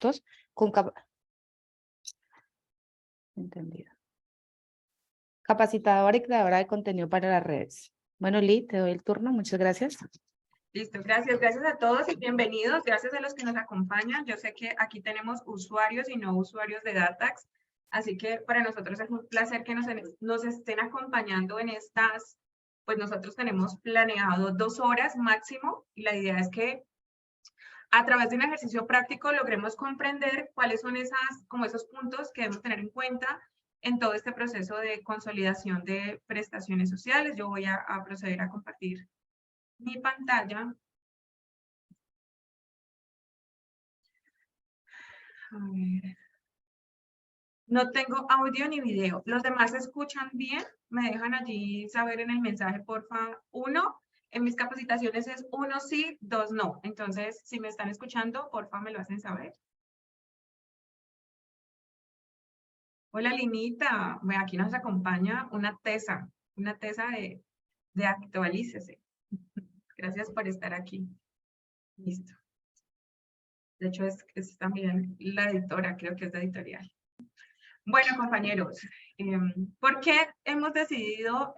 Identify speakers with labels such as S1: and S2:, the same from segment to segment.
S1: costos con entendido. Capacitadora y creadora de contenido para las redes. Bueno, Lee, te doy el turno. Muchas gracias.
S2: Listo, gracias. Gracias a todos y bienvenidos. Gracias a los que nos acompañan. Yo sé que aquí tenemos usuarios y no usuarios de Datax, así que para nosotros es un placer que nos estén acompañando en estas, pues nosotros tenemos planeado 2 horas máximo y la idea es que a través de un ejercicio práctico logremos comprender cuáles son esos puntos que debemos tener en cuenta en todo este proceso de consolidación de prestaciones sociales. Yo voy a proceder a compartir mi pantalla. A ver. No tengo audio ni video. ¿Los demás se escuchan bien? ¿Me dejan allí saber en el mensaje, porfa? 1, en mis capacitaciones es 1 sí, 2 no. Entonces, si me están escuchando, porfa, me lo hacen saber. Hola, Linita. Aquí nos acompaña una tesa de Actualícese. Gracias por estar aquí. Listo. De hecho, es también la editora, creo que es de editorial. Bueno, compañeros, ¿por qué hemos decidido,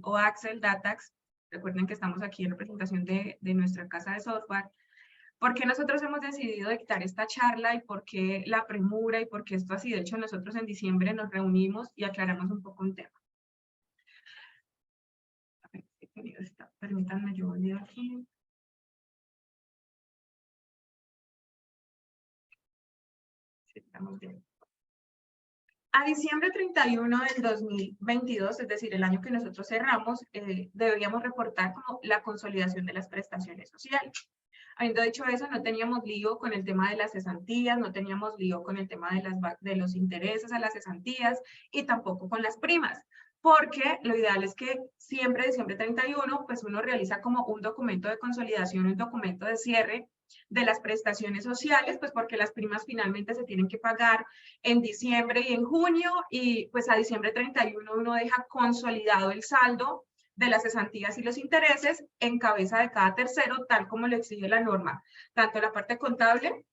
S2: o Axel Datax, recuerden que estamos aquí en representación de nuestra casa de software, ¿por qué nosotros hemos decidido dictar esta charla y por qué la premura y por qué esto así? De hecho, nosotros en diciembre nos reunimos y aclaramos un poco un tema. A ver, permítanme, yo voy aquí. Sí, estamos bien. A diciembre 31 del 2022, es decir, el año que nosotros cerramos, deberíamos reportar como la consolidación de las prestaciones sociales. Habiendo dicho eso, no teníamos lío con el tema de las cesantías, no teníamos lío con el tema de los intereses a las cesantías y tampoco con las primas, porque lo ideal es que siempre diciembre 31, pues uno realiza como un documento de consolidación, un documento de cierre de las prestaciones sociales, pues porque las primas finalmente se tienen que pagar en diciembre y en junio, y pues a diciembre 31 uno deja consolidado el saldo de las cesantías y los intereses en cabeza de cada tercero, tal como lo exige la norma, tanto la parte contable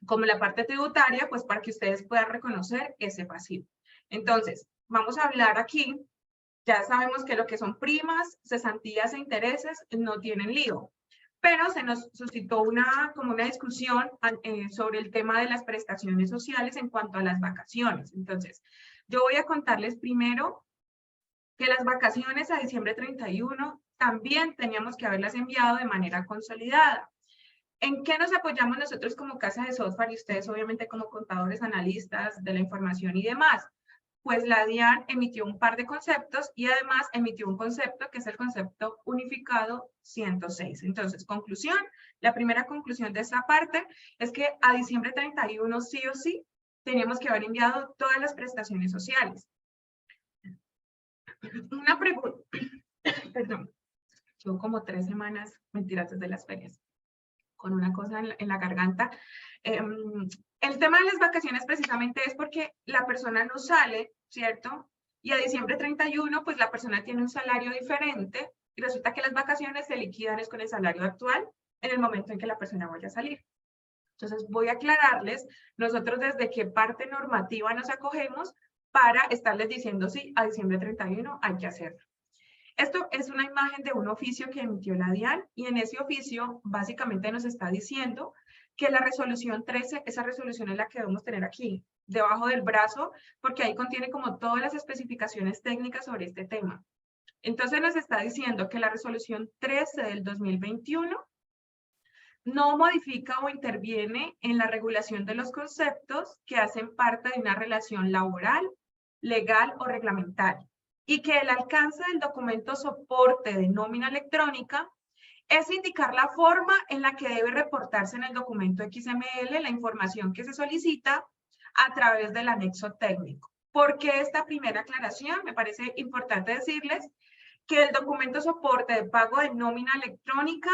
S2: como la parte tributaria, pues para que ustedes puedan reconocer ese pasivo. Entonces, vamos a hablar aquí, ya sabemos que lo que son primas, cesantías e intereses no tienen lío, pero se nos suscitó como una discusión sobre el tema de las prestaciones sociales en cuanto a las vacaciones. Entonces, yo voy a contarles primero que las vacaciones a diciembre 31 también teníamos que haberlas enviado de manera consolidada. ¿En qué nos apoyamos nosotros como casa de software y ustedes obviamente como contadores, analistas de la información y demás? Pues la DIAN emitió un par de conceptos y además emitió un concepto que es el concepto unificado 106. Entonces, conclusión, la primera conclusión de esta parte es que a diciembre 31 sí o sí teníamos que haber enviado todas las prestaciones sociales. Una pregunta, perdón, llevo como 3 semanas, mentiras, desde las ferias, con una cosa en la garganta. El tema de las vacaciones precisamente es porque la persona no sale, ¿cierto? Y a diciembre 31, pues la persona tiene un salario diferente y resulta que las vacaciones se liquidan con el salario actual en el momento en que la persona vaya a salir. Entonces voy a aclararles nosotros desde qué parte normativa nos acogemos para estarles diciendo sí, a diciembre 31 hay que hacerlo. Esto es una imagen de un oficio que emitió la DIAN y en ese oficio básicamente nos está diciendo que la resolución 13, esa resolución es la que debemos tener aquí, debajo del brazo, porque ahí contiene como todas las especificaciones técnicas sobre este tema. Entonces nos está diciendo que la resolución 13 del 2021 no modifica o interviene en la regulación de los conceptos que hacen parte de una relación laboral, legal o reglamentaria, y que el alcance del documento soporte de nómina electrónica es indicar la forma en la que debe reportarse en el documento XML la información que se solicita a través del anexo técnico. ¿Por qué esta primera aclaración? Me parece importante decirles que el documento soporte de pago de nómina electrónica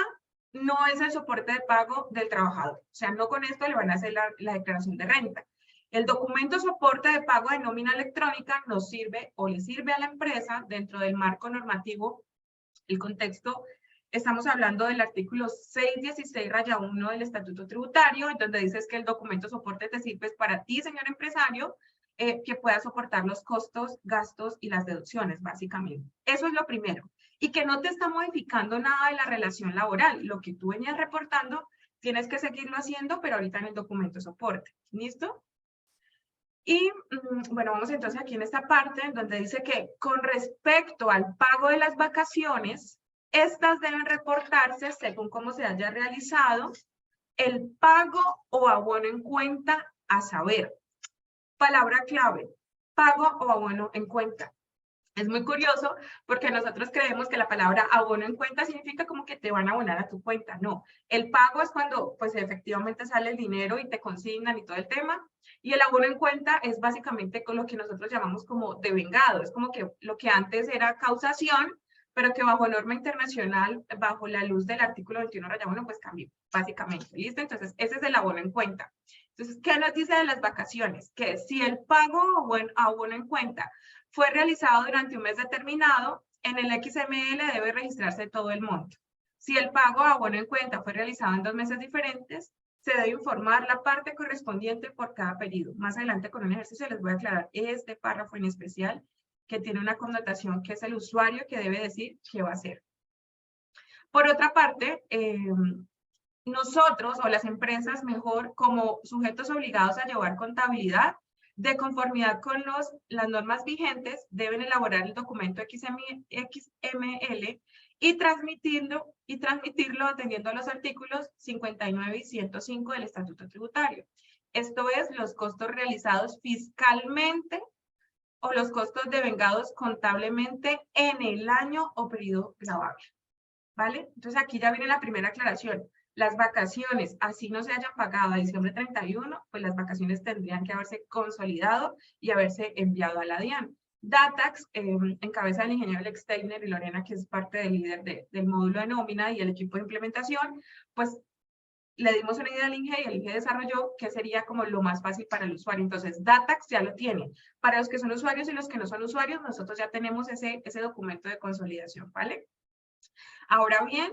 S2: no es el soporte de pago del trabajador. O sea, no con esto le van a hacer la declaración de renta. El documento soporte de pago de nómina electrónica nos sirve o le sirve a la empresa dentro del marco normativo, el contexto estamos hablando del artículo 616-1 del Estatuto Tributario, en donde dices que el documento soporte te sirve para ti, señor empresario, que pueda soportar los costos, gastos y las deducciones, básicamente. Eso es lo primero. Y que no te está modificando nada de la relación laboral. Lo que tú venías reportando, tienes que seguirlo haciendo, pero ahorita en el documento soporte. ¿Listo? Y bueno, vamos entonces aquí en esta parte donde dice que con respecto al pago de las vacaciones, estas deben reportarse según cómo se haya realizado el pago o abono en cuenta, a saber, palabra clave, pago o abono en cuenta. Es muy curioso porque nosotros creemos que la palabra abono en cuenta significa como que te van a abonar a tu cuenta. No, el pago es cuando pues efectivamente sale el dinero y te consignan y todo el tema. Y el abono en cuenta es básicamente con lo que nosotros llamamos como devengado. Es como que lo que antes era causación, pero que bajo norma internacional, bajo la luz del artículo 21-1, pues cambió, básicamente. ¿Listo? Entonces, ese es el abono en cuenta. Entonces, ¿qué nos dice de las vacaciones? Que si el pago o abono en cuenta fue realizado durante un mes determinado, en el XML debe registrarse todo el monto. Si el pago o abono en cuenta fue realizado en 2 meses diferentes, se debe informar la parte correspondiente por cada periodo. Más adelante con un ejercicio les voy a aclarar este párrafo en especial, que tiene una connotación que es el usuario que debe decir qué va a hacer. Por otra parte, nosotros o las empresas mejor como sujetos obligados a llevar contabilidad, de conformidad con las normas vigentes, deben elaborar el documento XML y transmitirlo atendiendo a los artículos 59 y 105 del Estatuto Tributario. Esto es, los costos realizados fiscalmente o los costos devengados contablemente en el año o periodo gravable. ¿Vale? Entonces aquí ya viene la primera aclaración. Las vacaciones, así no se hayan pagado a diciembre 31, pues las vacaciones tendrían que haberse consolidado y haberse enviado a la DIAN. Datax, en cabeza del ingeniero Alex Steiner y Lorena, que es parte del líder del módulo de nómina y el equipo de implementación, pues le dimos una idea al INGE y el INGE desarrolló que sería como lo más fácil para el usuario. Entonces, Datax ya lo tiene. Para los que son usuarios y los que no son usuarios, nosotros ya tenemos ese documento de consolidación, ¿vale? Ahora bien,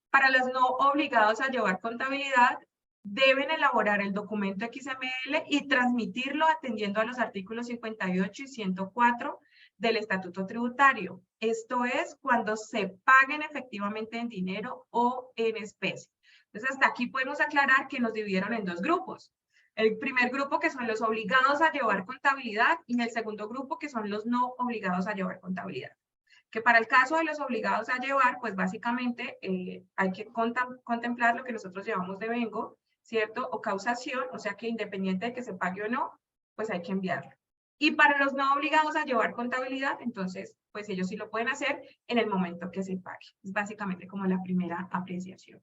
S2: para los no obligados a llevar contabilidad, deben elaborar el documento XML y transmitirlo atendiendo a los artículos 58 y 104 del Estatuto Tributario. Esto es cuando se paguen efectivamente en dinero o en especie. Entonces, hasta aquí podemos aclarar que nos dividieron en 2 grupos. El primer grupo que son los obligados a llevar contabilidad y el segundo grupo que son los no obligados a llevar contabilidad. Que para el caso de los obligados a llevar, pues básicamente hay que contemplar lo que nosotros llevamos de vengo, ¿cierto? O causación, o sea que independiente de que se pague o no, pues hay que enviarlo. Y para los no obligados a llevar contabilidad, entonces, pues ellos sí lo pueden hacer en el momento que se pague. Es básicamente como la primera apreciación.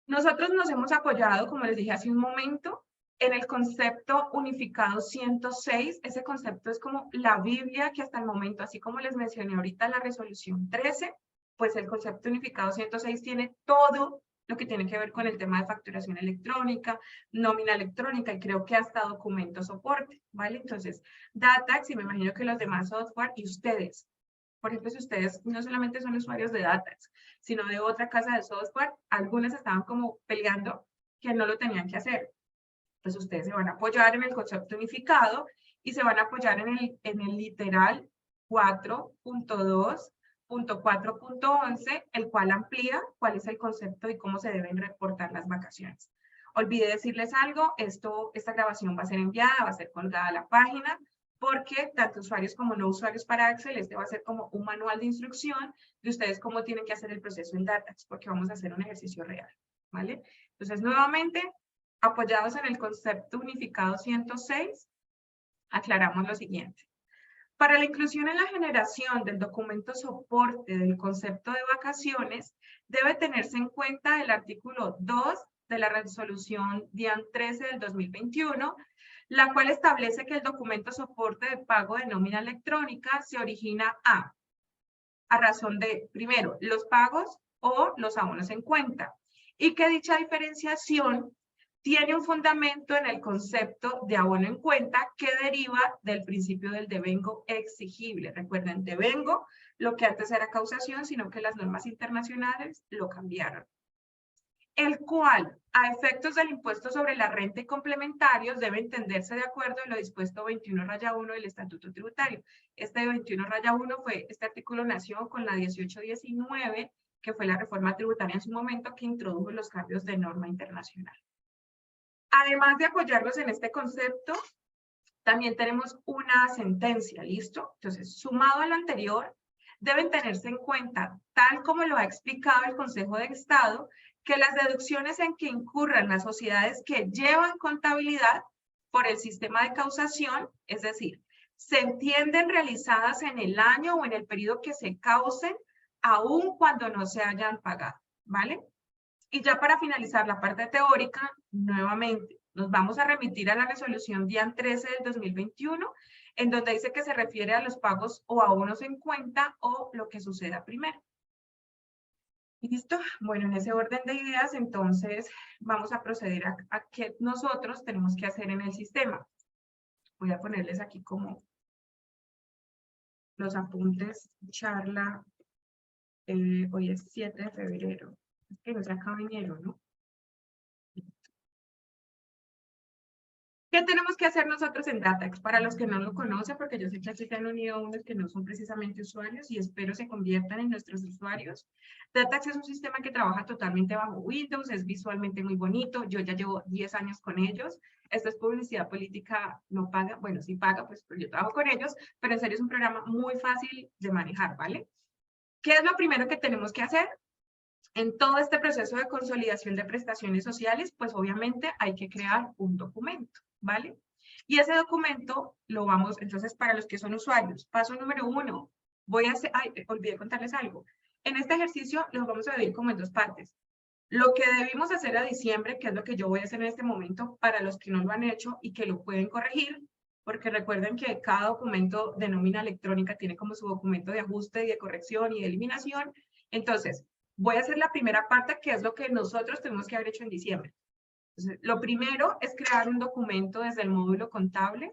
S2: Nosotros nos hemos apoyado, como les dije hace un momento, en el concepto unificado 106. Ese concepto es como la Biblia que hasta el momento, así como les mencioné ahorita la resolución 13, pues el concepto unificado 106 tiene todo lo que tiene que ver con el tema de facturación electrónica, nómina electrónica y creo que hasta documento soporte, ¿vale? Entonces, Datax y me imagino que los demás software y ustedes. Por ejemplo, si ustedes no solamente son usuarios de Datax, sino de otra casa de software, algunas estaban como peleando que no lo tenían que hacer. Pues ustedes se van a apoyar en el concepto unificado y se van a apoyar en el literal 4.2.4.11, el cual amplía cuál es el concepto y cómo se deben reportar las vacaciones. Olvidé decirles algo, esta grabación va a ser enviada, va a ser colgada a la página, porque tanto usuarios como no usuarios para Excel, este va a ser como un manual de instrucción de ustedes cómo tienen que hacer el proceso en Datax, porque vamos a hacer un ejercicio real, ¿vale? Entonces, nuevamente, apoyados en el concepto unificado 106, aclaramos lo siguiente. Para la inclusión en la generación del documento soporte del concepto de vacaciones, debe tenerse en cuenta el artículo 2 de la resolución DIAN 13 del 2021, la cual establece que el documento soporte de pago de nómina electrónica se origina a razón de, primero, los pagos o los abonos en cuenta, y que dicha diferenciación tiene un fundamento en el concepto de abono en cuenta que deriva del principio del devengo exigible. Recuerden, devengo, lo que antes era causación, sino que las normas internacionales lo cambiaron. El cual, a efectos del impuesto sobre la renta y complementarios, debe entenderse de acuerdo a lo dispuesto 21-1 del Estatuto Tributario. Este 21-1 este artículo nació con la 1819, que fue la reforma tributaria en su momento, que introdujo los cambios de norma internacional. Además de apoyarnos en este concepto, también tenemos una sentencia, ¿listo? Entonces, sumado al anterior, deben tenerse en cuenta, tal como lo ha explicado el Consejo de Estado, que las deducciones en que incurran las sociedades que llevan contabilidad por el sistema de causación, es decir, se entienden realizadas en el año o en el periodo que se causen, aun cuando no se hayan pagado, ¿vale? Y ya para finalizar la parte teórica, nuevamente, nos vamos a remitir a la resolución DIAN 13 del 2021, en donde dice que se refiere a los pagos o abonos en cuenta o lo que suceda primero. ¿Listo? Bueno, en ese orden de ideas, entonces, vamos a proceder a qué nosotros tenemos que hacer en el sistema. Voy a ponerles aquí como los apuntes, charla, hoy es 7 de febrero. Es que no se acaba enero, ¿no? ¿Qué tenemos que hacer nosotros en DataX? Para los que no lo conocen, porque yo sé que aquí se han unido unos que no son precisamente usuarios y espero se conviertan en nuestros usuarios. DataX es un sistema que trabaja totalmente bajo Windows, es visualmente muy bonito, yo ya llevo 10 años con ellos. Esto es publicidad política, no paga, bueno, sí paga, pues yo trabajo con ellos, pero en serio es un programa muy fácil de manejar, ¿vale? ¿Qué es lo primero que tenemos que hacer? En todo este proceso de consolidación de prestaciones sociales, pues obviamente hay que crear un documento, ¿vale? Y ese documento lo vamos, entonces para los que son usuarios, paso número 1, voy a hacer, ay, olvidé contarles algo. En este ejercicio los vamos a dividir como en dos partes. Lo que debimos hacer a diciembre, que es lo que yo voy a hacer en este momento, para los que no lo han hecho y que lo pueden corregir, porque recuerden que cada documento de nómina electrónica tiene como su documento de ajuste y de corrección y de eliminación. Entonces, voy a hacer la primera parte, que es lo que nosotros tenemos que haber hecho en diciembre. Entonces, lo primero es crear un documento desde el módulo contable.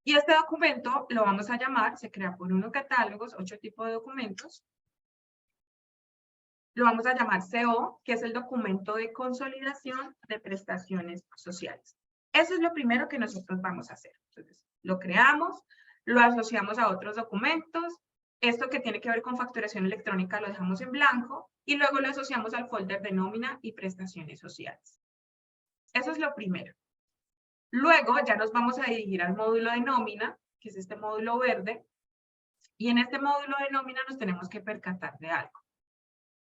S2: Y este documento lo vamos a llamar, se crea por unos catálogos, 8 tipos de documentos. Lo vamos a llamar CO, que es el documento de consolidación de prestaciones sociales. Eso es lo primero que nosotros vamos a hacer. Entonces, lo creamos, lo asociamos a otros documentos. Esto que tiene que ver con facturación electrónica lo dejamos en blanco y luego lo asociamos al folder de nómina y prestaciones sociales. Eso es lo primero. Luego ya nos vamos a dirigir al módulo de nómina, que es este módulo verde, y en este módulo de nómina nos tenemos que percatar de algo.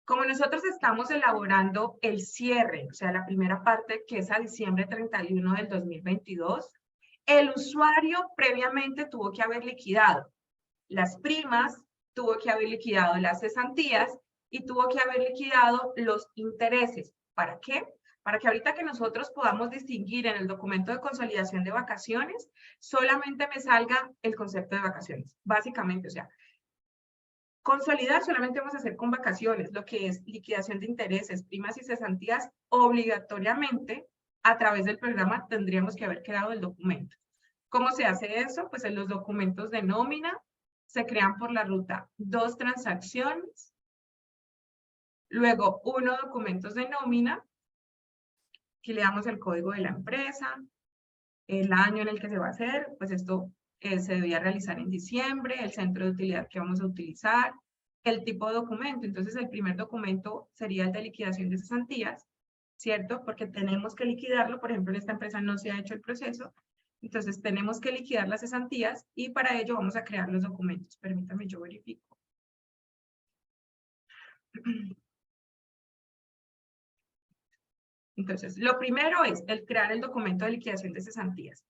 S2: Como nosotros estamos elaborando el cierre, o sea, la primera parte que es a diciembre 31 del 2022, el usuario previamente tuvo que haber liquidado las primas, tuvo que haber liquidado las cesantías y tuvo que haber liquidado los intereses. ¿Para qué? Para que ahorita que nosotros podamos distinguir en el documento de consolidación de vacaciones, solamente me salga el concepto de vacaciones, básicamente, o sea, consolidar solamente vamos a hacer con vacaciones, lo que es liquidación de intereses, primas y cesantías, obligatoriamente a través del programa tendríamos que haber creado el documento. ¿Cómo se hace eso? Pues en los documentos de nómina se crean por la ruta 2 transacciones, luego 1 documentos de nómina, que le damos el código de la empresa, el año en el que se va a hacer, pues esto se debía realizar en diciembre, el centro de utilidad que vamos a utilizar, el tipo de documento. Entonces, el primer documento sería el de liquidación de cesantías, ¿cierto? Porque tenemos que liquidarlo, por ejemplo, en esta empresa no se ha hecho el proceso, entonces tenemos que liquidar las cesantías y para ello vamos a crear los documentos. Permítame, yo verifico. Entonces, lo primero es el crear el documento de liquidación de cesantías.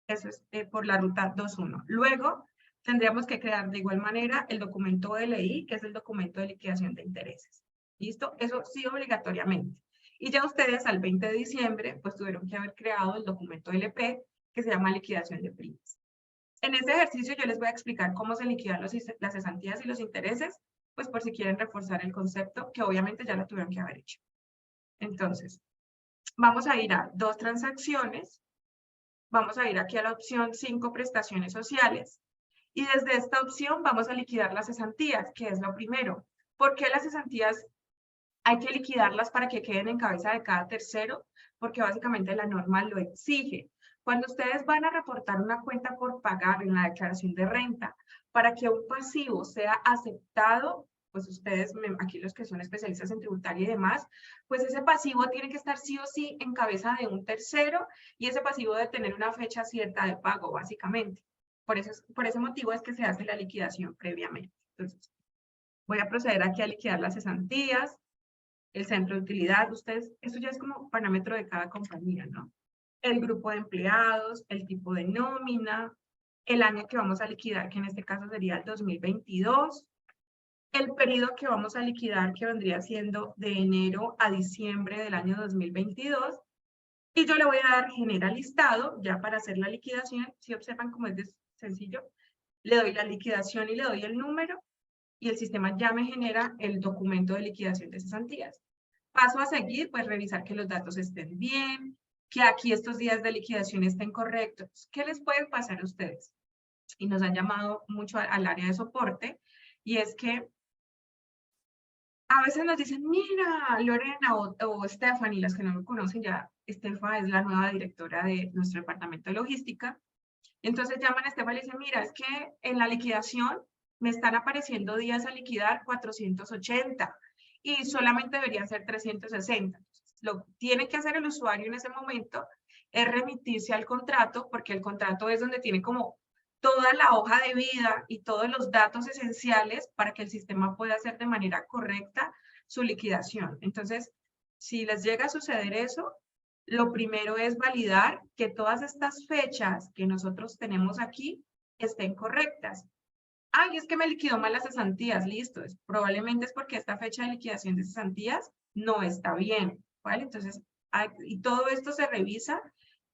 S2: Eso es por la ruta 2.1. Luego, tendríamos que crear de igual manera el documento LI, que es el documento de liquidación de intereses. ¿Listo? Eso sí obligatoriamente. Y ya ustedes al 20 de diciembre, pues tuvieron que haber creado el documento LP, que se llama liquidación de primas. En este ejercicio yo les voy a explicar cómo se liquidan las cesantías y los intereses, pues por si quieren reforzar el concepto, que obviamente ya lo tuvieron que haber hecho. Entonces, vamos a ir a 2 transacciones, vamos a ir aquí a la opción 5 prestaciones sociales, y desde esta opción vamos a liquidar las cesantías, que es lo primero. ¿Por qué las cesantías hay que liquidarlas para que queden en cabeza de cada tercero? Porque básicamente la norma lo exige. Cuando ustedes van a reportar una cuenta por pagar en la declaración de renta, para que un pasivo sea aceptado, pues ustedes, aquí los que son especialistas en tributaria y demás, pues ese pasivo tiene que estar sí o sí en cabeza de un tercero, y ese pasivo debe tener una fecha cierta de pago, básicamente. Por ese motivo es que se hace la liquidación previamente. Entonces, voy a proceder aquí a liquidar las cesantías, el centro de utilidad. Ustedes, eso ya es como parámetro de cada compañía, ¿no? El grupo de empleados, el tipo de nómina, el año que vamos a liquidar, que en este caso sería el 2022, el periodo que vamos a liquidar, que vendría siendo de enero a diciembre del año 2022, y yo le voy a dar general listado, ya para hacer la liquidación. Si observan cómo es sencillo, le doy la liquidación y le doy el número, y el sistema ya me genera el documento de liquidación de cesantías. Paso a seguir, pues revisar que los datos estén bien, que aquí estos días de liquidación estén correctos. ¿Qué les puede pasar a ustedes? Y nos han llamado mucho al área de soporte, y es que a veces nos dicen, mira, Lorena o Stephanie, las que no me conocen ya, Stephanie es la nueva directora de nuestro departamento de logística. Entonces llaman a Stephanie y dicen, mira, es que en la liquidación me están apareciendo días a liquidar 480 y solamente deberían ser 360. Lo que tiene que hacer el usuario en ese momento es remitirse al contrato, porque el contrato es donde tiene como toda la hoja de vida y todos los datos esenciales para que el sistema pueda hacer de manera correcta su liquidación. Entonces, si les llega a suceder eso, lo primero es validar que todas estas fechas que nosotros tenemos aquí estén correctas. Ay, es que me liquidó mal las cesantías, listo. Probablemente es porque esta fecha de liquidación de cesantías no está bien, ¿vale? Entonces, y todo esto se revisa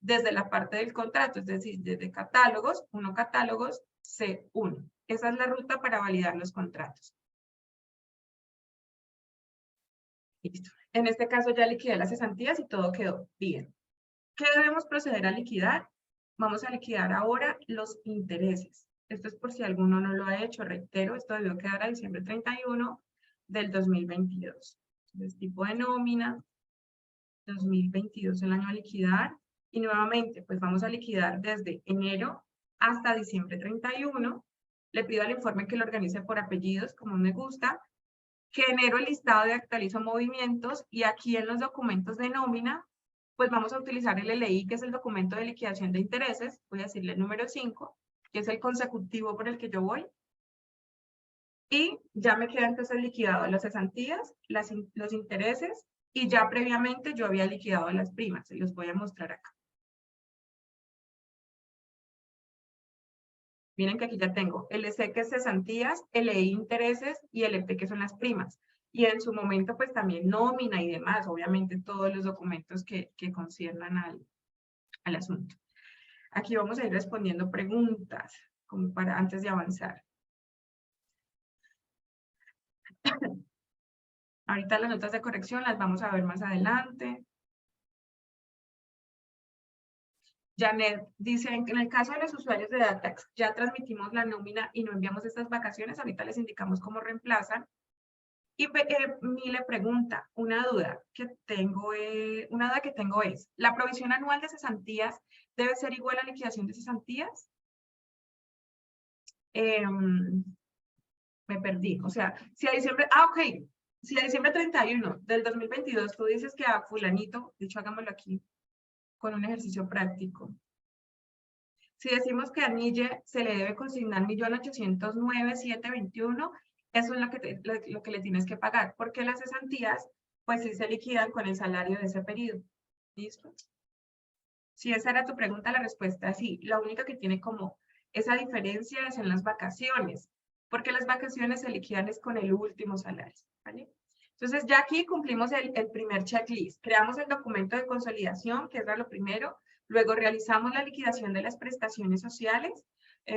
S2: desde la parte del contrato, es decir, desde catálogos, catálogos C1. Esa es la ruta para validar los contratos. Listo. En este caso ya liquidé las cesantías y todo quedó bien. ¿Qué debemos proceder a liquidar? Vamos a liquidar ahora los intereses. Esto es por si alguno no lo ha hecho, reitero, esto debió quedar a diciembre 31 del 2022. Entonces, tipo de nómina, 2022 el año a liquidar. Y nuevamente, pues vamos a liquidar desde enero hasta diciembre 31. Le pido al informe que lo organice por apellidos, como me gusta. Genero el listado de actualizo movimientos, y aquí en los documentos de nómina, pues vamos a utilizar el LI, que es el documento de liquidación de intereses. Voy a decirle el número 5, que es el consecutivo por el que yo voy. Y ya me queda entonces liquidado las cesantías, los intereses, y ya previamente yo había liquidado las primas. Se los voy a mostrar acá. Miren que aquí ya tengo LC, que es cesantías, LI intereses, y LP, que son las primas. Y en su momento, pues también nómina y demás, obviamente todos los documentos que conciernan al asunto. Aquí vamos a ir respondiendo preguntas, como para antes de avanzar. Ahorita las notas de corrección las vamos a ver más adelante. Janet dice, en el caso de los usuarios de Datax, ya transmitimos la nómina y no enviamos estas vacaciones, ahorita les indicamos cómo reemplazan. Y le pregunta, una duda que tengo es, ¿la provisión anual de cesantías debe ser igual a la liquidación de cesantías? Me perdí, o sea, si a diciembre, ok, si a diciembre 31 del 2022 tú dices que a fulanito, de hecho hagámoslo aquí con un ejercicio práctico. Si decimos que a Nille se le debe consignar 1.809.721, eso es lo que le tienes que pagar, porque las cesantías, pues sí se liquidan con el salario de ese periodo. ¿Listo? Si esa era tu pregunta, la respuesta es sí. La única que tiene como esa diferencia es en las vacaciones, porque las vacaciones se liquidan es con el último salario, ¿vale? Entonces, ya aquí cumplimos el primer checklist. Creamos el documento de consolidación, que era lo primero. Luego realizamos la liquidación de las prestaciones sociales,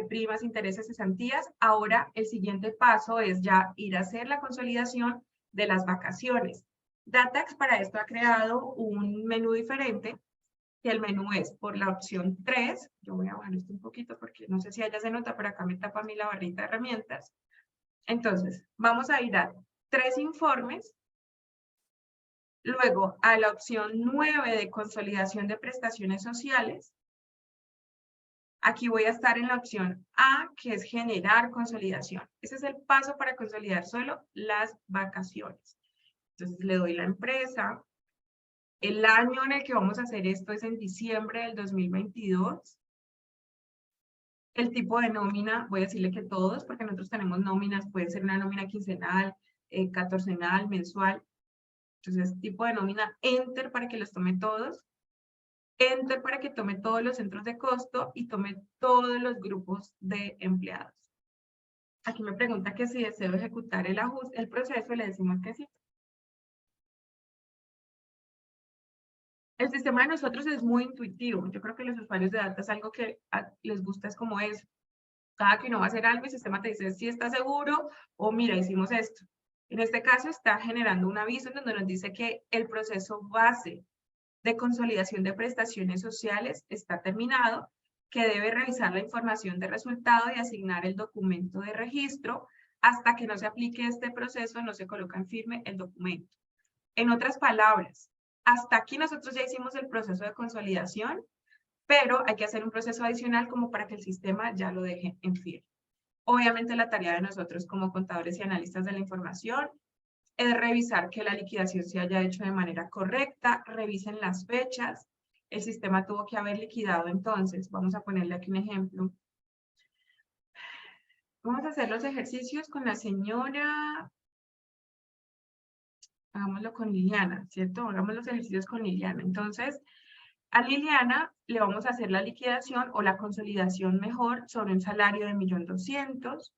S2: primas, intereses, cesantías. Ahora, el siguiente paso es ya ir a hacer la consolidación de las vacaciones. Datax para esto ha creado un menú diferente, que el menú es por la opción 3. Yo voy a bajar esto un poquito porque no sé si allá se nota, pero acá me tapa a mí la barrita de herramientas. Entonces, vamos a ir a 3 informes. Luego, a la opción 9 de consolidación de prestaciones sociales. Aquí voy a estar en la opción A, que es generar consolidación. Ese es el paso para consolidar solo las vacaciones. Entonces, le doy la empresa. El año en el que vamos a hacer esto es en diciembre del 2022. El tipo de nómina, voy a decirle que todos, porque nosotros tenemos nóminas, puede ser una nómina quincenal, catorcenal, mensual. Entonces, tipo de nómina, Enter para que los tome todos. Enter para que tome todos los centros de costo y tome todos los grupos de empleados. Aquí me pregunta que si deseo ejecutar el proceso, le decimos que sí. El sistema de nosotros es muy intuitivo. Yo creo que los usuarios de Data es algo que les gusta, es como es. Cada que uno va a hacer algo, el sistema te dice si está seguro o mira, hicimos esto. En este caso está generando un aviso en donde nos dice que el proceso base de consolidación de prestaciones sociales está terminado, que debe revisar la información de resultado y asignar el documento de registro. Hasta que no se aplique este proceso, no se coloca en firme el documento. En otras palabras, hasta aquí nosotros ya hicimos el proceso de consolidación, pero hay que hacer un proceso adicional como para que el sistema ya lo deje en firme. Obviamente la tarea de nosotros como contadores y analistas de la información es revisar que la liquidación se haya hecho de manera correcta, revisen las fechas. El sistema tuvo que haber liquidado entonces. Vamos a ponerle aquí un ejemplo. Vamos a hacer los ejercicios con la señora, hagámoslo con Liliana, ¿cierto? Hagamos los ejercicios con Liliana. Entonces, a Liliana le vamos a hacer la liquidación o la consolidación mejor sobre un salario de 1.200.000,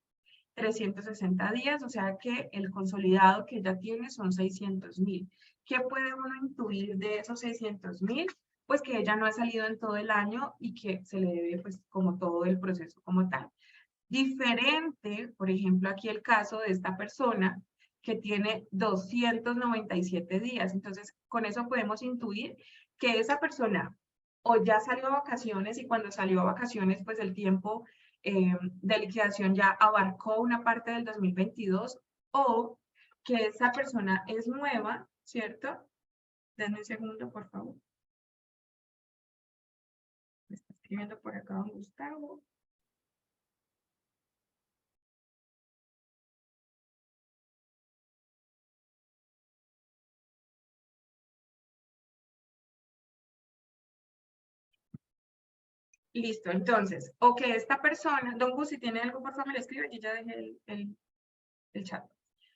S2: 360 días, o sea que el consolidado que ella tiene son 600.000. ¿Qué puede uno intuir de esos 600.000? Pues que ella no ha salido en todo el año y que se le debe pues como todo el proceso como tal. Diferente, por ejemplo, aquí el caso de esta persona que tiene 297 días. Entonces, con eso podemos intuir que esa persona o ya salió a vacaciones y cuando salió a vacaciones, pues el tiempo de liquidación ya abarcó una parte del 2022 o que esa persona es nueva, ¿cierto? Denme un segundo, por favor. Me está escribiendo por acá don Gustavo. Listo, entonces, o que esta persona, don Gus, si tiene algo, por favor, me lo escribe y ya dejé el chat.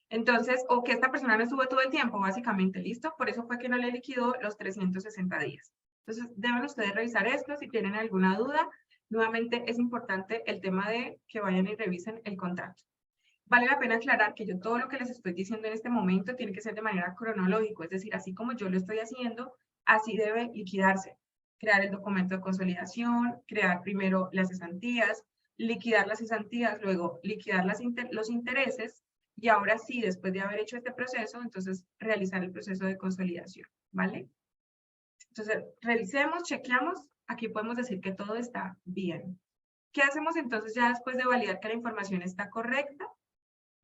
S2: Entonces, o que esta persona no estuvo todo el tiempo, básicamente, ¿listo? Por eso fue que no le liquidó los 360 días. Entonces, deben ustedes revisar esto si tienen alguna duda. Nuevamente, es importante el tema de que vayan y revisen el contrato. Vale la pena aclarar que yo todo lo que les estoy diciendo en este momento tiene que ser de manera cronológica, es decir, así como yo lo estoy haciendo, así debe liquidarse. Crear el documento de consolidación, crear primero las cesantías, liquidar las cesantías, luego liquidar los intereses, y ahora sí, después de haber hecho este proceso, entonces realizar el proceso de consolidación, ¿vale? Entonces, revisemos, chequeamos, aquí podemos decir que todo está bien. ¿Qué hacemos entonces ya después de validar que la información está correcta?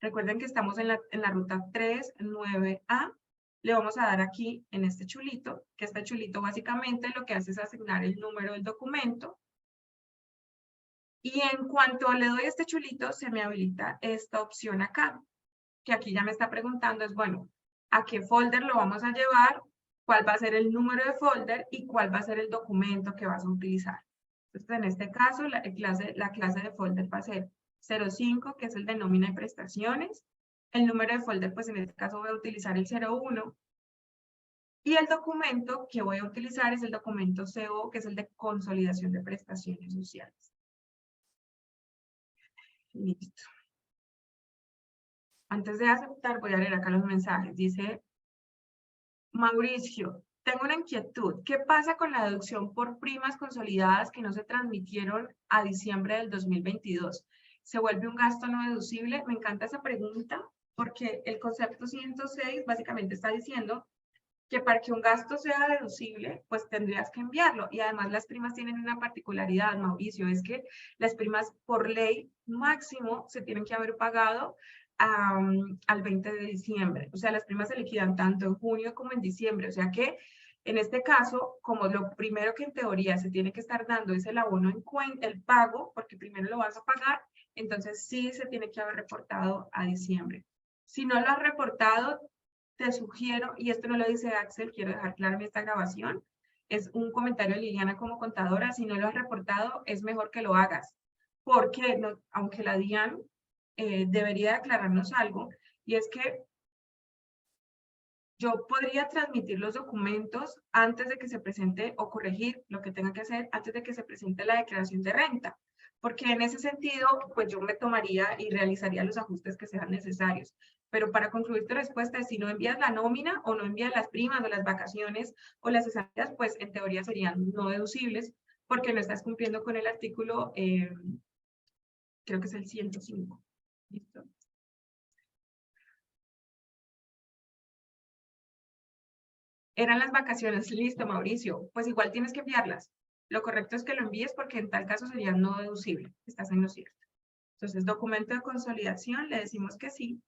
S2: Recuerden que estamos en la ruta 39A. Le vamos a dar aquí en este chulito, que este chulito básicamente lo que hace es asignar el número del documento. Y en cuanto le doy este chulito, se me habilita esta opción acá, que aquí ya me está preguntando es, bueno, ¿a qué folder lo vamos a llevar? ¿Cuál va a ser el número de folder? ¿Y cuál va a ser el documento que vas a utilizar? Entonces, en este caso, la clase de folder va a ser 05, que es el de nómina y prestaciones. El número de folder, pues en este caso voy a utilizar el 01. Y el documento que voy a utilizar es el documento CO, que es el de consolidación de prestaciones sociales. Listo. Antes de aceptar, voy a leer acá los mensajes. Dice Mauricio, tengo una inquietud. ¿Qué pasa con la deducción por primas consolidadas que no se transmitieron a diciembre del 2022? ¿Se vuelve un gasto no deducible? Me encanta esa pregunta porque el concepto 106 básicamente está diciendo que para que un gasto sea deducible, pues tendrías que enviarlo. Y además las primas tienen una particularidad, Mauricio, es que las primas por ley máximo se tienen que haber pagado al 20 de diciembre. O sea, las primas se liquidan tanto en junio como en diciembre. O sea que en este caso, como lo primero que en teoría se tiene que estar dando es el abono en cuenta, el pago, porque primero lo vas a pagar, entonces sí se tiene que haber reportado a diciembre. Si no lo has reportado, te sugiero, y esto no lo dice Axel, quiero dejar claro en esta grabación, es un comentario de Liliana como contadora, si no lo has reportado, es mejor que lo hagas, porque no, aunque la DIAN debería aclararnos algo, y es que yo podría transmitir los documentos antes de que se presente o corregir lo que tenga que hacer antes de que se presente la declaración de renta, porque en ese sentido, pues yo me tomaría y realizaría los ajustes que sean necesarios. Pero para concluir tu respuesta, si no envías la nómina o no envías las primas o las vacaciones o las cesantías, pues en teoría serían no deducibles porque no estás cumpliendo con el artículo, creo que es el 105. ¿Listo? Eran las vacaciones, listo, Mauricio. Pues igual tienes que enviarlas. Lo correcto es que lo envíes porque en tal caso sería no deducible. Estás en lo cierto. Entonces, documento de consolidación, le decimos que sí.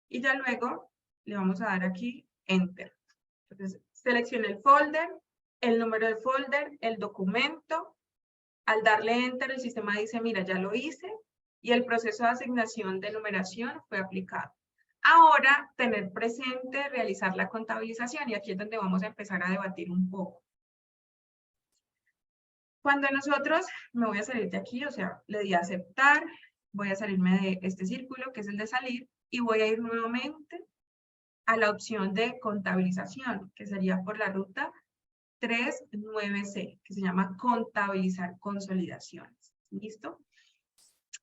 S2: Y ya luego le vamos a dar aquí Enter. Entonces, seleccione el folder, el número de folder, el documento. Al darle Enter, el sistema dice, mira, ya lo hice. Y el proceso de asignación de numeración fue aplicado. Ahora, tener presente, realizar la contabilización, y aquí es donde vamos a empezar a debatir un poco. Cuando nosotros, me voy a salir de aquí, o sea, le di a aceptar, voy a salirme de este círculo, que es el de salir, y voy a ir nuevamente a la opción de contabilización, que sería por la ruta 39C, que se llama contabilizar consolidaciones. ¿Listo?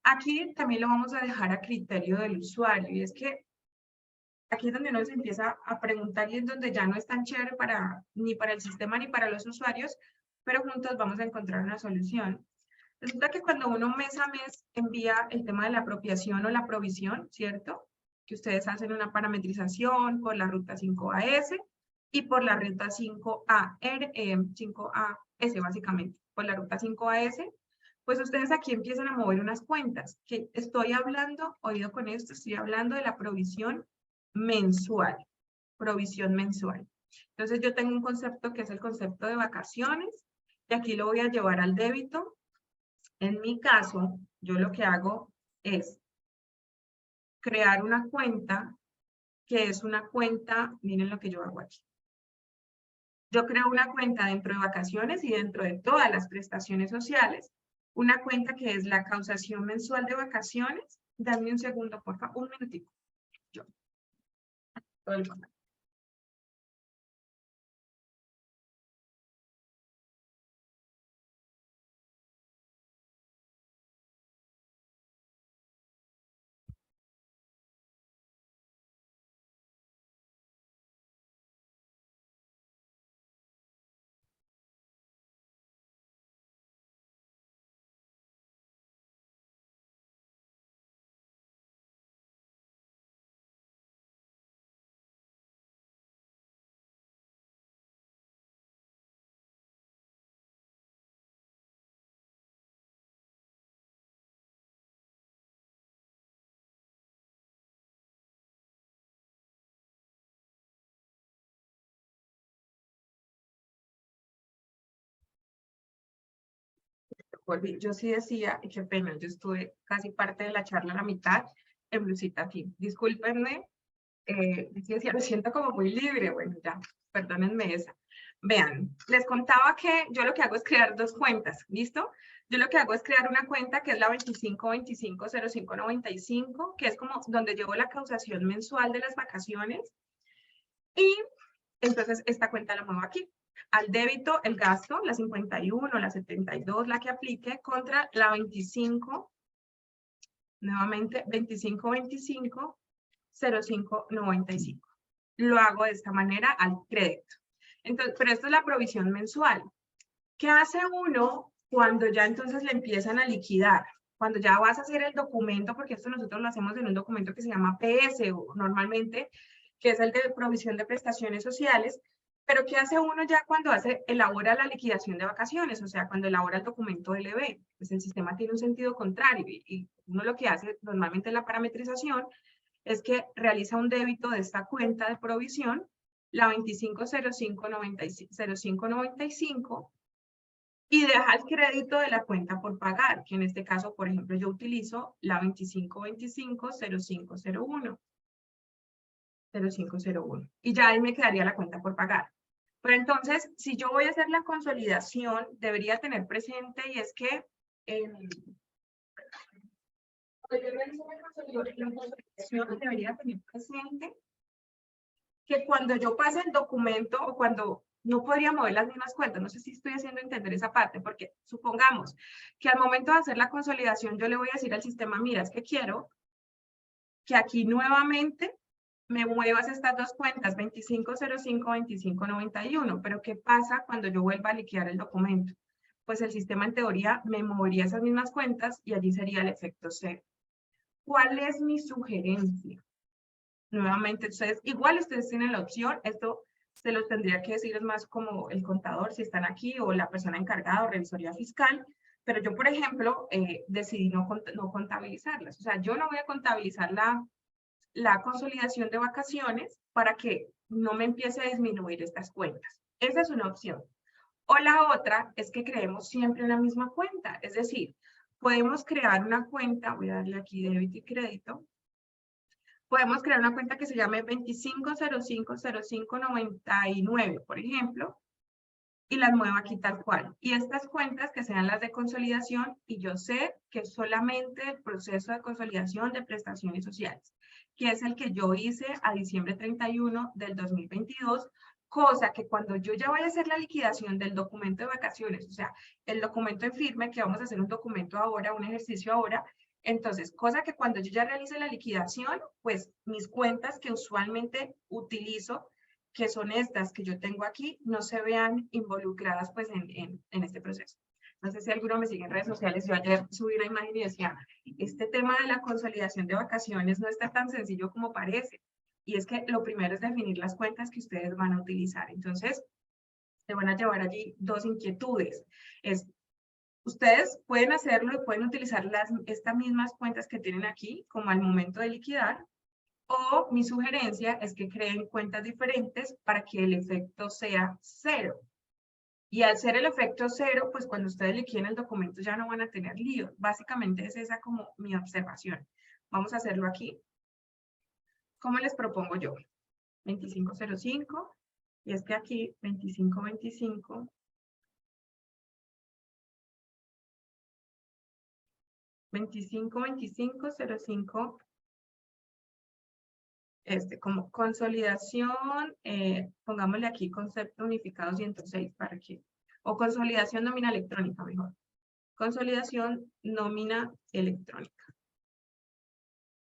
S2: Aquí también lo vamos a dejar a criterio del usuario, y es que aquí es donde uno se empieza a preguntar y es donde ya no es tan chévere ni para el sistema ni para los usuarios, pero juntos vamos a encontrar una solución. Resulta que cuando uno mes a mes envía el tema de la apropiación o la provisión, ¿cierto? Que ustedes hacen una parametrización por la ruta 5AS y por la ruta 5AS básicamente, por la ruta 5AS, pues ustedes aquí empiezan a mover unas cuentas, que estoy hablando, oído con esto, estoy hablando de la provisión mensual, provisión mensual. Entonces yo tengo un concepto que es el concepto de vacaciones, y aquí lo voy a llevar al débito. En mi caso, yo lo que hago es crear una cuenta, que es una cuenta, miren lo que yo hago aquí. Yo creo una cuenta dentro de vacaciones y dentro de todas las prestaciones sociales, una cuenta que es la causación mensual de vacaciones. Dame un segundo, por favor, un minutico. Yo. Todo el mundo. Volví. Yo sí decía, y qué pena, yo estuve casi parte de la charla a la mitad en blusita aquí. Discúlpenme, sí decía, lo siento como muy libre. Bueno, ya, perdónenme esa. Vean, les contaba que yo lo que hago es crear dos cuentas, ¿listo? Yo lo que hago es crear una cuenta que es la 25250595, que es como donde llevo la causación mensual de las vacaciones. Y entonces esta cuenta la muevo aquí. Al débito, el gasto, la 51, la 72, la que aplique, contra la 25, nuevamente 25250595. Lo hago de esta manera al crédito. Entonces, pero esto es la provisión mensual. ¿Qué hace uno cuando ya entonces le empiezan a liquidar? Cuando ya vas a hacer el documento, porque esto nosotros lo hacemos en un documento que se llama PS, o normalmente que es el de provisión de prestaciones sociales. Pero ¿qué hace uno ya cuando elabora la liquidación de vacaciones? O sea, cuando elabora el documento LB, pues el sistema tiene un sentido contrario y uno lo que hace normalmente en la parametrización es que realiza un débito de esta cuenta de provisión, la 250595, y deja el crédito de la cuenta por pagar, que en este caso, por ejemplo, yo utilizo la 25250501. Y ya ahí me quedaría la cuenta por pagar. Pero entonces, si yo voy a hacer la consolidación, debería tener presente, y es que cuando yo realizo la consolidación, debería tener presente que cuando yo pase el documento o cuando no podría mover las mismas cuentas, no sé si estoy haciendo entender esa parte, porque supongamos que al momento de hacer la consolidación yo le voy a decir al sistema, mira, es que quiero que aquí nuevamente me muevas estas dos cuentas, 2505, 2591, pero ¿qué pasa cuando yo vuelva a liquidar el documento? Pues el sistema en teoría me movería esas mismas cuentas y allí sería el efecto cero. ¿Cuál es mi sugerencia? Nuevamente, igual ustedes tienen la opción, esto se los tendría que decir, es más como el contador, si están aquí, o la persona encargada o revisoría fiscal, pero yo, por ejemplo, decidí no contabilizarlas. O sea, yo no voy a contabilizar la consolidación de vacaciones para que no me empiece a disminuir estas cuentas. Esa es una opción. O la otra es que creemos siempre una misma cuenta, es decir, podemos crear una cuenta, voy a darle aquí débito y crédito, podemos crear una cuenta que se llame 25050599, por ejemplo, y las muevo aquí tal cual. Y estas cuentas que sean las de consolidación, y yo sé que solamente el proceso de consolidación de prestaciones sociales, que es el que yo hice a diciembre 31 del 2022, cosa que cuando yo ya voy a hacer la liquidación del documento de vacaciones, o sea, el documento en firme, que vamos a hacer un documento ahora, un ejercicio ahora, entonces, cosa que cuando yo ya realice la liquidación, pues mis cuentas que usualmente utilizo, que son estas que yo tengo aquí, no se vean involucradas pues en este proceso. No sé si alguno me sigue en redes sociales. Yo ayer subí una imagen y decía, este tema de la consolidación de vacaciones no está tan sencillo como parece. Y es que lo primero es definir las cuentas que ustedes van a utilizar. Entonces, te van a llevar allí dos inquietudes. Ustedes pueden hacerlo y pueden utilizar estas mismas cuentas que tienen aquí como al momento de liquidar, o mi sugerencia es que creen cuentas diferentes para que el efecto sea cero. Y al ser el efecto cero, pues cuando ustedes liquiden el documento ya no van a tener lío. Básicamente es esa como mi observación. Vamos a hacerlo aquí. ¿Cómo les propongo yo? 2505, y es que aquí 2525, 252505, como consolidación, pongámosle aquí concepto unificado 106 para que, o consolidación nómina electrónica mejor. Consolidación nómina electrónica.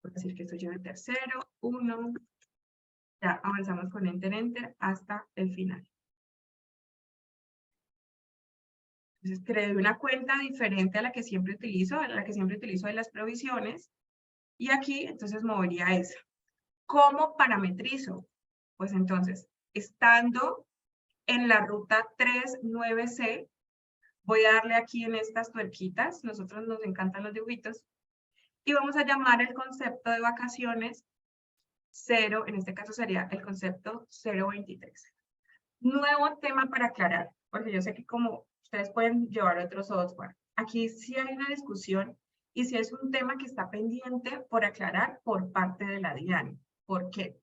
S2: Voy a decir que esto lleva el tercero, 1, ya avanzamos con enter hasta el final. Entonces creé una cuenta diferente a la que siempre utilizo, de las provisiones, y aquí entonces movería esa. ¿Cómo parametrizo? Pues entonces, estando en la ruta 39C, voy a darle aquí en estas tuerquitas, nosotros nos encantan los dibujitos, y vamos a llamar el concepto de vacaciones 0, en este caso sería el concepto 023. Nuevo tema para aclarar, porque yo sé que como ustedes pueden llevar otro software, aquí sí hay una discusión y sí es un tema que está pendiente por aclarar por parte de la DIAN. ¿Por qué?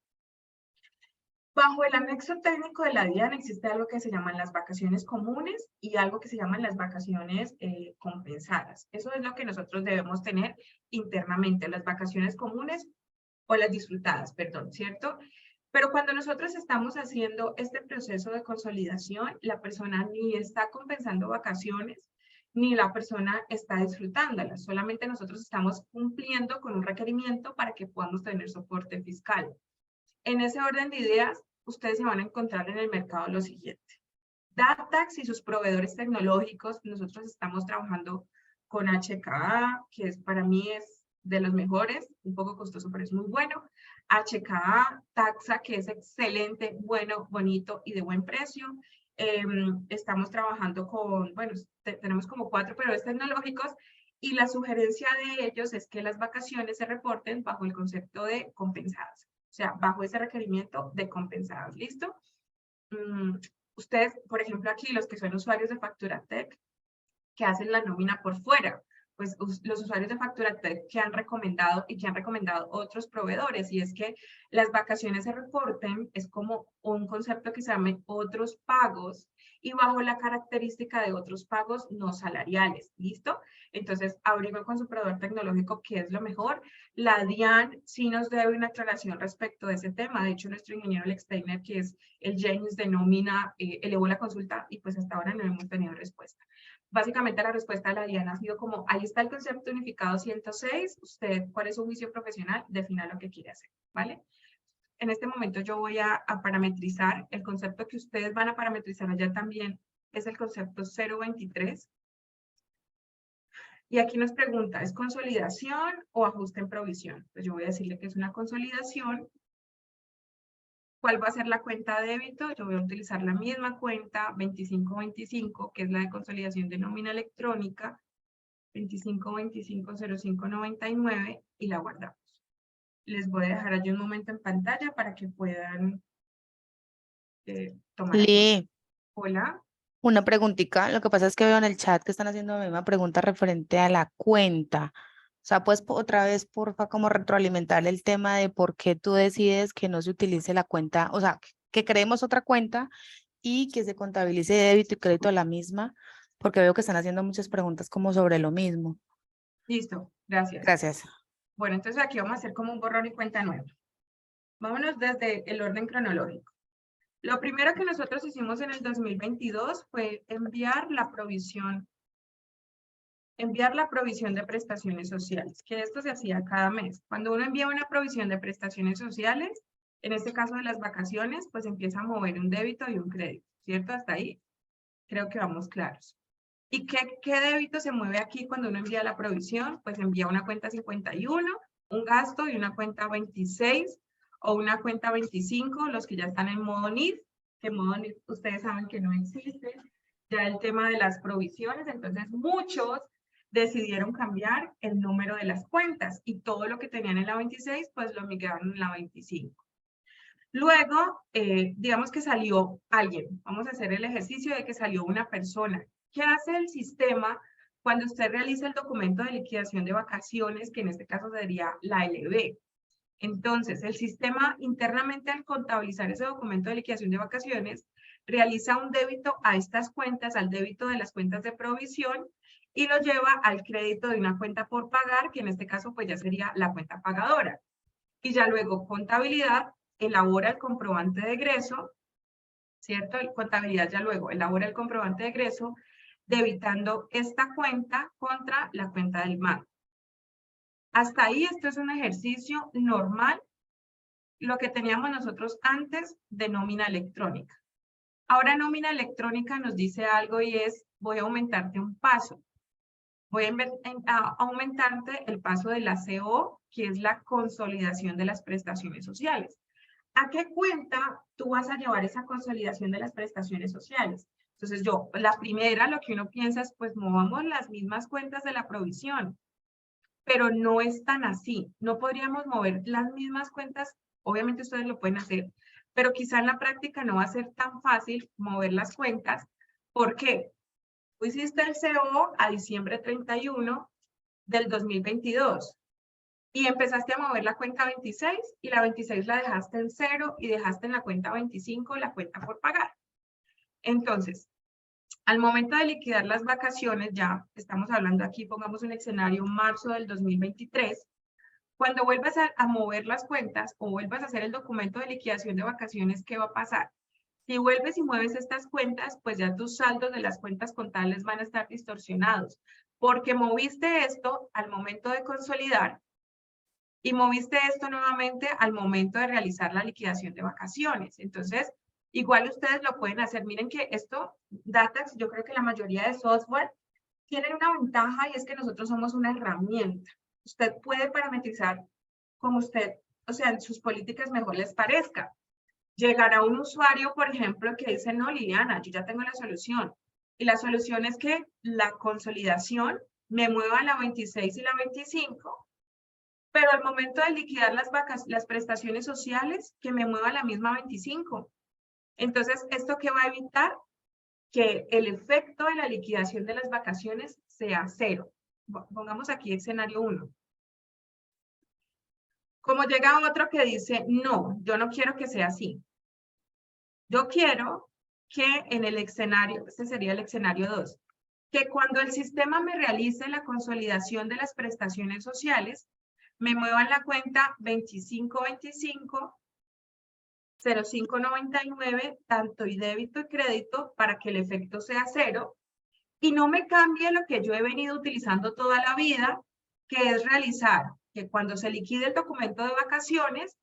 S2: Bajo el anexo técnico de la DIAN existe algo que se llaman las vacaciones comunes y algo que se llaman las vacaciones compensadas. Eso es lo que nosotros debemos tener internamente, las vacaciones comunes o las disfrutadas, perdón, ¿cierto? Pero cuando nosotros estamos haciendo este proceso de consolidación, la persona ni está compensando vacaciones, ni la persona está disfrutándolas. Solamente nosotros estamos cumpliendo con un requerimiento para que podamos tener soporte fiscal. En ese orden de ideas, ustedes se van a encontrar en el mercado lo siguiente. Datax y sus proveedores tecnológicos, nosotros estamos trabajando con HKA, que para mí es de los mejores, un poco costoso, pero es muy bueno. HKA, Taxa, que es excelente, bueno, bonito y de buen precio. Estamos trabajando con, bueno, tenemos como 4 proveedores tecnológicos y la sugerencia de ellos es que las vacaciones se reporten bajo el concepto de compensadas, o sea, bajo ese requerimiento de compensadas, ¿listo? Ustedes, por ejemplo, aquí los que son usuarios de FacturaTech, que hacen la nómina por fuera, pues los usuarios de FacturaTech que han recomendado y que han recomendado otros proveedores, y es que las vacaciones se reporten, es como un concepto que se llama otros pagos, y bajo la característica de otros pagos no salariales, ¿listo? Entonces, averigüen con su proveedor tecnológico qué es lo mejor. La DIAN sí nos debe una aclaración respecto de ese tema. De hecho, nuestro ingeniero Alex Steiner, que es el genius de nómina, elevó la consulta y pues hasta ahora no hemos tenido respuesta. Básicamente la respuesta de la DIAN ha sido como, ahí está el concepto unificado 106, usted, ¿cuál es su juicio profesional? Defina lo que quiere hacer, ¿vale? En este momento yo voy a parametrizar, el concepto que ustedes van a parametrizar allá también es el concepto 023. Y aquí nos pregunta, ¿es consolidación o ajuste en provisión? Pues yo voy a decirle que es una consolidación. ¿Cuál va a ser la cuenta de débito? Yo voy a utilizar la misma cuenta 2525, que es la de consolidación de nómina electrónica, 25250599, y la guardamos. Les voy a dejar allí un momento en pantalla para que puedan tomar nota.
S1: Li,
S2: Hola.
S1: una preguntita. Lo que pasa es que veo en el chat que están haciendo la misma pregunta referente a la cuenta. O sea, pues otra vez, porfa, como retroalimentar el tema de por qué tú decides que no se utilice la cuenta, o sea, que creemos otra cuenta y que se contabilice débito y crédito a la misma, porque veo que están haciendo muchas preguntas como sobre lo mismo.
S2: Listo, gracias.
S1: Gracias.
S2: Bueno, entonces aquí vamos a hacer como un borrón y cuenta nueva. Vámonos desde el orden cronológico. Lo primero que nosotros hicimos en el 2022 fue enviar la provisión de prestaciones sociales, que esto se hacía cada mes. Cuando uno envía una provisión de prestaciones sociales, en este caso de las vacaciones, pues empieza a mover un débito y un crédito, ¿cierto? Hasta ahí creo que vamos claros. ¿Y qué débito se mueve aquí cuando uno envía la provisión? Pues envía una cuenta 51, un gasto, y una cuenta 26 o una cuenta 25, los que ya están en modo NIF, que modo NIF ustedes saben que no existe. Ya el tema de las provisiones, entonces muchos decidieron cambiar el número de las cuentas y todo lo que tenían en la 26, pues lo migraron en la 25. Luego, digamos que salió alguien, vamos a hacer el ejercicio de que salió una persona. ¿Qué hace el sistema cuando usted realiza el documento de liquidación de vacaciones, que en este caso sería la LB? Entonces, el sistema internamente al contabilizar ese documento de liquidación de vacaciones, realiza un débito a estas cuentas, al débito de las cuentas de provisión, y lo lleva al crédito de una cuenta por pagar, que en este caso pues ya sería la cuenta pagadora. Y ya luego contabilidad elabora el comprobante de egreso, ¿cierto? Contabilidad ya luego elabora el comprobante de egreso, debitando esta cuenta contra la cuenta del banco. Hasta ahí esto es un ejercicio normal, lo que teníamos nosotros antes de nómina electrónica. Ahora nómina electrónica nos dice algo y es, voy a aumentarte un paso. Voy a aumentarte el paso de la CO, que es la consolidación de las prestaciones sociales. ¿A qué cuenta tú vas a llevar esa consolidación de las prestaciones sociales? Entonces la primera, lo que uno piensa es, pues movamos las mismas cuentas de la provisión, pero no es tan así. No podríamos mover las mismas cuentas, obviamente ustedes lo pueden hacer, pero quizá en la práctica no va a ser tan fácil mover las cuentas. ¿Por qué? Tú hiciste el CO a diciembre 31 del 2022 y empezaste a mover la cuenta 26 y la 26 la dejaste en 0 y dejaste en la cuenta 25 la cuenta por pagar. Entonces, al momento de liquidar las vacaciones, ya estamos hablando aquí, pongamos un escenario marzo del 2023, cuando vuelvas a mover las cuentas o vuelvas a hacer el documento de liquidación de vacaciones, ¿qué va a pasar? Si vuelves y mueves estas cuentas, pues ya tus saldos de las cuentas contables van a estar distorsionados, porque moviste esto al momento de consolidar y moviste esto nuevamente al momento de realizar la liquidación de vacaciones. Entonces, igual ustedes lo pueden hacer. Miren que esto, Datax, yo creo que la mayoría de software tienen una ventaja y es que nosotros somos una herramienta. Usted puede parametrizar como usted, o sea, en sus políticas mejor les parezca. Llegará un usuario, por ejemplo, que dice, no, Liliana, yo ya tengo la solución. Y la solución es que la consolidación me mueva a la 26 y la 25, pero al momento de liquidar las prestaciones sociales, que me mueva a la misma 25. Entonces, ¿esto qué va a evitar? Que el efecto de la liquidación de las vacaciones sea cero. Pongamos aquí escenario 1. Como llega otro que dice, no, yo no quiero que sea así. Yo quiero que en el escenario, este sería el escenario 2, que cuando el sistema me realice la consolidación de las prestaciones sociales, me muevan la cuenta 2525 0599, tanto y débito y crédito, para que el efecto sea cero, y no me cambie lo que yo he venido utilizando toda la vida, que es realizar que cuando se liquide el documento de vacaciones,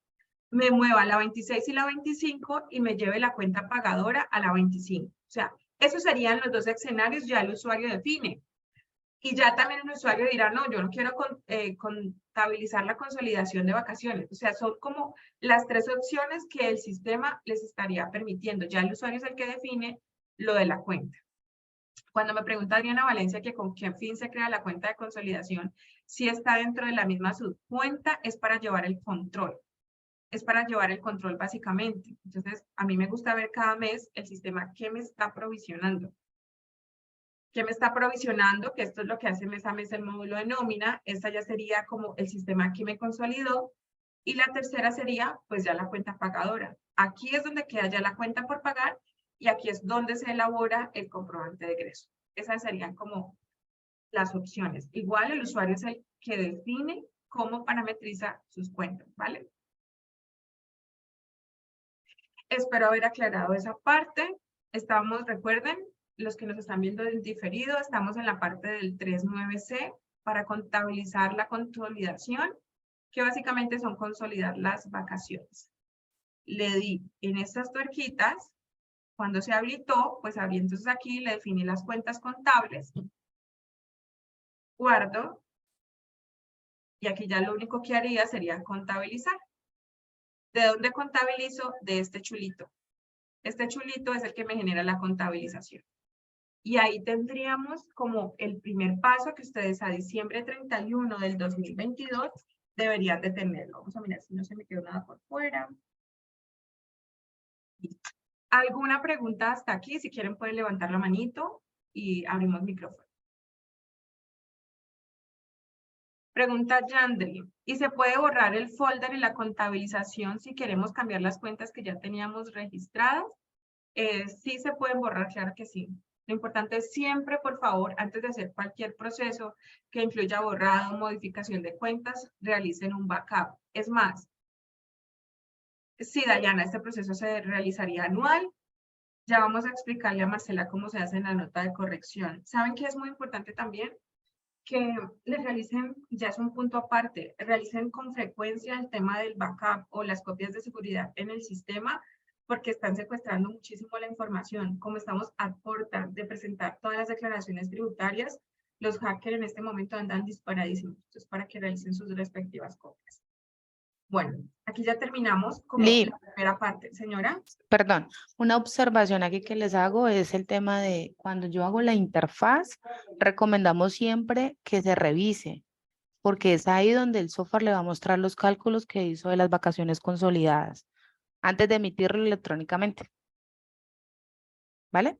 S2: me mueva a la 26 y la 25 y me lleve la cuenta pagadora a la 25. O sea, esos serían los dos escenarios, ya el usuario define. Y ya también el usuario dirá, no, yo no quiero contabilizar la consolidación de vacaciones. O sea, son como las tres opciones que el sistema les estaría permitiendo. Ya el usuario es el que define lo de la cuenta. Cuando me pregunta Adriana Valencia que con qué fin se crea la cuenta de consolidación, si está dentro de la misma subcuenta, es para llevar el control. Es para llevar el control básicamente. Entonces, a mí me gusta ver cada mes el sistema que me está provisionando. ¿Qué me está provisionando? Que esto es lo que hace mes a mes el módulo de nómina. Esta ya sería como el sistema que me consolidó. Y la tercera sería, pues ya la cuenta pagadora. Aquí es donde queda ya la cuenta por pagar y aquí es donde se elabora el comprobante de egreso. Esas serían como las opciones. Igual el usuario es el que define cómo parametriza sus cuentas, ¿vale? Espero haber aclarado esa parte. Estamos, recuerden, los que nos están viendo en diferido, estamos en la parte del 3.9c para contabilizar la consolidación, que básicamente son consolidar las vacaciones. Le di en estas tuerquitas, cuando se habilitó, pues abrí entonces aquí, le definí las cuentas contables, guardo, y aquí ya lo único que haría sería contabilizar. ¿De dónde contabilizo? De este chulito. Este chulito es el que me genera la contabilización. Y ahí tendríamos como el primer paso que ustedes a diciembre 31 del 2022 deberían de tenerlo. Vamos a mirar si no se me quedó nada por fuera. ¿Alguna pregunta hasta aquí? Si quieren pueden levantar la manito y abrimos micrófono. Pregunta Yandri. ¿Y se puede borrar el folder en la contabilización si queremos cambiar las cuentas que ya teníamos registradas? Sí se pueden borrar, claro que sí. Lo importante es siempre, por favor, antes de hacer cualquier proceso que incluya borrado o modificación de cuentas, realicen un backup. Es más, sí, Dayana, este proceso se realizaría anual. Ya vamos a explicarle a Marcela cómo se hace en la nota de corrección. ¿Saben qué es muy importante también? Que les realicen, ya es un punto aparte, realicen con frecuencia el tema del backup o las copias de seguridad en el sistema, porque están secuestrando muchísimo la información. Como estamos a puerta de presentar todas las declaraciones tributarias, los hackers en este momento andan disparadísimos. Entonces, para que realicen sus respectivas copias. Bueno, aquí ya terminamos como la primera parte. Señora.
S1: Perdón, una observación aquí que les hago es el tema de cuando yo hago la interfaz, recomendamos siempre que se revise, porque es ahí donde el software le va a mostrar los cálculos que hizo de las vacaciones consolidadas, antes de emitirlo electrónicamente. ¿Vale?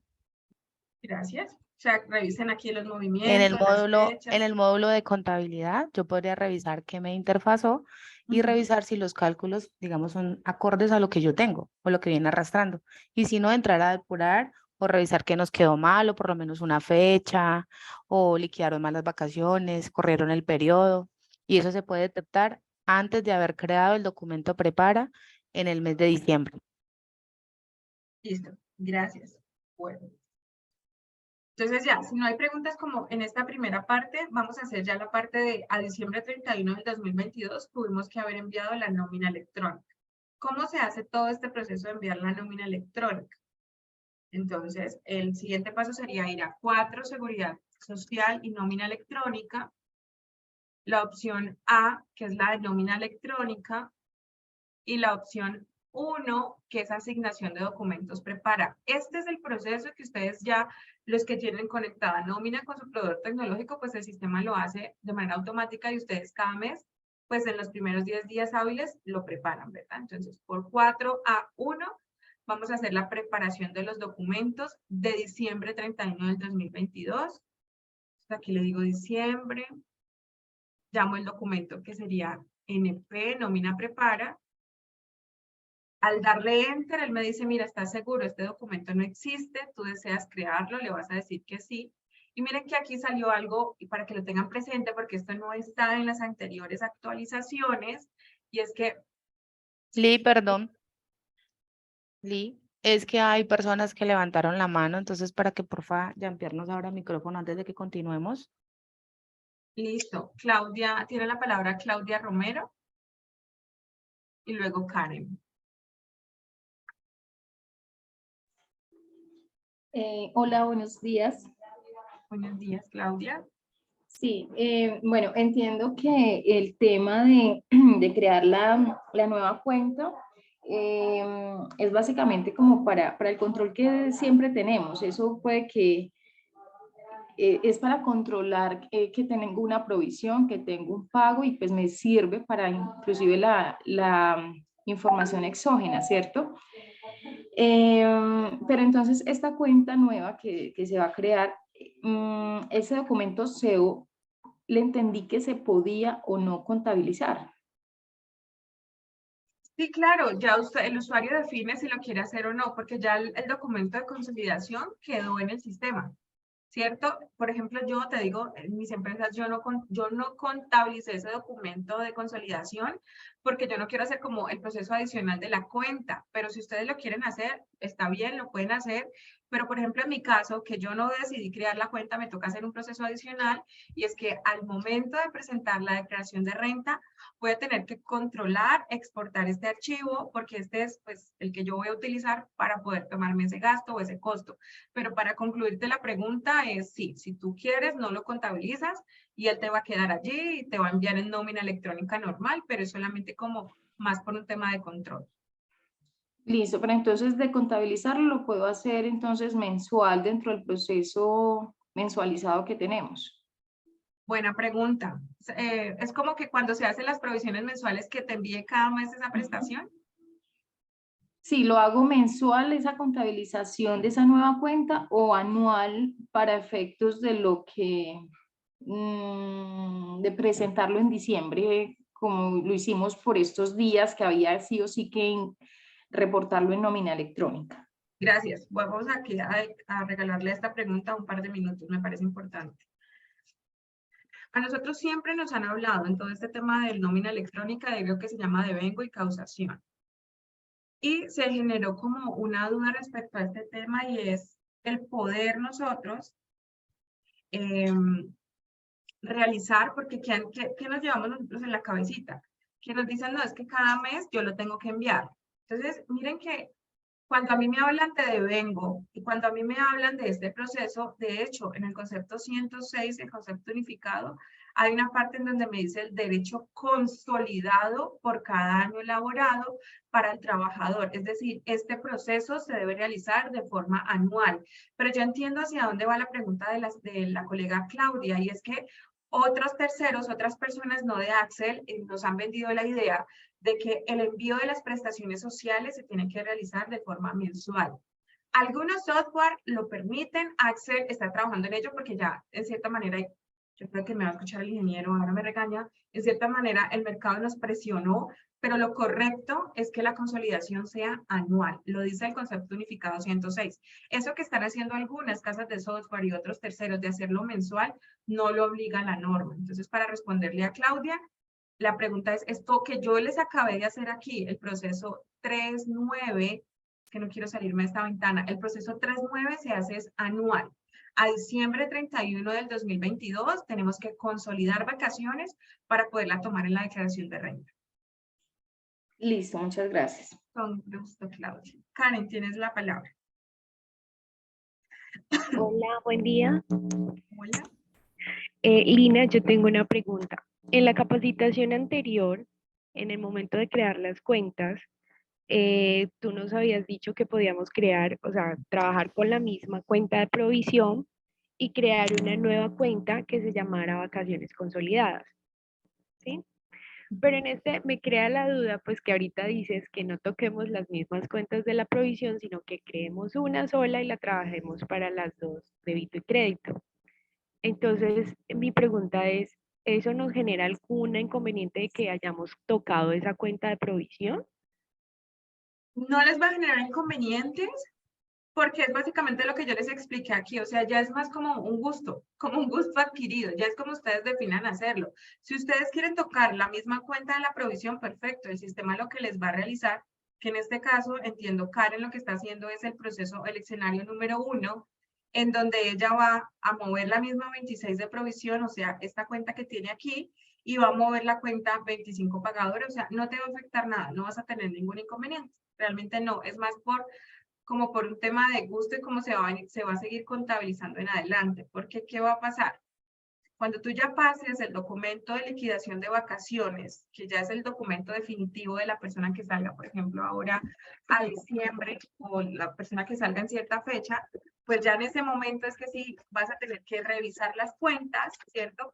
S2: Gracias. O sea, revisen aquí los
S1: En
S2: movimientos, las fechas.
S1: el módulo de contabilidad, yo podría revisar qué me interfazó y revisar si los cálculos, digamos, son acordes a lo que yo tengo o lo que viene arrastrando. Y si no, entrar a depurar o revisar qué nos quedó mal o por lo menos una fecha o liquidaron mal las vacaciones, corrieron el periodo. Y eso se puede detectar antes de haber creado el documento prepara en el mes de diciembre.
S2: Listo, gracias. Bueno. Entonces ya, si no hay preguntas como en esta primera parte, vamos a hacer ya la parte de a diciembre 31 del 2022, tuvimos que haber enviado la nómina electrónica. ¿Cómo se hace todo este proceso de enviar la nómina electrónica? Entonces, el siguiente paso sería ir a 4, Seguridad Social y Nómina Electrónica. la opción A, que es la de nómina electrónica, y la opción 1, que es asignación de documentos prepara. Este es el proceso que ustedes ya, los que tienen conectada nómina con su proveedor tecnológico, pues el sistema lo hace de manera automática y ustedes cada mes, pues en los primeros 10 días hábiles lo preparan, ¿verdad? Entonces, por 4A1, vamos a hacer la preparación de los documentos de diciembre 31 del 2022. Aquí le digo diciembre, llamo el documento que sería NP, nómina prepara. Al darle enter, él me dice, mira, ¿estás seguro? Este documento no existe, tú deseas crearlo, le vas a decir que sí. Y miren que aquí salió algo, y para que lo tengan presente, porque esto no está en las anteriores actualizaciones, y es que...
S1: Lee, perdón. Lee, es que hay personas que levantaron la mano, entonces para que porfa, Jean-Pierre nos abra el micrófono antes de que continuemos.
S2: Listo. Claudia, tiene la palabra Claudia Romero, y luego Karen.
S3: Hola, buenos días.
S2: Buenos días, Claudia.
S3: Sí, bueno, entiendo que el tema de, de crear la nueva cuenta es básicamente como para el control que siempre tenemos. Eso puede que es para controlar que tengo una provisión, que tengo un pago y pues me sirve para inclusive la información exógena, ¿cierto? Pero entonces esta cuenta nueva que se va a crear, ese documento SEO, le entendí que se podía o no contabilizar.
S2: Sí, claro, ya usted, el usuario define si lo quiere hacer o no, porque ya el documento de consolidación quedó en el sistema. ¿Cierto? Por ejemplo, yo te digo, en mis empresas yo no contabilicé ese documento de consolidación porque yo no quiero hacer como el proceso adicional de la cuenta, pero si ustedes lo quieren hacer, está bien, lo pueden hacer, pero por ejemplo en mi caso, que yo no decidí crear la cuenta, me toca hacer un proceso adicional y es que al momento de presentar la declaración de renta, voy a tener que controlar, exportar este archivo porque este es pues el que yo voy a utilizar para poder tomarme ese gasto o ese costo. Pero para concluirte la pregunta es sí, si tú quieres no lo contabilizas y él te va a quedar allí y te va a enviar en nómina electrónica normal, pero es solamente como más por un tema de control.
S3: Listo, pero entonces de contabilizarlo lo puedo hacer entonces mensual dentro del proceso mensualizado que tenemos.
S2: Buena pregunta. Es como que cuando se hacen las provisiones mensuales que te envíe cada mes esa prestación.
S3: Sí, lo hago mensual esa contabilización de esa nueva cuenta o anual para efectos de lo que, de presentarlo en diciembre, como lo hicimos por estos días que había sí o sí que reportarlo en nómina electrónica.
S2: Gracias. Vamos aquí a regalarle esta pregunta un par de minutos, me parece importante. A nosotros siempre nos han hablado en todo este tema del nómina electrónica de algo que se llama devengo y causación. Y se generó como una duda respecto a este tema y es el poder nosotros realizar, porque ¿qué nos llevamos nosotros en la cabecita? Que nos dicen, no, es que cada mes yo lo tengo que enviar. Entonces, miren que cuando a mí me hablan de devengo y cuando a mí me hablan de este proceso, de hecho, en el concepto 106, el concepto unificado, hay una parte en donde me dice el derecho consolidado por cada año elaborado para el trabajador. Es decir, este proceso se debe realizar de forma anual. Pero yo entiendo hacia dónde va la pregunta de la colega Claudia, y es que otros terceros, otras personas no de Axel, nos han vendido la idea de que el envío de las prestaciones sociales se tiene que realizar de forma mensual. Algunos software lo permiten, Axel está trabajando en ello porque ya, en cierta manera, yo creo que me va a escuchar el ingeniero, ahora me regaña, en cierta manera el mercado nos presionó, pero lo correcto es que la consolidación sea anual, lo dice el concepto unificado 106. Eso que están haciendo algunas casas de software y otros terceros de hacerlo mensual, no lo obliga la norma. Entonces, para responderle a Claudia, la pregunta es, esto que yo les acabé de hacer aquí, el proceso 3.9, que no quiero salirme de esta ventana, el proceso 3.9 se hace es anual. A diciembre 31 del 2022 tenemos que consolidar vacaciones para poderla tomar en la declaración de renta.
S3: Listo, muchas gracias.
S2: Con gusto, Claudia. Karen, tienes la palabra.
S4: Hola, buen día.
S2: Hola.
S4: Lina, yo tengo una pregunta. En la capacitación anterior, en el momento de crear las cuentas, tú nos habías dicho que podíamos crear, o sea, trabajar con la misma cuenta de provisión y crear una nueva cuenta que se llamara vacaciones consolidadas, ¿sí? Pero en este me crea la duda, pues que ahorita dices que no toquemos las mismas cuentas de la provisión, sino que creemos una sola y la trabajemos para las dos, débito y crédito. Entonces, mi pregunta es, ¿eso nos genera algún inconveniente de que hayamos tocado esa cuenta de provisión?
S2: No les va a generar inconvenientes porque es básicamente lo que yo les expliqué aquí, o sea, ya es más como un gusto adquirido, ya es como ustedes definan hacerlo. Si ustedes quieren tocar la misma cuenta de la provisión, perfecto, el sistema lo que les va a realizar, que en este caso, entiendo, Karen lo que está haciendo es el proceso, el escenario número 1, en donde ella va a mover la misma 26 de provisión, o sea, esta cuenta que tiene aquí, y va a mover la cuenta 25 pagadores, o sea, no te va a afectar nada, no vas a tener ningún inconveniente, realmente no, es más como por un tema de gusto y cómo se va a seguir contabilizando en adelante. Porque, ¿qué va a pasar? Cuando tú ya pases el documento de liquidación de vacaciones, que ya es el documento definitivo de la persona que salga, por ejemplo, ahora a diciembre, o la persona que salga en cierta fecha, pues ya en ese momento es que sí vas a tener que revisar las cuentas, ¿cierto?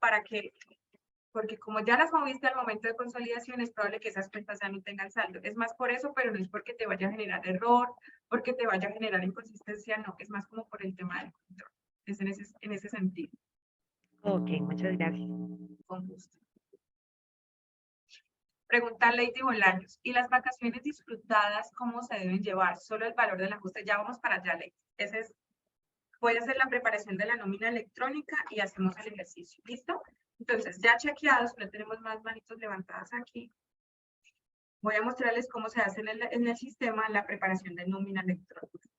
S2: Porque como ya las moviste al momento de consolidación, es probable que esas cuentas ya no tengan saldo. Es más por eso, pero no es porque te vaya a generar error, porque te vaya a generar inconsistencia, no, es más como por el tema del control. Es en ese sentido.
S4: Ok, muchas gracias.
S2: Con gusto. Pregunta Lady Bolaños. ¿Y las vacaciones disfrutadas cómo se deben llevar? Solo el valor del ajuste. Ya vamos para allá, Lady. Voy a hacer la preparación de la nómina electrónica y hacemos el ejercicio. ¿Listo? Entonces, ya chequeados, no tenemos más manitos levantadas aquí. Voy a mostrarles cómo se hace en el sistema la preparación de nómina electrónica.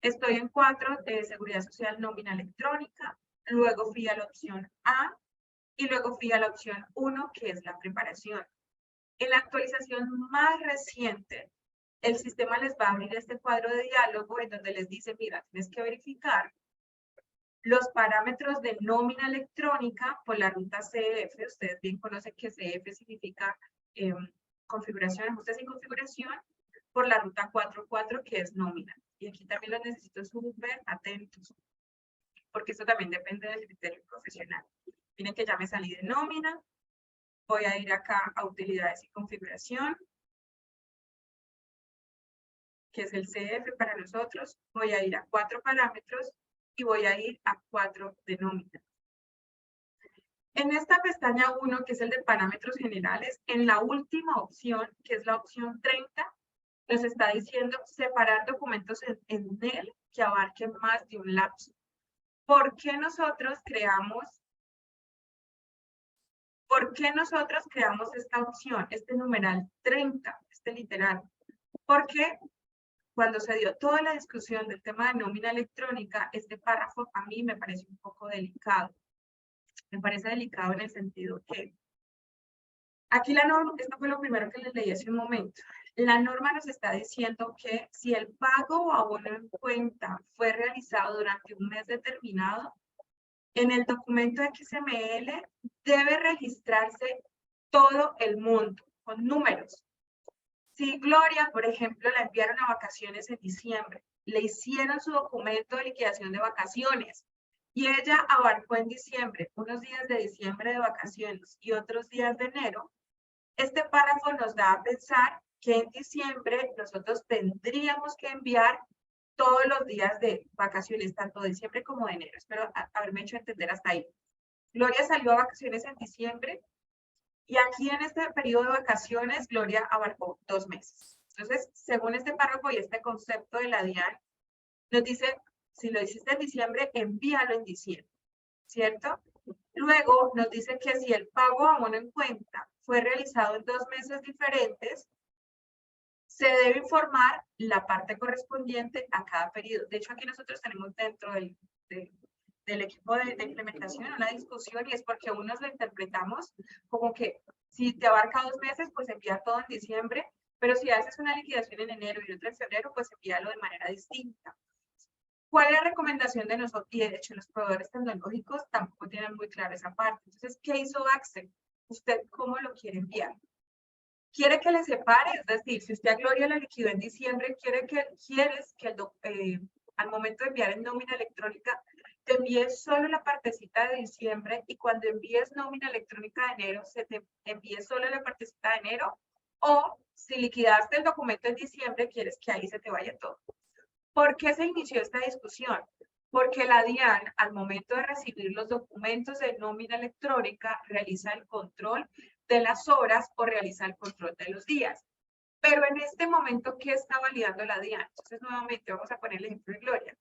S2: Estoy en 4 de Seguridad Social nómina electrónica, luego fui a la opción A y luego fui a la opción 1, que es la preparación. En la actualización más reciente, el sistema les va a abrir este cuadro de diálogo en donde les dice, mira, tienes que verificar los parámetros de nómina electrónica por la ruta CF. Ustedes bien conocen que CF significa configuración, ajustes y configuración, por la ruta 44, que es nómina. Y aquí también los necesito súper atentos, porque eso también depende del criterio profesional. Miren que ya me salí de nómina. Voy a ir acá a utilidades y configuración, que es el CF para nosotros. Voy a ir a 4 parámetros y voy a ir a 4 de nómina. En esta pestaña 1, que es el de parámetros generales, en la última opción, que es la opción 30, nos está diciendo separar documentos en NEL que abarquen más de un lapso. ¿Por qué nosotros creamos esta opción, este numeral 30, este literal? Porque cuando se dio toda la discusión del tema de nómina electrónica, este párrafo a mí me parece un poco delicado. Me parece delicado en el sentido que aquí la norma, esto fue lo primero que les leí hace un momento. La norma nos está diciendo que si el pago o abono en cuenta fue realizado durante un mes determinado, en el documento XML debe registrarse todo el monto con números. Si Gloria, por ejemplo, la enviaron a vacaciones en diciembre, le hicieron su documento de liquidación de vacaciones y ella abarcó en diciembre unos días de diciembre de vacaciones y otros días de enero, este párrafo nos da a pensar que en diciembre nosotros tendríamos que enviar todos los días de vacaciones, tanto de diciembre como de enero. Espero haberme hecho entender hasta ahí. Gloria salió a vacaciones en diciembre y aquí en este periodo de vacaciones, Gloria abarcó 2 meses. Entonces, según este párrafo y este concepto de la DIAN, nos dice, si lo hiciste en diciembre, envíalo en diciembre, ¿cierto? Luego nos dice que si el pago a abono en cuenta fue realizado en 2 meses diferentes, se debe informar la parte correspondiente a cada periodo. De hecho, aquí nosotros tenemos dentro del equipo de implementación una discusión y es porque unos lo interpretamos como que si te abarca 2 meses, pues envía todo en diciembre, pero si haces una liquidación en enero y otra en febrero, pues envíalo de manera distinta. ¿Cuál es la recomendación de nosotros? Y de hecho los proveedores tecnológicos tampoco tienen muy clara esa parte. Entonces, ¿qué hizo Access? ¿Usted cómo lo quiere enviar? ¿Quiere que le separe? Es decir, si usted a Gloria la liquidó en diciembre, quieres que al momento de enviar en nómina electrónica, te envíes solo la partecita de diciembre y cuando envíes nómina electrónica de enero, se te envíe solo la partecita de enero, o si liquidaste el documento en diciembre, quieres que ahí se te vaya todo. ¿Por qué se inició esta discusión? Porque la DIAN, al momento de recibir los documentos de nómina electrónica, realiza el control de las horas o realiza el control de los días. Pero en este momento, ¿qué está validando la DIAN? Entonces, nuevamente, vamos a poner el ejemplo de Gloria.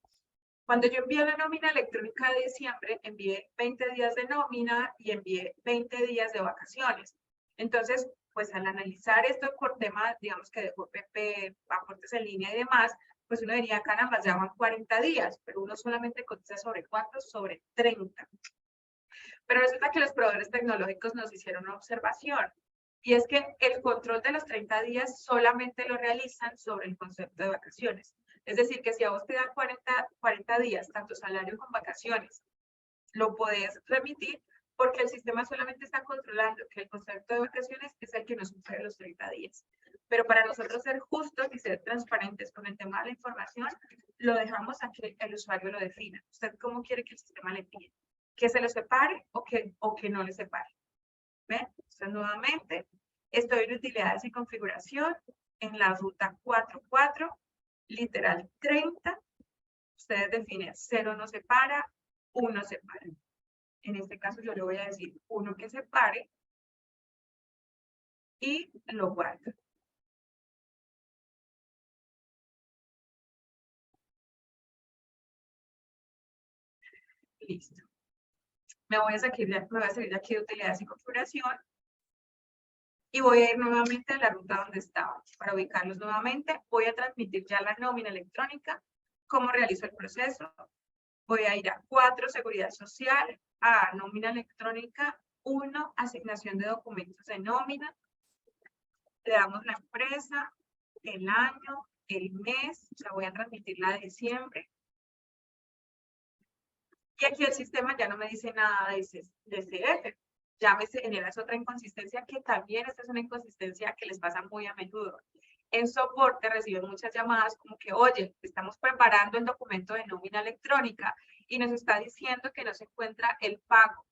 S2: Cuando yo envié la nómina electrónica de diciembre, envié 20 días de nómina y envié 20 días de vacaciones. Entonces, pues al analizar esto por tema, digamos que de PP, aportes en línea y demás, pues uno diría, caramba, ya van 40 días, pero uno solamente cotiza sobre 4, sobre 30. Pero resulta que los proveedores tecnológicos nos hicieron una observación, y es que el control de los 30 días solamente lo realizan sobre el concepto de vacaciones. Es decir, que si a vos te dan 40 días, tanto salario como vacaciones, lo podés remitir porque el sistema solamente está controlando que el concepto de vacaciones es el que nos sucede los 30 días. Pero para nosotros ser justos y ser transparentes con el tema de la información, lo dejamos a que el usuario lo defina. ¿Usted cómo quiere que el sistema le pida? ¿Que se lo separe o que no le separe? ¿Ven? Entonces, nuevamente, estoy en utilidades y configuración en la ruta 44, literal 30. Ustedes definen 0 no separa, 1 separa. En este caso yo le voy a decir 1 que separe y lo guardo. Listo. Me voy a salir de aquí de utilidades y configuración y voy a ir nuevamente a la ruta donde estaba. Para ubicarlos nuevamente, voy a transmitir ya la nómina electrónica, cómo realizo el proceso. Voy a ir a 4, seguridad social, a nómina electrónica, 1, asignación de documentos de nómina. Le damos la empresa, el año, el mes, o sea, voy a transmitir la de diciembre. Y aquí el sistema ya no me dice nada de CF. Ya me genera otra inconsistencia, que también esta es una inconsistencia que les pasa muy a menudo. En soporte reciben muchas llamadas como que, oye, estamos preparando el documento de nómina electrónica y nos está diciendo que no se encuentra el pago.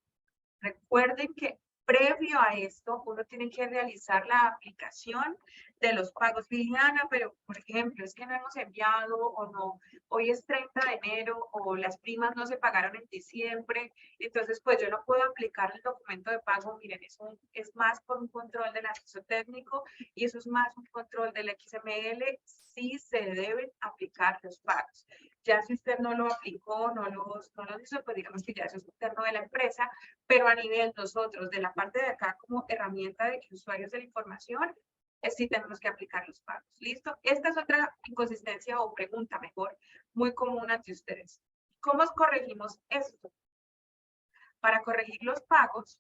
S2: Recuerden que previo a esto, uno tiene que realizar la aplicación de los pagos. Liliana, pero por ejemplo, es que no hemos enviado o no, hoy es 30 de enero o las primas no se pagaron en diciembre, entonces pues yo no puedo aplicar el documento de pago. Miren, eso es más por un control del acceso técnico y eso es más un control del XML. Sí se deben aplicar los pagos. Ya si usted no lo aplicó, no los hizo, pues digamos que ya eso es interno de la empresa, pero a nivel nosotros, de la parte de acá como herramienta de que usuarios de la información, sí tenemos que aplicar los pagos. ¿Listo? Esta es otra inconsistencia o pregunta mejor, muy común ante ustedes. ¿Cómo corregimos esto? Para corregir los pagos,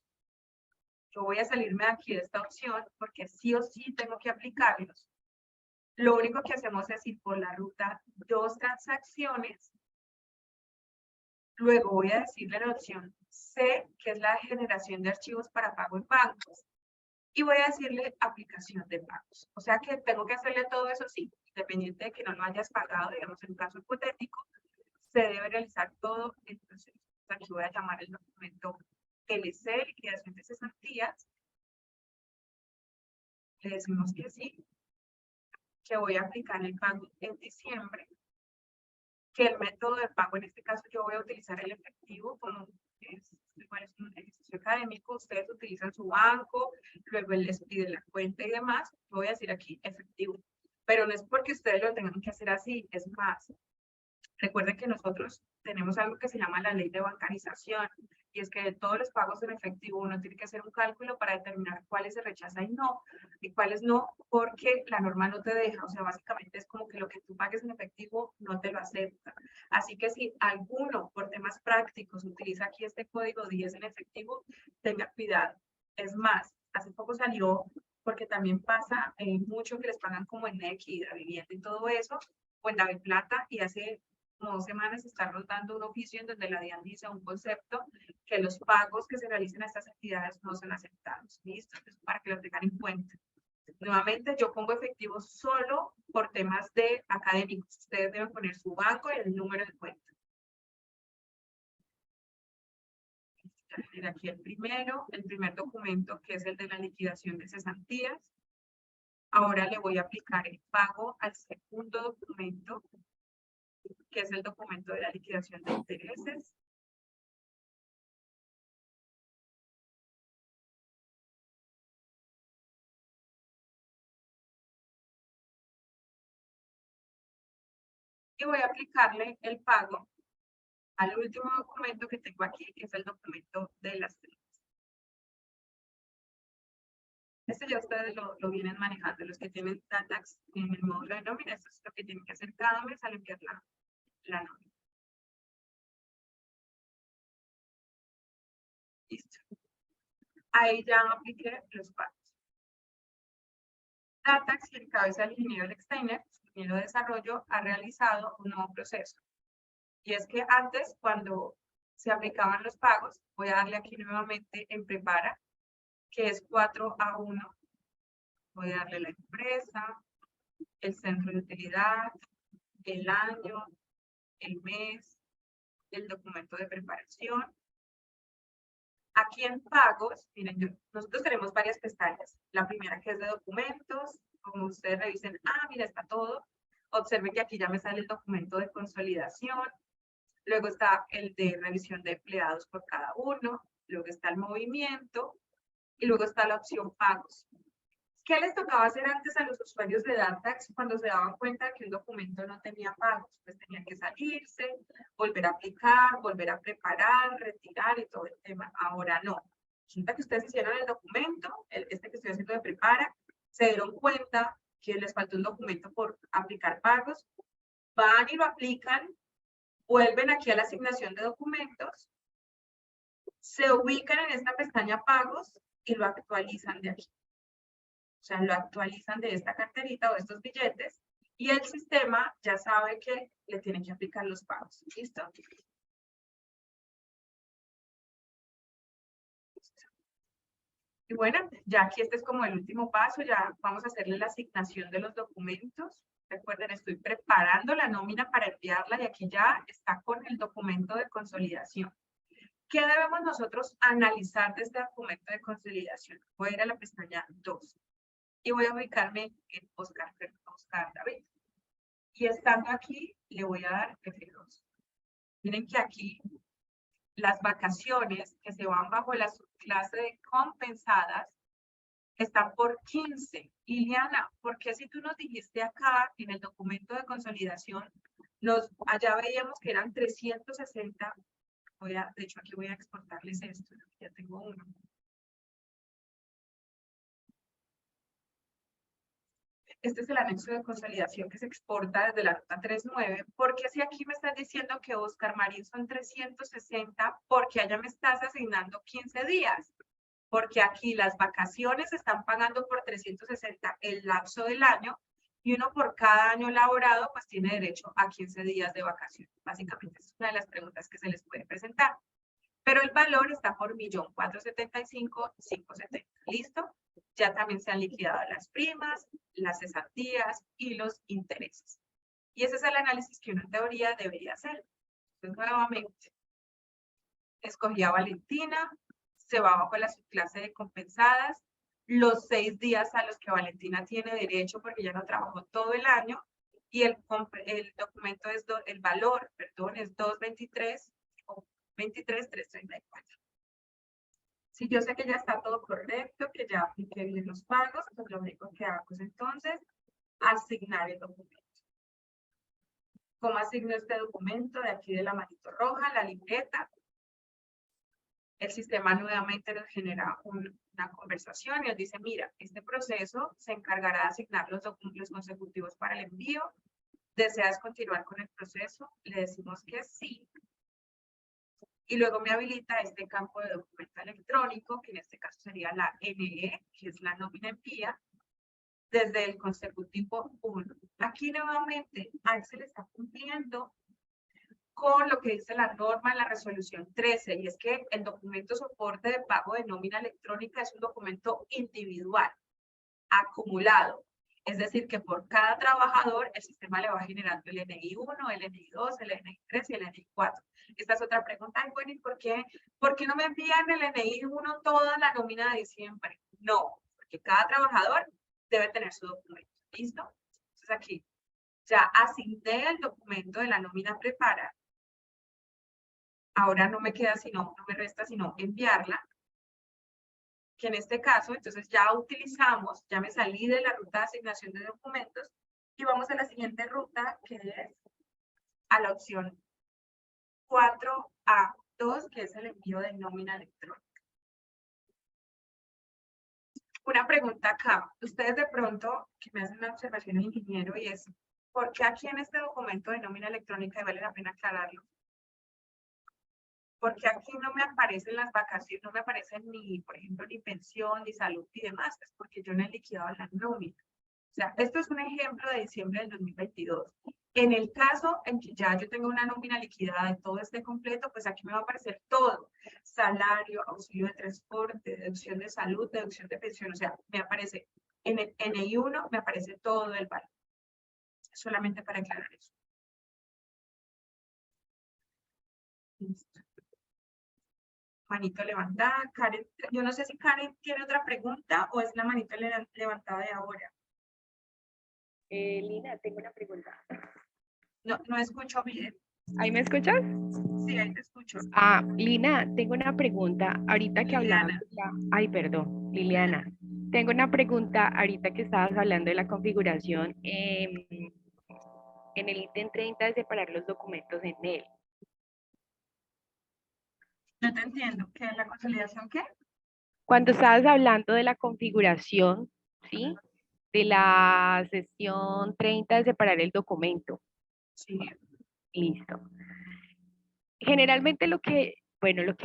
S2: yo voy a salirme de aquí de esta opción porque sí o sí tengo que aplicarlos. Lo único que hacemos es ir por la ruta 2 transacciones. Luego voy a decirle la opción C, que es la generación de archivos para pago en bancos. Y voy a decirle aplicación de pagos. O sea que tengo que hacerle todo eso, sí, independiente de que no lo hayas pagado, digamos en un caso hipotético, se debe realizar todo el proceso. Aquí voy a llamar el documento LC, liquidación de cesantías. Le decimos que sí, que voy a aplicar el pago en diciembre, que el método de pago, en este caso yo voy a utilizar el efectivo, como es un ejercicio académico, ustedes utilizan su banco, luego él les pide la cuenta y demás, voy a decir aquí efectivo, pero no es porque ustedes lo tengan que hacer así, es más. Recuerden que nosotros tenemos algo que se llama la ley de bancarización, y es que de todos los pagos en efectivo uno tiene que hacer un cálculo para determinar cuáles se rechazan y cuáles no, porque la norma no te deja. O sea, básicamente es como que lo que tú pagues en efectivo no te lo acepta. Así que si alguno, por temas prácticos, utiliza aquí este código 10 en efectivo, tenga cuidado. Es más, hace poco salió, porque también pasa mucho que les pagan como en Nequi, la vivienda y todo eso, o en DaviPlata, y hace como 2 semanas, estarnos dando un oficio en donde la DIAN dice un concepto que los pagos que se realicen a estas entidades no son aceptados. ¿Listo? Entonces, para que lo tengan en cuenta. Nuevamente, yo pongo efectivo solo por temas de académicos. Ustedes deben poner su banco y el número de cuenta. Aquí el primer documento, que es el de la liquidación de cesantías. Ahora le voy a aplicar el pago al segundo documento, que es el documento de la liquidación de intereses. Y voy a aplicarle el pago al último documento que tengo aquí, que es el documento de las primas. Este ya ustedes lo vienen manejando, los que tienen Datax en el módulo de nómina, esto es lo que tienen que hacer cada mes al enviar la nómina. Listo. Ahí ya apliqué los pagos. Datax, que encabeza el ingeniero Lexteiner, ingeniero de desarrollo, ha realizado un nuevo proceso. Y es que antes, cuando se aplicaban los pagos, voy a darle aquí nuevamente en prepara, que es 4A1. Voy a darle la empresa, el centro de utilidad, el año, el mes, el documento de preparación. Aquí en pagos, miren, nosotros tenemos varias pestañas. La primera que es de documentos, como ustedes revisen, mira, está todo. Observen que aquí ya me sale el documento de consolidación. Luego está el de revisión de empleados por cada uno. Luego está el movimiento. Y luego está la opción pagos. ¿Qué les tocaba hacer antes a los usuarios de Datax cuando se daban cuenta de que un documento no tenía pagos? Pues tenían que salirse, volver a aplicar, volver a preparar, retirar y todo el tema. Ahora no. Resulta que ustedes hicieron el documento, este que estoy haciendo de prepara, se dieron cuenta que les faltó un documento por aplicar pagos, van y lo aplican, vuelven aquí a la asignación de documentos, se ubican en esta pestaña pagos y lo actualizan de aquí. O sea, lo actualizan de esta carterita o de estos billetes y el sistema ya sabe que le tiene que aplicar los pagos. ¿Listo? Y bueno, ya aquí este es como el último paso, ya vamos a hacerle la asignación de los documentos. Recuerden, estoy preparando la nómina para enviarla y aquí ya está con el documento de consolidación. ¿Qué debemos nosotros analizar de este documento de consolidación? Voy a ir a la pestaña 2. Y voy a ubicarme en Oscar David. Y estando aquí, le voy a dar F2. Miren que aquí las vacaciones que se van bajo la subclase de compensadas están por 15. Iliana, ¿por qué si tú nos dijiste acá en el documento de consolidación, allá veíamos que eran 360? De hecho, aquí voy a exportarles esto. Ya tengo uno. Este es el anexo de consolidación que se exporta desde la ruta 39. ¿Por qué si aquí me estás diciendo que Oscar Marín son 360? Porque allá me estás asignando 15 días. Porque aquí las vacaciones se están pagando por 360 el lapso del año y uno por cada año laborado pues tiene derecho a 15 días de vacaciones. Básicamente es una de las preguntas que se les puede presentar. Pero el valor está por 1.475.570. ¿Listo? Ya también se han liquidado las primas, las cesantías y los intereses. Y ese es el análisis que uno en teoría debería hacer. Entonces, nuevamente, escogí a Valentina, se va bajo la subclase de compensadas, los 6 días a los que Valentina tiene derecho porque ya no trabajó todo el año, y el documento es, el valor, perdón, es 223 o 23,334. Si yo sé que ya está todo correcto, que ya apliqué bien los pagos, pues lo único que hago es entonces asignar el documento. ¿Cómo asigno este documento? De aquí de la manito roja, la libreta. El sistema nuevamente nos genera una conversación y nos dice, mira, este proceso se encargará de asignar los documentos consecutivos para el envío. ¿Deseas continuar con el proceso? Le decimos que sí. Y luego me habilita este campo de documento electrónico, que en este caso sería la NE, que es la nómina envía, desde el consecutivo 1. Aquí nuevamente Axel está cumpliendo con lo que dice la norma en la resolución 13, y es que el documento soporte de pago de nómina electrónica es un documento individual, acumulado. Es decir, que por cada trabajador el sistema le va generando el NI1, el NI2, el NI3 y el NI4. Esta es otra pregunta. Ay, bueno, ¿y por qué no me envían el NI1 toda la nómina de diciembre? No, porque cada trabajador debe tener su documento. ¿Listo? Entonces aquí ya asigné el documento de la nómina prepara. Ahora no me queda sino, no me resta sino enviarla, que en este caso, entonces ya utilizamos, ya me salí de la ruta de asignación de documentos y vamos a la siguiente ruta, que es a la opción 4A2, que es el envío de nómina electrónica. Una pregunta acá, ustedes de pronto, que me hacen una observación de ingeniero, y es, ¿por qué aquí en este documento de nómina electrónica, y vale la pena aclararlo? Porque aquí no me aparecen las vacaciones, no me aparecen ni, por ejemplo, ni pensión, ni salud y demás, es porque yo no he liquidado la nómina. O sea, esto es un ejemplo de diciembre del 2022. En el caso en que ya yo tengo una nómina liquidada y todo esté completo, pues aquí me va a aparecer todo. Salario, auxilio de transporte, deducción de salud, deducción de pensión. O sea, me aparece en el NI1, me aparece todo el valor. Solamente para aclarar eso. Listo. Manito levantada. Karen, yo no sé si Karen tiene otra pregunta o es la manito levantada de ahora.
S4: Lina, tengo una pregunta.
S2: No escucho bien.
S4: ¿Ahí me escuchas?
S2: Sí, ahí te escucho.
S4: Lina, tengo una pregunta. Ahorita que hablabas
S2: Liliana.
S4: Ay, perdón, Liliana. Tengo una pregunta ahorita que estabas hablando de la configuración en el ítem 30 de separar los documentos en él.
S2: No te entiendo. ¿Qué es la consolidación qué?
S4: Cuando estabas hablando de la configuración, ¿sí? De la sesión 30 de separar el documento.
S2: Sí.
S4: Listo. Generalmente lo que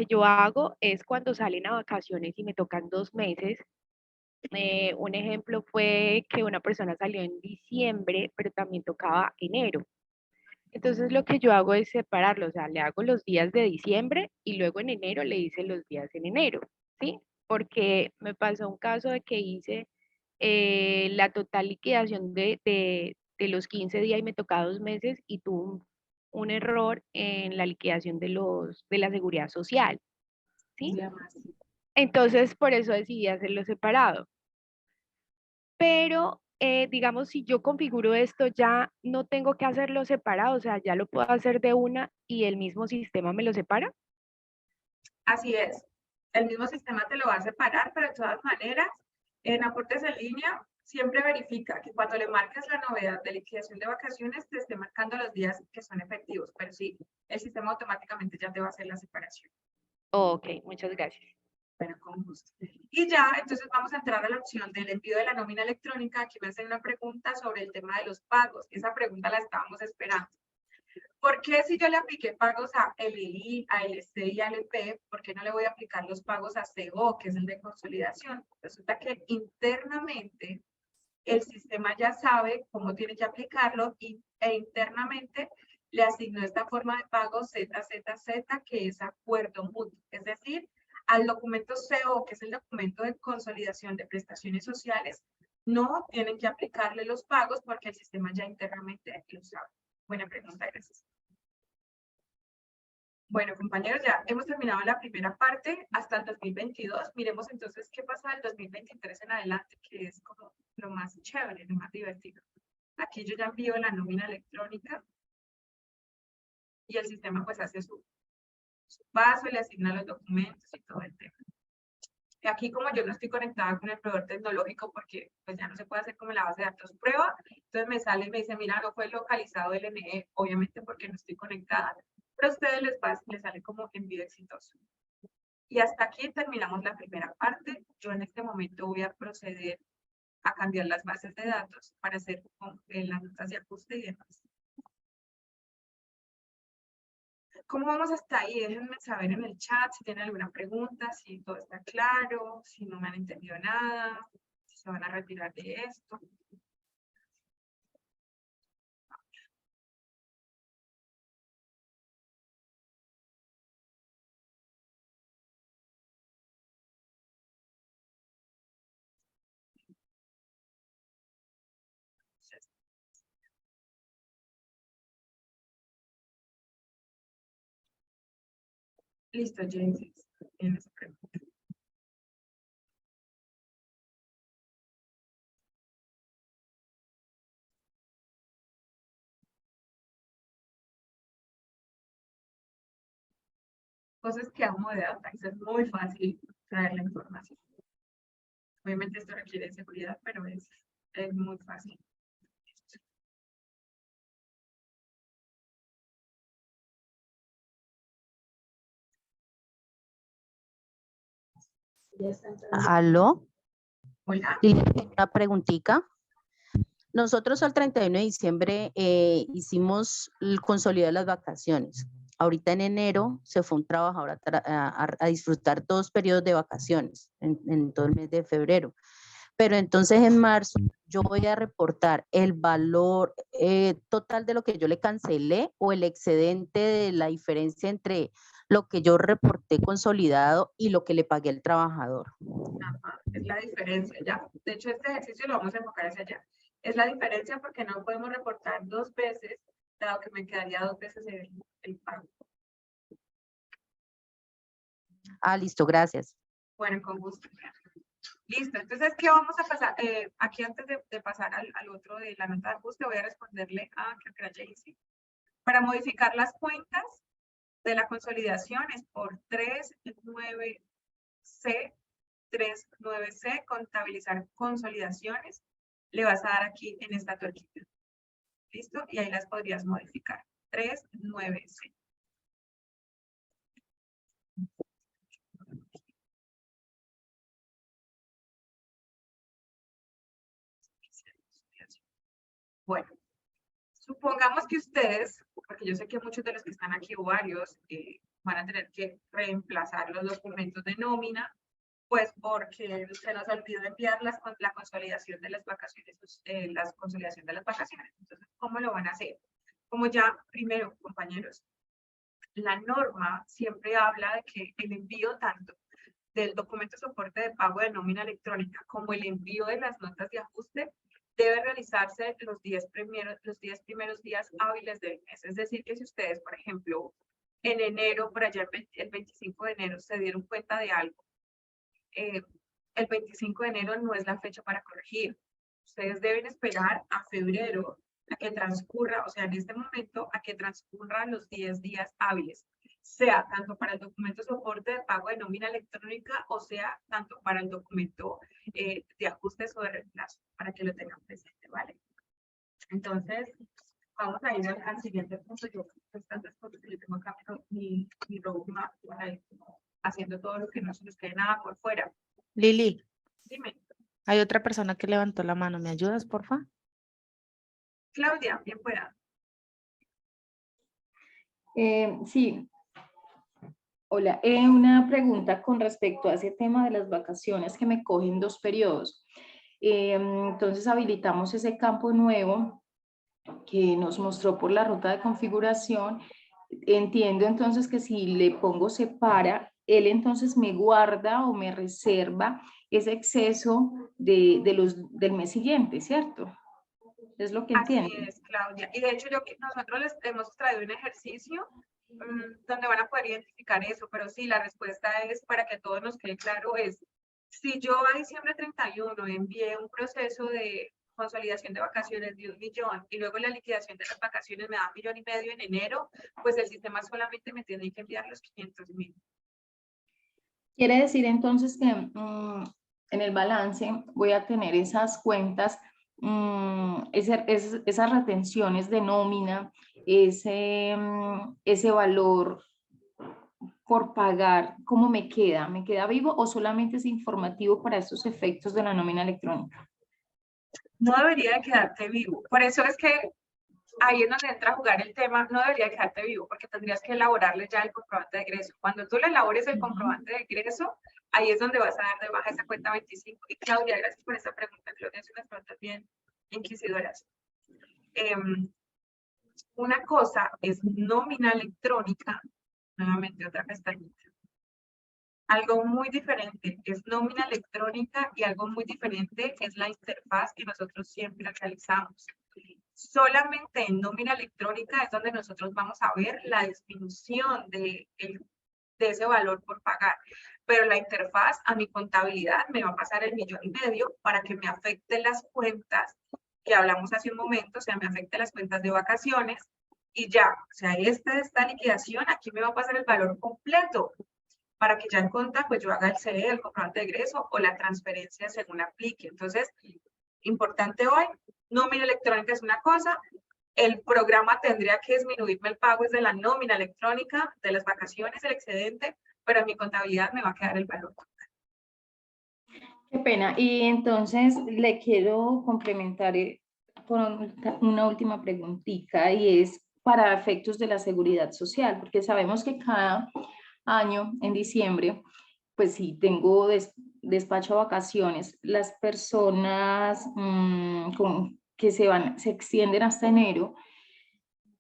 S4: yo hago es cuando salen a vacaciones y me tocan 2 meses. Un ejemplo fue que una persona salió en diciembre, pero también tocaba enero. Entonces lo que yo hago es separarlo, o sea, le hago los días de diciembre y luego en enero le hice los días en enero, ¿sí? Porque me pasó un caso de que hice la total liquidación de los 15 días y me tocaba 2 meses y tuve un error en la liquidación de la seguridad social, ¿sí? Entonces por eso decidí hacerlo separado. Pero digamos, si yo configuro esto, ya no tengo que hacerlo separado, o sea, ya lo puedo hacer de una y el mismo sistema me lo separa.
S2: Así es. El mismo sistema te lo va a separar, pero de todas maneras, en aportes en línea, siempre verifica que cuando le marques la novedad de liquidación de vacaciones, te esté marcando los días que son efectivos. Pero sí, el sistema automáticamente ya te va a hacer la separación.
S4: Ok, muchas gracias.
S2: Bueno, con gusto. Y ya, entonces vamos a entrar a la opción del envío de la nómina electrónica. Aquí me hacen una pregunta sobre el tema de los pagos. Esa pregunta la estábamos esperando. ¿Por qué si yo le apliqué pagos a LI, a LC y a LP, por qué no le voy a aplicar los pagos a CO, que es el de consolidación? Resulta que internamente el sistema ya sabe cómo tiene que aplicarlo e internamente le asignó esta forma de pago ZZZ, que es acuerdo mutuo. Es decir, al documento CO, que es el documento de consolidación de prestaciones sociales, no tienen que aplicarle los pagos porque el sistema ya internamente lo sabe. Buena pregunta, gracias. Bueno, compañeros, ya hemos terminado la primera parte hasta el 2022. Miremos entonces qué pasa del 2023 en adelante, que es como lo más chévere, lo más divertido. Aquí yo ya envío la nómina electrónica y el sistema pues hace su paso, le asigna los documentos y todo el tema. Y aquí como yo no estoy conectada con el proveedor tecnológico porque pues ya no se puede hacer como la base de datos prueba, entonces me sale y me dice, mira, no fue localizado el NE, obviamente porque no estoy conectada, pero a ustedes les sale como envío exitoso. Y hasta aquí terminamos la primera parte. Yo en este momento voy a proceder a cambiar las bases de datos para hacer las notas de ajuste y demás. ¿Cómo vamos hasta ahí? Déjenme saber en el chat si tienen alguna pregunta, si todo está claro, si no me han entendido nada, si se van a retirar de esto. Listo, Jensis. Tienes pregunta. Cosas que amo de Datax, es muy fácil traer la información. Obviamente esto requiere seguridad, pero es muy fácil.
S5: Aló,
S2: Hola.
S5: una preguntita. Nosotros al 31 de diciembre hicimos el consolidado de las vacaciones. Ahorita en enero se fue un trabajador a disfrutar 2 periodos de vacaciones en todo el mes de febrero. Pero entonces en marzo yo voy a reportar el valor total de lo que yo le cancelé o el excedente de la diferencia entre lo que yo reporté consolidado y lo que le pagué al trabajador.
S2: Ajá, es la diferencia ya. De hecho, este ejercicio lo vamos a enfocar hacia allá. Es la diferencia porque no podemos reportar 2 veces, dado que me quedaría 2 veces el pago.
S5: Ah, listo, gracias.
S2: Bueno, con gusto. Listo, entonces, ¿qué vamos a pasar? Aquí antes de pasar al otro de la nota de ajuste, voy a responderle a creo que era Jaycee. Para modificar las cuentas de la consolidación es por 39C, 39C, contabilizar consolidaciones. Le vas a dar aquí en esta tuerquita. ¿Listo? Y ahí las podrías modificar. 39C. Bueno, supongamos que ustedes, porque yo sé que muchos de los que están aquí o varios van a tener que reemplazar los documentos de nómina, pues porque se nos olvidó enviar la consolidación de las vacaciones, la consolidación de las vacaciones. Entonces, ¿cómo lo van a hacer? Como ya, primero, compañeros, la norma siempre habla de que el envío tanto del documento de soporte de pago de nómina electrónica como el envío de las notas de ajuste debe realizarse los 10 primeros días hábiles del mes. Es decir, que si ustedes, por ejemplo, en enero, por allá el 25 de enero, se dieron cuenta de algo, el 25 de enero no es la fecha para corregir. Ustedes deben esperar a febrero a que transcurra, o sea, en este momento, a que transcurran los 10 días hábiles, sea tanto para el documento soporte de pago de nómina electrónica o sea tanto para el documento de ajustes o de reemplazo, para que lo tengan presente, ¿vale? Entonces, vamos a ir al siguiente punto. Yo pues tantas cosas que yo tengo acá, mi roadmap, haciendo todo lo que no se nos quede nada por fuera.
S1: Lili,
S2: Dime,
S1: hay otra persona que levantó la mano. ¿Me ayudas, porfa?
S2: Claudia, bien pueda.
S3: Sí. Hola, una pregunta con respecto a ese tema de las vacaciones que me cogen 2 periodos. Entonces habilitamos ese campo nuevo que nos mostró por la ruta de configuración. Entiendo entonces que si le pongo separa, él entonces me guarda o me reserva ese exceso del mes siguiente, ¿cierto? Es lo que entiendo.
S2: Así es, Claudia. Y de hecho, nosotros les hemos traído un ejercicio donde van a poder identificar eso, pero sí, la respuesta es, para que a todos nos quede claro, es, si yo a diciembre 31 envié un proceso de consolidación de vacaciones de 1 millón y luego la liquidación de las vacaciones me da 1,5 millones en enero, pues el sistema solamente me tiene que enviar los 500,000.
S3: Quiere decir entonces que en el balance voy a tener esas cuentas, esas retenciones de nómina, ese valor por pagar. ¿Cómo me queda? ¿Me queda vivo o solamente es informativo para estos efectos de la nómina electrónica?
S2: No debería de quedarte vivo. Por eso es que ahí es donde entra a jugar el tema, no debería quedarte vivo, porque tendrías que elaborarle ya el comprobante de egreso. Cuando tú le elabores el comprobante de egreso, ahí es donde vas a dar de baja esa cuenta 25. Y Claudia, gracias por esta pregunta. Claudia, es unas preguntas bien inquisidoras. Una cosa es nómina electrónica, nuevamente otra pestañita. Algo muy diferente es nómina electrónica y algo muy diferente es la interfaz que nosotros siempre realizamos. Solamente en nómina electrónica es donde nosotros vamos a ver la disminución del de ese valor por pagar. Pero la interfaz a mi contabilidad me va a pasar el 1,5 millones para que me afecte las cuentas que hablamos hace un momento, o sea, me afecte las cuentas de vacaciones y ya, o sea, esta liquidación, aquí me va a pasar el valor completo para que ya en cuenta, pues yo haga el CE, el comprobante de egreso o la transferencia según aplique. Entonces, importante hoy, nómina electrónica es una cosa, el programa tendría que disminuirme el pago desde la nómina electrónica, de las vacaciones, el excedente, pero en mi contabilidad me va a quedar el valor.
S3: Qué pena. Y entonces le quiero complementar con una última preguntita y es para efectos de la seguridad social, porque sabemos que cada año en diciembre, pues sí, tengo despacho a vacaciones, las personas que se extienden hasta enero.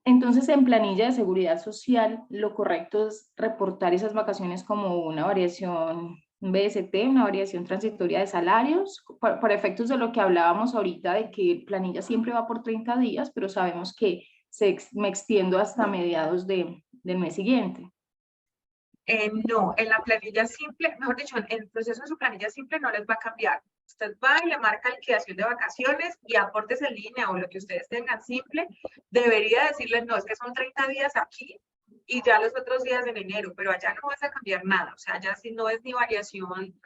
S3: Entonces, en planilla de seguridad social, lo correcto es reportar esas vacaciones como una variación BST, una variación transitoria de salarios, por efectos de lo que hablábamos ahorita, de que planilla siempre va por 30 días, pero sabemos que me extiendo hasta mediados del mes siguiente.
S2: No, en la planilla simple, mejor dicho, en el proceso de su planilla simple no les va a cambiar. Usted va y le marca liquidación de vacaciones y aportes en línea o lo que ustedes tengan simple, debería decirles, no, es que son 30 días aquí y ya los otros días en enero, pero allá no vas a cambiar nada. O sea, ya si no es ni variación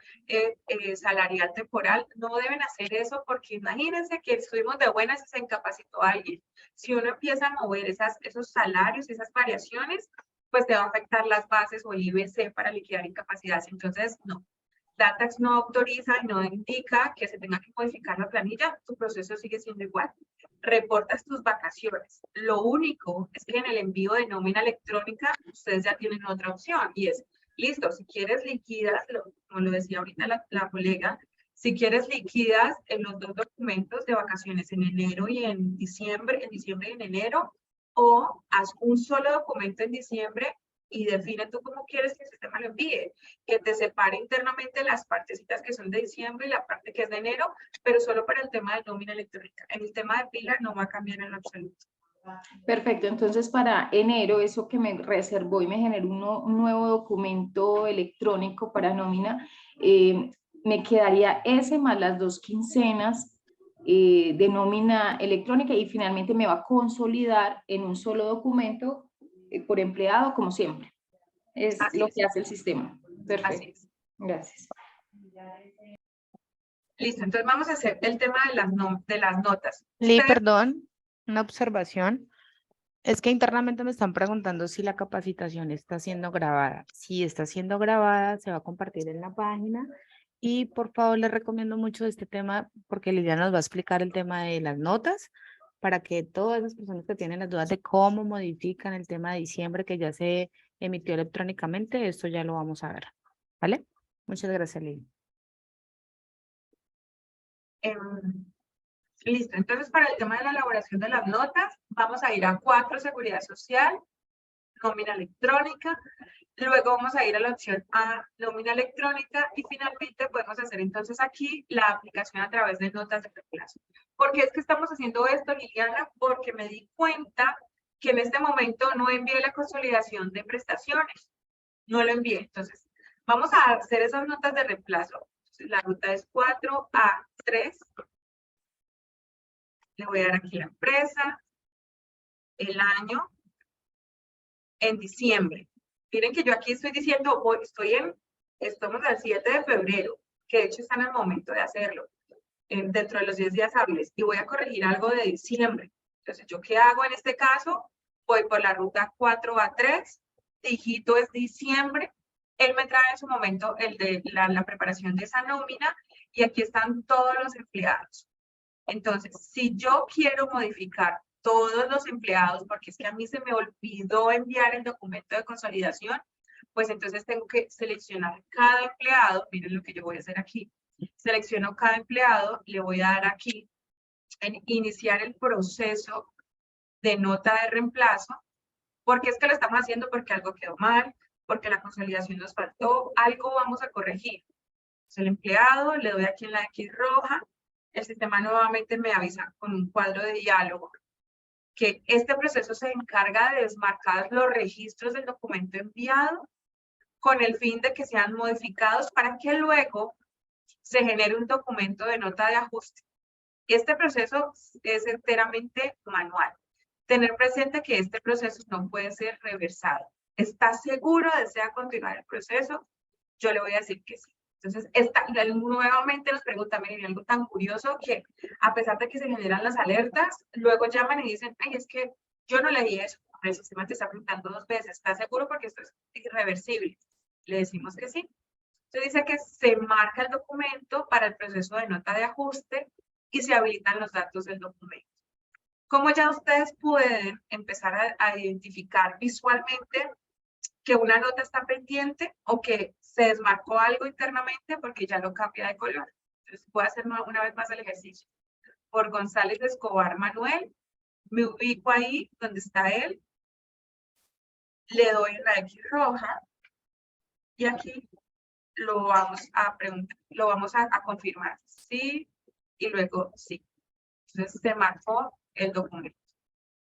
S2: salarial temporal, no deben hacer eso porque imagínense que estuvimos de buenas y se incapacitó alguien. Si uno empieza a mover esos salarios, esas variaciones, pues te va a afectar las bases o el IBC para liquidar incapacidades. Entonces, no. Datax no autoriza y no indica que se tenga que modificar la planilla, tu proceso sigue siendo igual. Reportas tus vacaciones. Lo único es que en el envío de nómina electrónica, ustedes ya tienen otra opción y es, listo, si quieres liquidas, como lo decía ahorita la colega, si quieres liquidas en los dos documentos de vacaciones en enero y en diciembre y en enero, o haz un solo documento en diciembre y define tú cómo quieres que el sistema lo envíe, que te separe internamente las partecitas que son de diciembre y la parte que es de enero, pero solo para el tema de nómina electrónica. En el tema de pila no va a cambiar en absoluto.
S3: Perfecto, entonces para enero eso que me reservó y me generó un nuevo documento electrónico para nómina, me quedaría ese más las 2 quincenas de nómina electrónica y finalmente me va a consolidar en un solo documento por empleado como siempre. Es
S2: Así
S3: lo
S2: es.
S3: que hace el sistema. Perfecto.
S2: Así es.
S3: Gracias.
S2: Listo, entonces vamos a hacer el tema de las notas.
S1: Lee,
S2: Ustedes-
S1: perdón, una observación. Es que internamente me están preguntando si la capacitación está siendo grabada. Si está siendo grabada, se va a compartir en la página. Y por favor, les recomiendo mucho este tema porque Liliana nos va a explicar el tema de las notas para que todas esas personas que tienen las dudas de cómo modifican el tema de diciembre que ya se emitió electrónicamente, esto ya lo vamos a ver. ¿Vale? Muchas gracias, Lili.
S2: Listo, entonces para el tema de la elaboración de las notas, vamos a ir a 4, seguridad social, nómina electrónica, luego vamos a ir a la opción A, nómina electrónica, y finalmente podemos hacer entonces aquí la aplicación a través de notas de reemplazo. ¿Por qué es que estamos haciendo esto, Liliana? Porque me di cuenta que en este momento no envié la consolidación de prestaciones, no lo envié, entonces vamos a hacer esas notas de reemplazo. Entonces, la ruta es 4A3. Le voy a dar aquí la empresa, el año, en diciembre. Miren que yo aquí estoy diciendo, estamos al 7 de febrero, que de hecho está en el momento de hacerlo, dentro de los 10 días hábiles, y voy a corregir algo de diciembre. Entonces, ¿yo qué hago en este caso? Voy por la ruta 4A3, dígito es diciembre, él me trae en su momento el de la preparación de esa nómina, y aquí están todos los empleados. Entonces, si yo quiero modificar todos los empleados, porque es que a mí se me olvidó enviar el documento de consolidación, pues entonces tengo que seleccionar cada empleado. Miren lo que yo voy a hacer aquí. Selecciono cada empleado, le voy a dar aquí en iniciar el proceso de nota de reemplazo, porque es que lo estamos haciendo porque algo quedó mal, porque la consolidación nos faltó, algo vamos a corregir. Entonces, el empleado, le doy aquí en la X roja, el sistema nuevamente me avisa con un cuadro de diálogo que este proceso se encarga de desmarcar los registros del documento enviado con el fin de que sean modificados para que luego se genere un documento de nota de ajuste. Este proceso es enteramente manual. Tener presente que este proceso no puede ser reversado. ¿Está seguro? ¿Desea continuar el proceso? Yo le voy a decir que sí. Entonces, nuevamente nos preguntan, miren, algo tan curioso que a pesar de que se generan las alertas, luego llaman y dicen, ay, es que yo no leí eso. El sistema te está preguntando 2 veces. ¿Estás seguro? Porque esto es irreversible. Le decimos que sí. Entonces dice que se marca el documento para el proceso de nota de ajuste y se habilitan los datos del documento. Como ya ustedes pueden empezar a identificar visualmente que una nota está pendiente o que se desmarcó algo internamente porque ya lo cambia de color. Entonces voy a hacer una vez más el ejercicio. Por González Escobar Manuel, me ubico ahí donde está él, le doy en la X roja y aquí lo vamos a preguntar, lo vamos a confirmar, sí, y luego sí. Entonces se marcó el documento.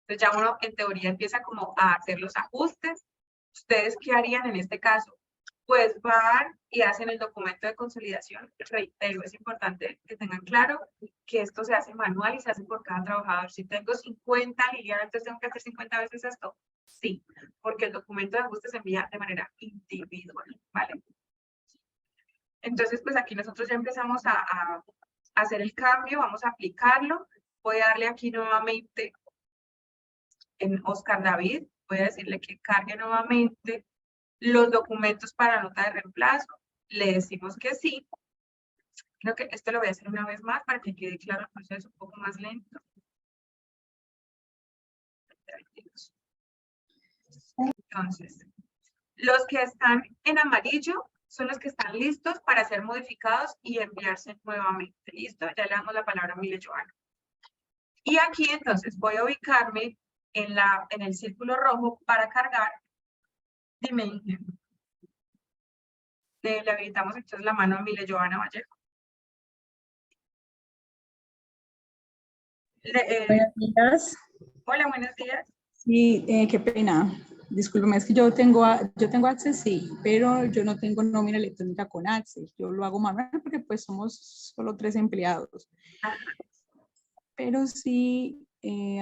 S2: Entonces ya uno en teoría empieza como a hacer los ajustes. ¿Ustedes qué harían en este caso? Pues van y hacen el documento de consolidación. Reitero, es importante que tengan claro que esto se hace manual y se hace por cada trabajador. Si tengo 50 Liliana, entonces tengo que hacer 50 veces esto. Sí, porque el documento de ajuste se envía de manera individual, ¿vale? Entonces, pues aquí nosotros ya empezamos a hacer el cambio, vamos a aplicarlo. Voy a darle aquí nuevamente en Oscar David, voy a decirle que cargue nuevamente los documentos para nota de reemplazo. Le decimos que sí. Creo que esto lo voy a hacer una vez más para que quede claro el proceso un poco más lento. Entonces, los que están en amarillo son los que están listos para ser modificados y enviarse nuevamente. ¿Listo? Ya le damos la palabra a Mile Joana. Y aquí entonces voy a ubicarme en el círculo rojo para cargar. Dime, Inge. Le habilitamos entonces la mano a Mile Joana Vallejo.
S6: Buenos días.
S2: Hola, buenos días.
S6: Sí, qué pena. Discúlpeme, es que yo tengo Access, sí, pero yo no tengo nómina electrónica con Access. Yo lo hago manual porque pues somos solo 3 empleados. Pero sí,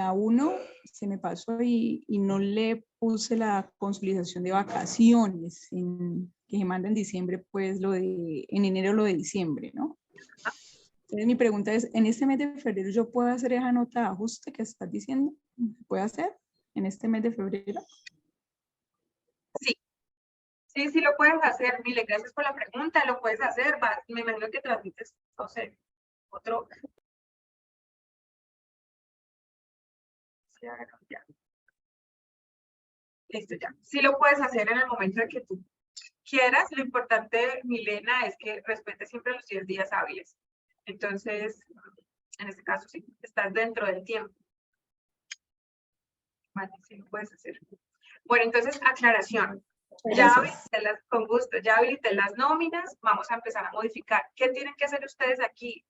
S6: a uno se me pasó y no le puse la consolidación de vacaciones que se manda en diciembre, pues en enero lo de diciembre, ¿no? Entonces mi pregunta es, ¿en este mes de febrero yo puedo hacer esa nota de ajuste que estás diciendo? ¿Se puede hacer en este mes de febrero?
S2: Sí. Sí, lo puedes hacer. Mile, gracias por la pregunta. Lo puedes hacer. Me imagino que transmites, no sé, otro. Ya. Listo, ya. Sí lo puedes hacer en el momento en que tú quieras. Lo importante, Milena, es que respete siempre los 10 días hábiles. Entonces, en este caso, sí, estás dentro del tiempo. Vale, sí lo puedes hacer. Bueno, entonces, aclaración. Ya con gusto, ya habilité las nóminas, vamos a empezar a modificar. ¿Qué tienen que hacer ustedes aquí?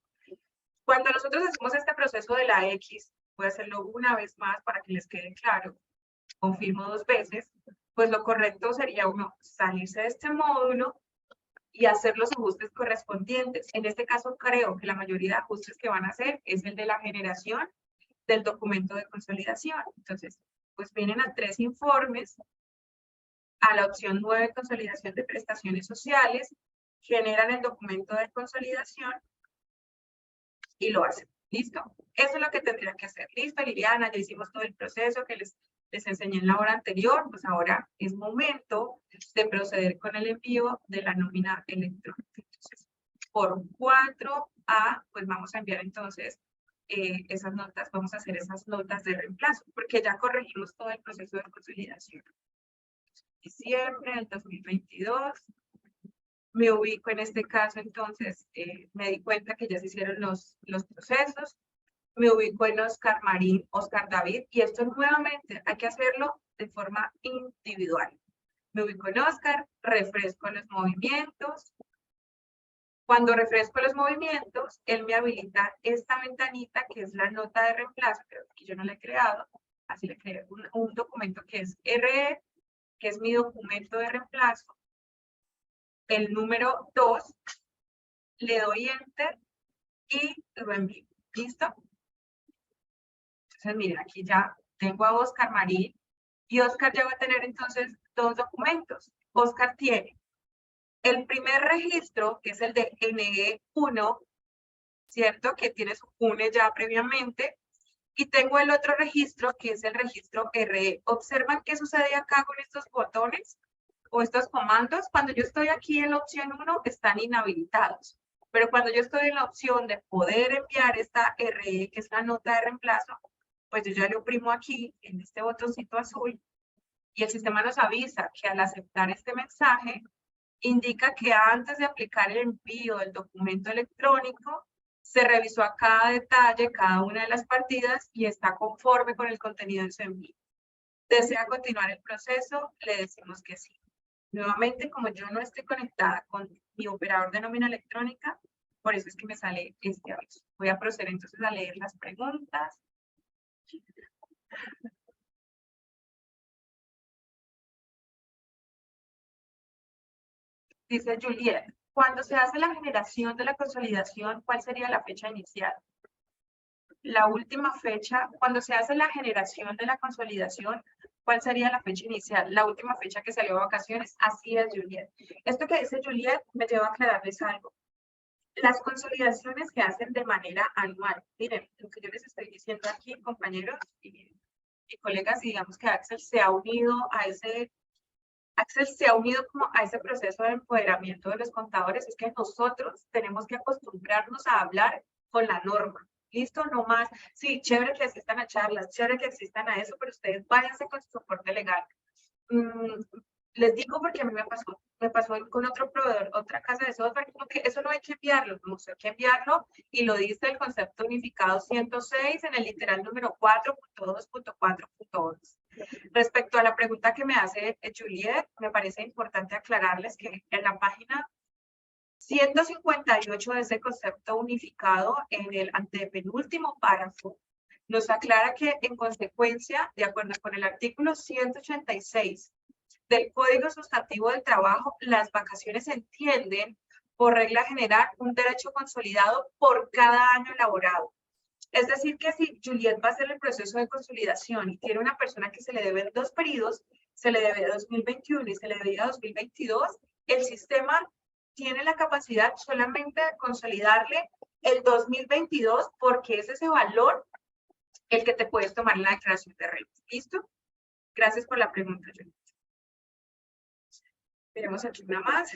S2: Cuando nosotros hacemos este proceso de la X, voy a hacerlo una vez más para que les quede claro, confirmo 2 veces, pues lo correcto sería uno salirse de este módulo y hacer los ajustes correspondientes. En este caso creo que la mayoría de ajustes que van a hacer es el de la generación del documento de consolidación. Entonces, pues vienen a 3 informes, a la opción 9, consolidación de prestaciones sociales, generan el documento de consolidación y lo hacen. ¿Listo? Eso es lo que tendrían que hacer. ¿Listo, Liliana? Ya hicimos todo el proceso que les enseñé en la hora anterior. Pues ahora es momento de proceder con el envío de la nómina electrónica. Entonces, por 4A, pues vamos a enviar entonces esas notas, vamos a hacer esas notas de reemplazo, porque ya corregimos todo el proceso de consolidación. Diciembre del 2022. Me ubico en este caso, entonces, me di cuenta que ya se hicieron los procesos. Me ubico en Oscar Marín, Oscar David, y esto nuevamente hay que hacerlo de forma individual. Me ubico en Oscar, refresco los movimientos. Cuando refresco los movimientos, él me habilita esta ventanita que es la nota de reemplazo, pero aquí yo no la he creado, así le creé un documento que es RE, que es mi documento de reemplazo. el número 2, le doy Enter y lo envío. ¿Listo? Entonces, miren, aquí ya tengo a Oscar Marín y Oscar ya va a tener entonces 2 documentos. Oscar tiene el primer registro, que es el de NE1, ¿cierto? Que tiene su PUNE ya previamente. Y tengo el otro registro, que es el registro RE. ¿Observan qué sucede acá con estos botones o estos comandos? Cuando yo estoy aquí en la opción 1, están inhabilitados. Pero cuando yo estoy en la opción de poder enviar esta RE, que es la nota de reemplazo, pues yo ya le oprimo aquí, en este botoncito azul, y el sistema nos avisa que al aceptar este mensaje, indica que antes de aplicar el envío del documento electrónico, se revisó a cada detalle, cada una de las partidas y está conforme con el contenido de su envío. ¿Desea continuar el proceso? Le decimos que sí. Nuevamente, como yo no estoy conectada con mi operador de nómina electrónica, por eso es que me sale este aviso. Voy a proceder entonces a leer las preguntas. Dice Juliet, cuando se hace la generación de la consolidación, ¿cuál sería la fecha inicial? La última fecha, cuando se hace la generación de la consolidación, ¿cuál sería la fecha inicial? La última fecha que salió de vacaciones. Así es, Juliet. Esto que dice Juliet me lleva a aclararles algo. Las consolidaciones se hacen de manera anual. Miren, lo que yo les estoy diciendo aquí, compañeros y colegas, digamos que Axel se ha unido a ese como a ese proceso de empoderamiento de los contadores, es que nosotros tenemos que acostumbrarnos a hablar con la norma. ¿Listo? No más. Sí, chévere que asistan a charlas, chévere que asistan a eso, pero ustedes váyanse con su soporte legal. Les digo porque a mí me pasó con otro proveedor, otra casa de software, como que eso no hay que enviarlo, no hay que enviarlo, y lo dice el concepto unificado 106 en el literal número 4.2.4.2. Respecto a la pregunta que me hace Juliet, me parece importante aclararles que en la página 158 de ese concepto unificado, en el antepenúltimo párrafo, nos aclara que en consecuencia, de acuerdo con el artículo 186 del Código Sustantivo del Trabajo, las vacaciones se entienden por regla general un derecho consolidado por cada año laborado. Es decir, que si Juliet va a hacer el proceso de consolidación y tiene una persona que se le deben 2 periodos, se le debe 2021 y se le debe 2022, el sistema tiene la capacidad solamente de consolidarle el 2022 porque es ese valor el que te puedes tomar en la declaración de renta. ¿Listo? Gracias por la pregunta, Juliet. Tenemos aquí una más.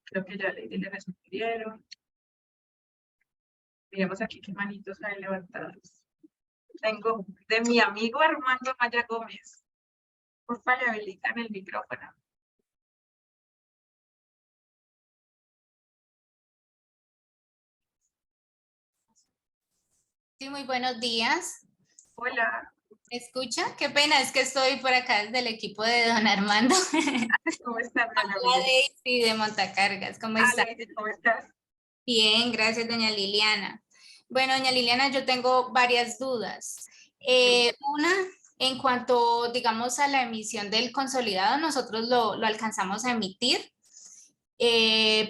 S2: Creo que ya le respondieron. Miremos aquí qué manitos hay levantados. Tengo de mi amigo Armando Maya Gómez. Por favor, le habilitan el micrófono.
S7: Sí, muy buenos días.
S2: Hola.
S7: ¿Me escucha? Qué pena, es que estoy por acá desde el equipo de don Armando.
S2: ¿Cómo estás, doña
S7: Hola, Daisy de Montacargas, ¿cómo estás?
S2: ¿Cómo estás?
S7: Bien, gracias, doña Liliana. Bueno, doña Liliana, yo tengo varias dudas. Una, en cuanto, digamos, a la emisión del consolidado, nosotros lo alcanzamos a emitir.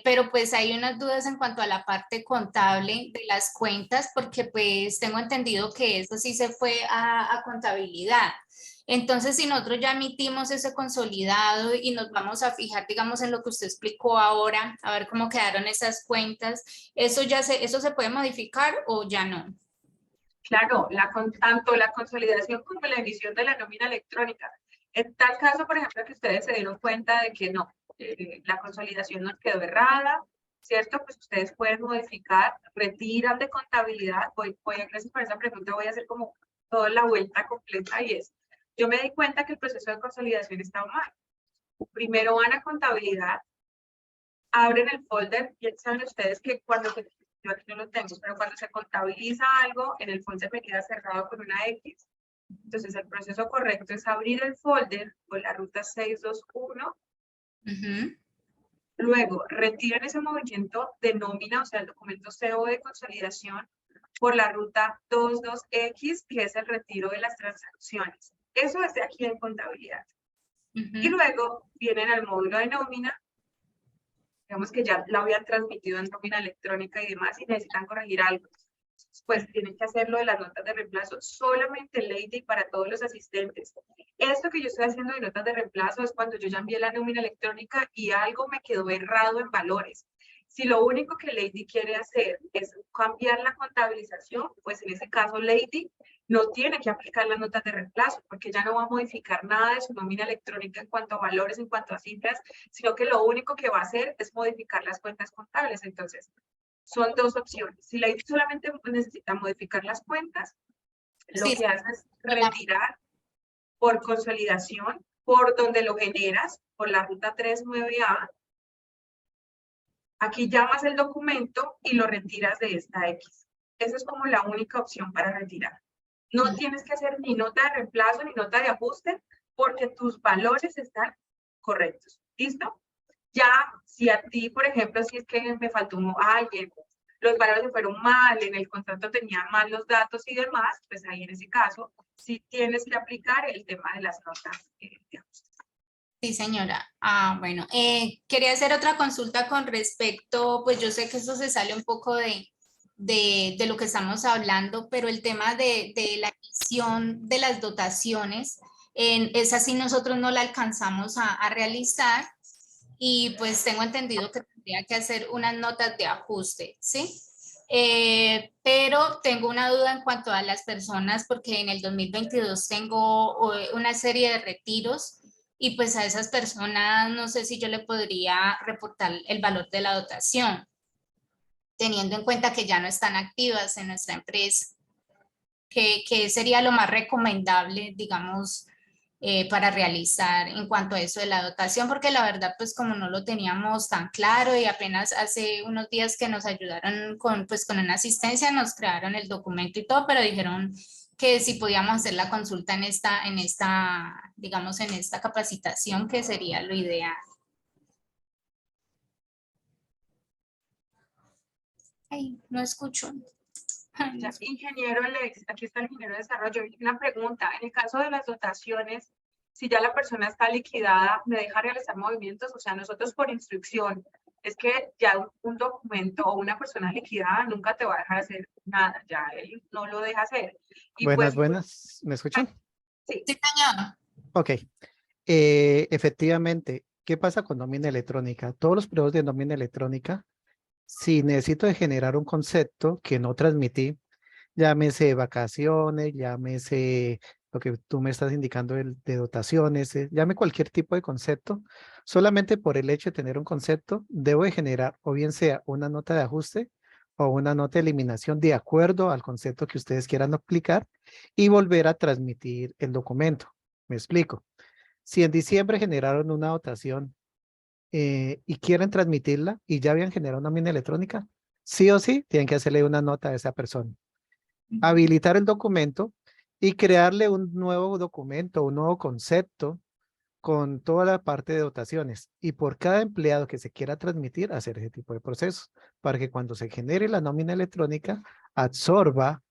S7: Pero pues hay unas dudas en cuanto a la parte contable de las cuentas, porque pues tengo entendido que eso sí se fue a contabilidad. Entonces, si nosotros ya emitimos ese consolidado y nos vamos a fijar, digamos, en lo que usted explicó ahora, a ver cómo quedaron esas cuentas, ¿eso se puede modificar o ya no?
S2: Claro, tanto la consolidación como la emisión de la nómina electrónica. En tal caso, por ejemplo, que ustedes se dieron cuenta de que no, la consolidación nos quedó errada, ¿cierto? Pues ustedes pueden modificar, retiran de contabilidad. Gracias por esa pregunta, voy a hacer como toda la vuelta completa y es, yo me di cuenta que el proceso de consolidación estaba mal. Primero van a contabilidad, abren el folder, y saben ustedes que yo aquí no lo tengo, pero cuando se contabiliza algo, en el folder me queda cerrado con una X. Entonces, el proceso correcto es abrir el folder con la ruta 621, Luego, retiran ese movimiento de nómina, o sea, el documento CO de consolidación, por la ruta 22X, que es el retiro de las transacciones. Eso es de aquí en contabilidad. Y luego vienen al módulo de nómina, digamos que ya la habían transmitido en nómina electrónica y demás, y necesitan corregir algo. Pues tienen que hacerlo de las notas de reemplazo, solamente Lady para todos los asistentes. Esto que yo estoy haciendo de notas de reemplazo es cuando yo ya envié la nómina electrónica y algo me quedó errado en valores. Si lo único que Lady quiere hacer es cambiar la contabilización, pues en ese caso Lady no tiene que aplicar las notas de reemplazo, porque ya no va a modificar nada de su nómina electrónica en cuanto a valores, en cuanto a cifras, sino que lo único que va a hacer es modificar las cuentas contables. Entonces, son dos opciones. Si Lady solamente necesita modificar las cuentas, lo que hace es retirar por consolidación, por donde lo generas, por la ruta 39A. Aquí llamas el documento y lo retiras de esta X. Esa es como la única opción para retirar. No tienes que hacer ni nota de reemplazo ni nota de ajuste porque tus valores están correctos. ¿Listo? Ya, si a ti, por ejemplo, si es que me faltó alguien, los valores se fueron mal, en el contrato tenía mal los datos y demás, pues ahí en ese caso sí tienes que aplicar el tema de las notas de ajuste.
S7: Sí, señora. Bueno, quería hacer otra consulta con respecto, pues yo sé que eso se sale un poco de lo que estamos hablando, pero el tema de la emisión de las dotaciones, esa sí nosotros no la alcanzamos a realizar y pues tengo entendido que tendría que hacer unas notas de ajuste, ¿sí? Pero tengo una duda en cuanto a las personas porque en el 2022 tengo una serie de retiros y pues a esas personas no sé si yo le podría reportar el valor de la dotación, teniendo en cuenta que ya no están activas en nuestra empresa. ¿Qué sería lo más recomendable, digamos, para realizar en cuanto a eso de la dotación? Porque la verdad, pues como no lo teníamos tan claro y apenas hace unos días que nos ayudaron con una asistencia, nos crearon el documento y todo, pero dijeron que si podíamos hacer la consulta digamos, en esta capacitación, que sería lo ideal. Ay, no escucho.
S2: Ya, ingeniero Alex, aquí está el ingeniero de desarrollo. Una pregunta, en el caso de las dotaciones, si ya la persona está liquidada, ¿me deja realizar movimientos? O sea, nosotros por instrucción, es que ya un documento o una persona liquidada nunca te va a dejar hacer nada, ya él no lo deja hacer. Y
S8: Buenas,
S2: pues,
S8: buenas. ¿Me escuchan?
S2: sí.
S7: Sí, señor.
S8: Ok. Efectivamente, ¿qué pasa con nómina electrónica? Todos los periodos de nómina electrónica, si necesito de generar un concepto que no transmití, llámese vacaciones, llámese lo que tú me estás indicando de dotaciones, llame cualquier tipo de concepto, solamente por el hecho de tener un concepto, debo de generar o bien sea una nota de ajuste o una nota de eliminación de acuerdo al concepto que ustedes quieran aplicar y volver a transmitir el documento. Me explico. Si en diciembre generaron una dotación y quieren transmitirla y ya habían generado una nómina electrónica, sí o sí tienen que hacerle una nota a esa persona. Habilitar el documento y crearle un nuevo documento, un nuevo concepto con toda la parte de dotaciones y por cada empleado que se quiera transmitir, hacer ese tipo de procesos para que cuando se genere la nómina electrónica absorba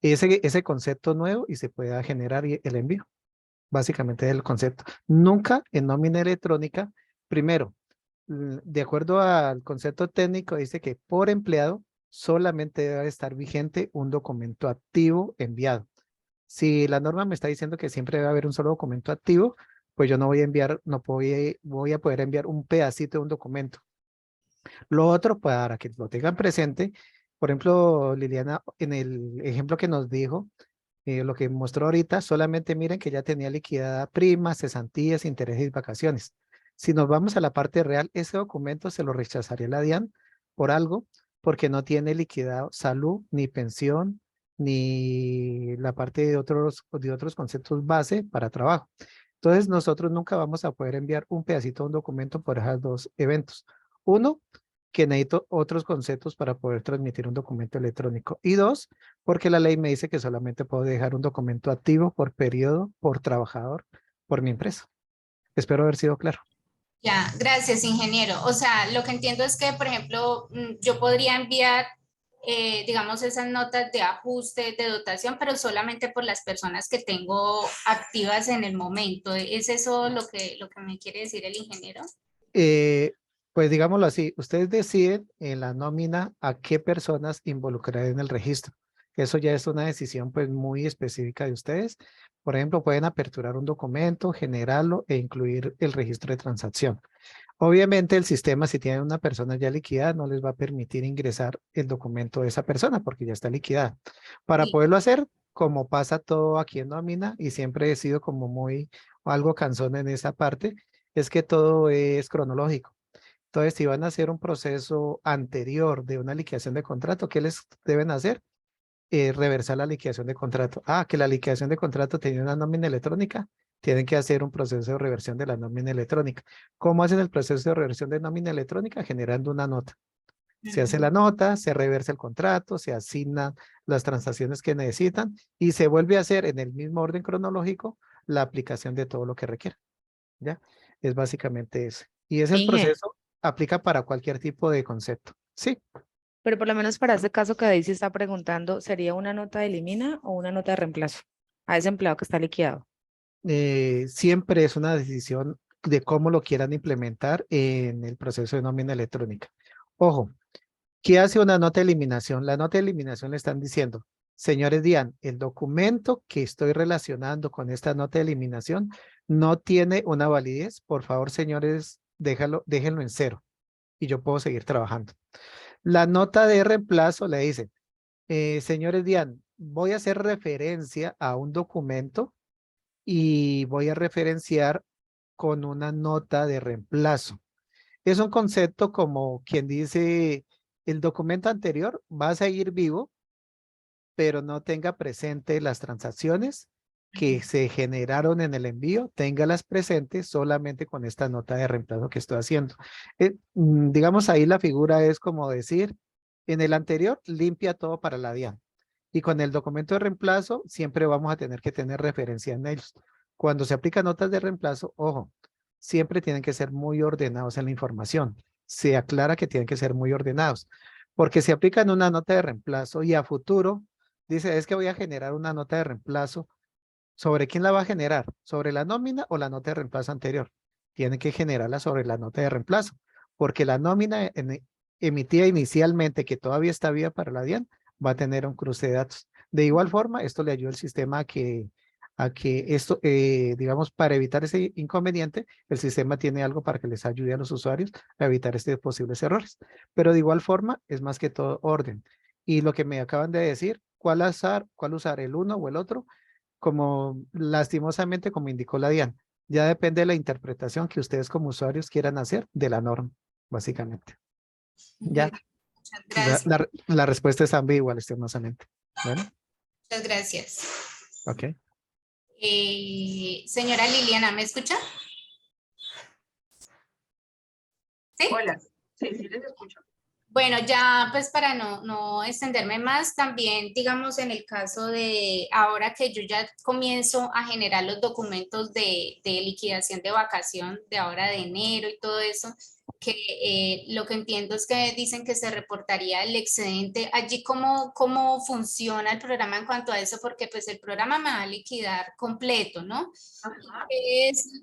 S8: ese concepto nuevo y se pueda generar el envío. Básicamente el concepto. Nunca en nómina electrónica, primero, de acuerdo al concepto técnico, dice que por empleado solamente debe estar vigente un documento activo enviado. Si la norma me está diciendo que siempre debe haber un solo documento activo, pues yo no voy a enviar, voy a poder enviar un pedacito de un documento. Lo otro, para que lo tengan presente, por ejemplo, Liliana, en el ejemplo que nos dijo, lo que mostró ahorita, solamente miren que ya tenía liquidada primas, cesantías, intereses y vacaciones. Si nos vamos a la parte real, ese documento se lo rechazaría la DIAN por algo, porque no tiene liquidado salud, ni pensión, ni la parte de otros conceptos base para trabajo. Entonces, nosotros nunca vamos a poder enviar un pedacito de un documento por esos dos eventos. Uno, que necesito otros conceptos para poder transmitir un documento electrónico. Y dos, porque la ley me dice que solamente puedo dejar un documento activo por periodo, por trabajador, por mi empresa. Espero haber sido claro.
S7: Ya, gracias, ingeniero. O sea, lo que entiendo es que, por ejemplo, yo podría enviar, digamos, esas notas de ajuste, de dotación, pero solamente por las personas que tengo activas en el momento. ¿Es eso lo que me quiere decir el ingeniero?
S8: Eh, pues digámoslo así, ustedes deciden en la nómina a qué personas involucrar en el registro. Eso ya es una decisión pues muy específica de ustedes. Por ejemplo, pueden aperturar un documento, generarlo e incluir el registro de transacción. Obviamente el sistema, si tiene una persona ya liquidada, no les va a permitir ingresar el documento de esa persona porque ya está liquidada. Para
S7: Sí.
S8: poderlo hacer, como pasa todo aquí en nómina, y siempre he sido como muy algo cansón en esa parte, es que todo es cronológico. Entonces, si van a hacer un proceso anterior de una liquidación de contrato, ¿qué les deben hacer? Reversar la liquidación de contrato. Ah, que la liquidación de contrato tenía una nómina electrónica, tienen que hacer un proceso de reversión de la nómina electrónica. ¿Cómo hacen el proceso de reversión de nómina electrónica? Generando una nota. Se hace la nota, se reversa el contrato, se asignan las transacciones que necesitan y se vuelve a hacer en el mismo orden cronológico la aplicación de todo lo que requiera. ¿Ya? Es básicamente eso. Y ese
S1: Inge,
S8: proceso aplica para cualquier tipo de concepto. Sí,
S1: pero por lo menos para este caso que Daisy está preguntando, ¿sería una nota de elimina o una nota de reemplazo a ese empleado que está liquidado?
S8: siempre es una decisión de cómo lo quieran implementar en el proceso de nómina electrónica. Ojo, ¿qué hace una nota de eliminación? La nota de eliminación le están diciendo, señores Dian, el documento que estoy relacionando con esta nota de eliminación no tiene una validez. Por favor, señores, déjenlo en cero y yo puedo seguir trabajando. La nota de reemplazo le dice, señores Dian, voy a hacer referencia a un documento y voy a referenciar con una nota de reemplazo. Es un concepto como quien dice, el documento anterior va a seguir vivo, pero no tenga presente las transacciones que se generaron en el envío, téngalas presentes solamente con esta nota de reemplazo que estoy haciendo. Digamos ahí la figura es como decir, en el anterior limpia todo para la DIAN y con el documento de reemplazo siempre vamos a tener que tener referencia en ellos. Cuando se aplican notas de reemplazo, ojo, siempre tienen que ser muy ordenados en la información. Se aclara que tienen que ser muy ordenados, porque si aplican una nota de reemplazo y a futuro dice, es que voy a generar una nota de reemplazo. ¿Sobre quién la va a generar? ¿Sobre la nómina o la nota de reemplazo anterior? Tiene que generarla sobre la nota de reemplazo, porque la nómina emitida inicialmente, que todavía está viva para la DIAN, va a tener un cruce de datos. De igual forma, esto le ayuda al sistema a que esto, digamos, para evitar ese inconveniente, el sistema tiene algo para que les ayude a los usuarios a evitar estos posibles errores. Pero de igual forma, es más que todo orden. Y lo que me acaban de decir, cuál usar el uno o el otro, como lastimosamente, como indicó la DIAN, ya depende de la interpretación que ustedes como usuarios quieran hacer de la norma, básicamente. Ya,
S7: Muchas gracias.
S8: la respuesta es ambigua, lastimosamente. Bueno,
S7: Muchas gracias.
S8: ok.
S7: Señora Liliana, ¿me escucha? ¿Sí?
S2: Hola, sí, sí les escucho.
S7: Bueno, ya pues para no extenderme más, también digamos en el caso de ahora que yo ya comienzo a generar los documentos de liquidación de vacación de ahora de enero y todo eso, que lo que entiendo es que dicen que se reportaría el excedente. Allí cómo funciona el programa en cuanto a eso, porque pues el programa me va a liquidar completo, ¿no?
S2: Ajá.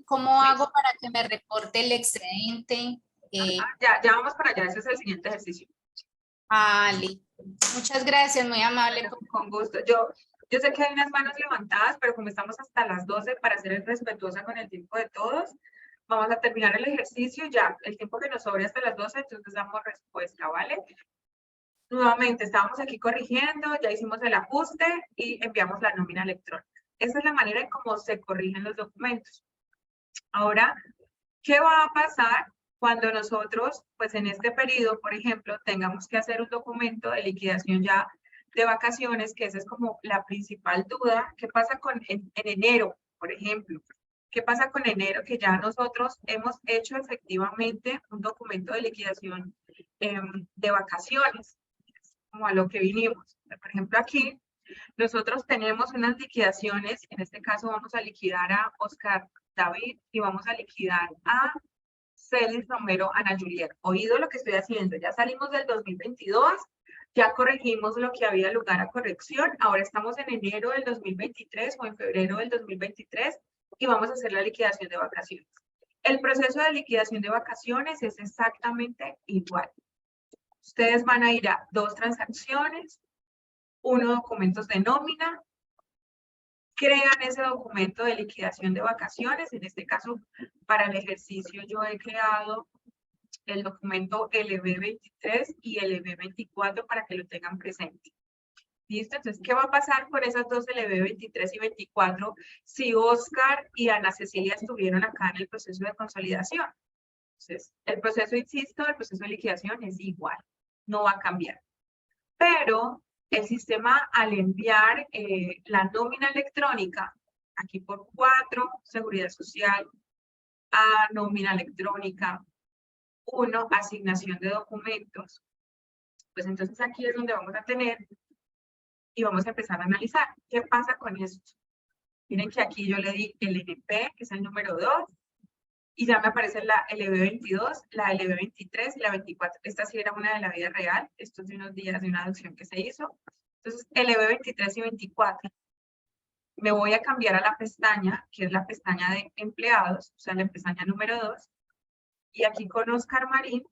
S7: ¿Cómo
S2: Sí.
S7: hago para que me reporte el excedente?
S2: Ya vamos para allá, ese es el siguiente ejercicio.
S7: Listo. Muchas gracias, muy amable.
S2: Con gusto. Yo sé que hay unas manos levantadas, pero como estamos hasta las 12 para ser respetuosa con el tiempo de todos, vamos a terminar el ejercicio ya. El tiempo que nos sobre hasta las 12, entonces damos respuesta, ¿vale? Nuevamente, estábamos aquí corrigiendo, ya hicimos el ajuste y enviamos la nómina electrónica. Esa es la manera en cómo se corrigen los documentos. Ahora, ¿qué va a pasar cuando nosotros, pues en este periodo, por ejemplo, tengamos que hacer un documento de liquidación ya de vacaciones, que esa es como la principal duda? ¿Qué pasa en enero, por ejemplo? ¿Qué pasa con enero? Que ya nosotros hemos hecho efectivamente un documento de liquidación de vacaciones, como a lo que vinimos. Por ejemplo, aquí nosotros tenemos unas liquidaciones, en este caso vamos a liquidar a Oscar David y vamos a liquidar a Celis Romero, Ana Juliet. Oído lo que estoy haciendo. Ya salimos del 2022, ya corregimos lo que había lugar a corrección. Ahora estamos en enero del 2023 o en febrero del 2023 y vamos a hacer la liquidación de vacaciones. El proceso de liquidación de vacaciones es exactamente igual. Ustedes van a ir a 2 transacciones, 1 documentos de nómina, crean ese documento de liquidación de vacaciones. En este caso, para el ejercicio yo he creado el documento LB23 y LB24 para que lo tengan presente. ¿Listo? Entonces, ¿qué va a pasar con esas dos LB23 y 24 si Oscar y Ana Cecilia estuvieron acá en el proceso de consolidación? Entonces, el proceso, insisto, el proceso de liquidación es igual, no va a cambiar. Pero el sistema, al enviar la nómina electrónica, aquí por 4, seguridad social, a nómina electrónica, 1, asignación de documentos, pues entonces aquí es donde vamos a tener y vamos a empezar a analizar qué pasa con esto. Miren que aquí yo le di el NP, que es el número 2, y ya me aparece la LB22, la LB23 y la 24. Esta sí era una de la vida real, esto es de unos días de una adopción que se hizo. Entonces, LB23 y 24. Me voy a cambiar a la pestaña, que es la pestaña de empleados, o sea, la pestaña número 2. Y aquí con Oscar Marín,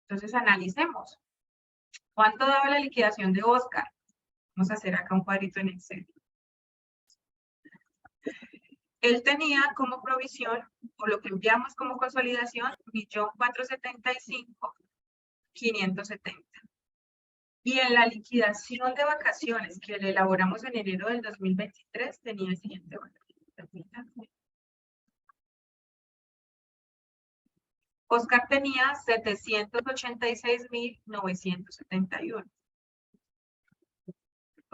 S2: entonces analicemos. ¿Cuánto daba la liquidación de Oscar? Vamos a hacer acá un cuadrito en Excel. Él tenía como provisión, o lo que enviamos como consolidación, 1.475.570. Y en la liquidación de vacaciones que le elaboramos en enero del 2023, tenía el siguiente valor. Oscar tenía 786.971.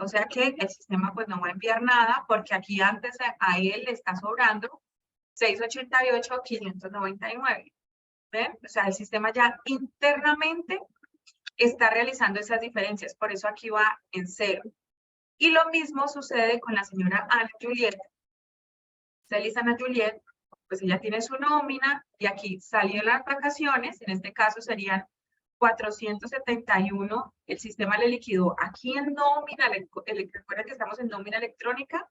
S2: O sea que el sistema pues no va a enviar nada porque aquí antes a él le está sobrando 688.599. ¿Ven? O sea, el sistema ya internamente está realizando esas diferencias. Por eso aquí va en 0. Y lo mismo sucede con la señora Ana Juliet. Celis Ana Juliet, pues ella tiene su nómina y aquí salió las vacaciones. En este caso serían 471, el sistema le liquidó aquí en nómina, recuerden que estamos en nómina electrónica,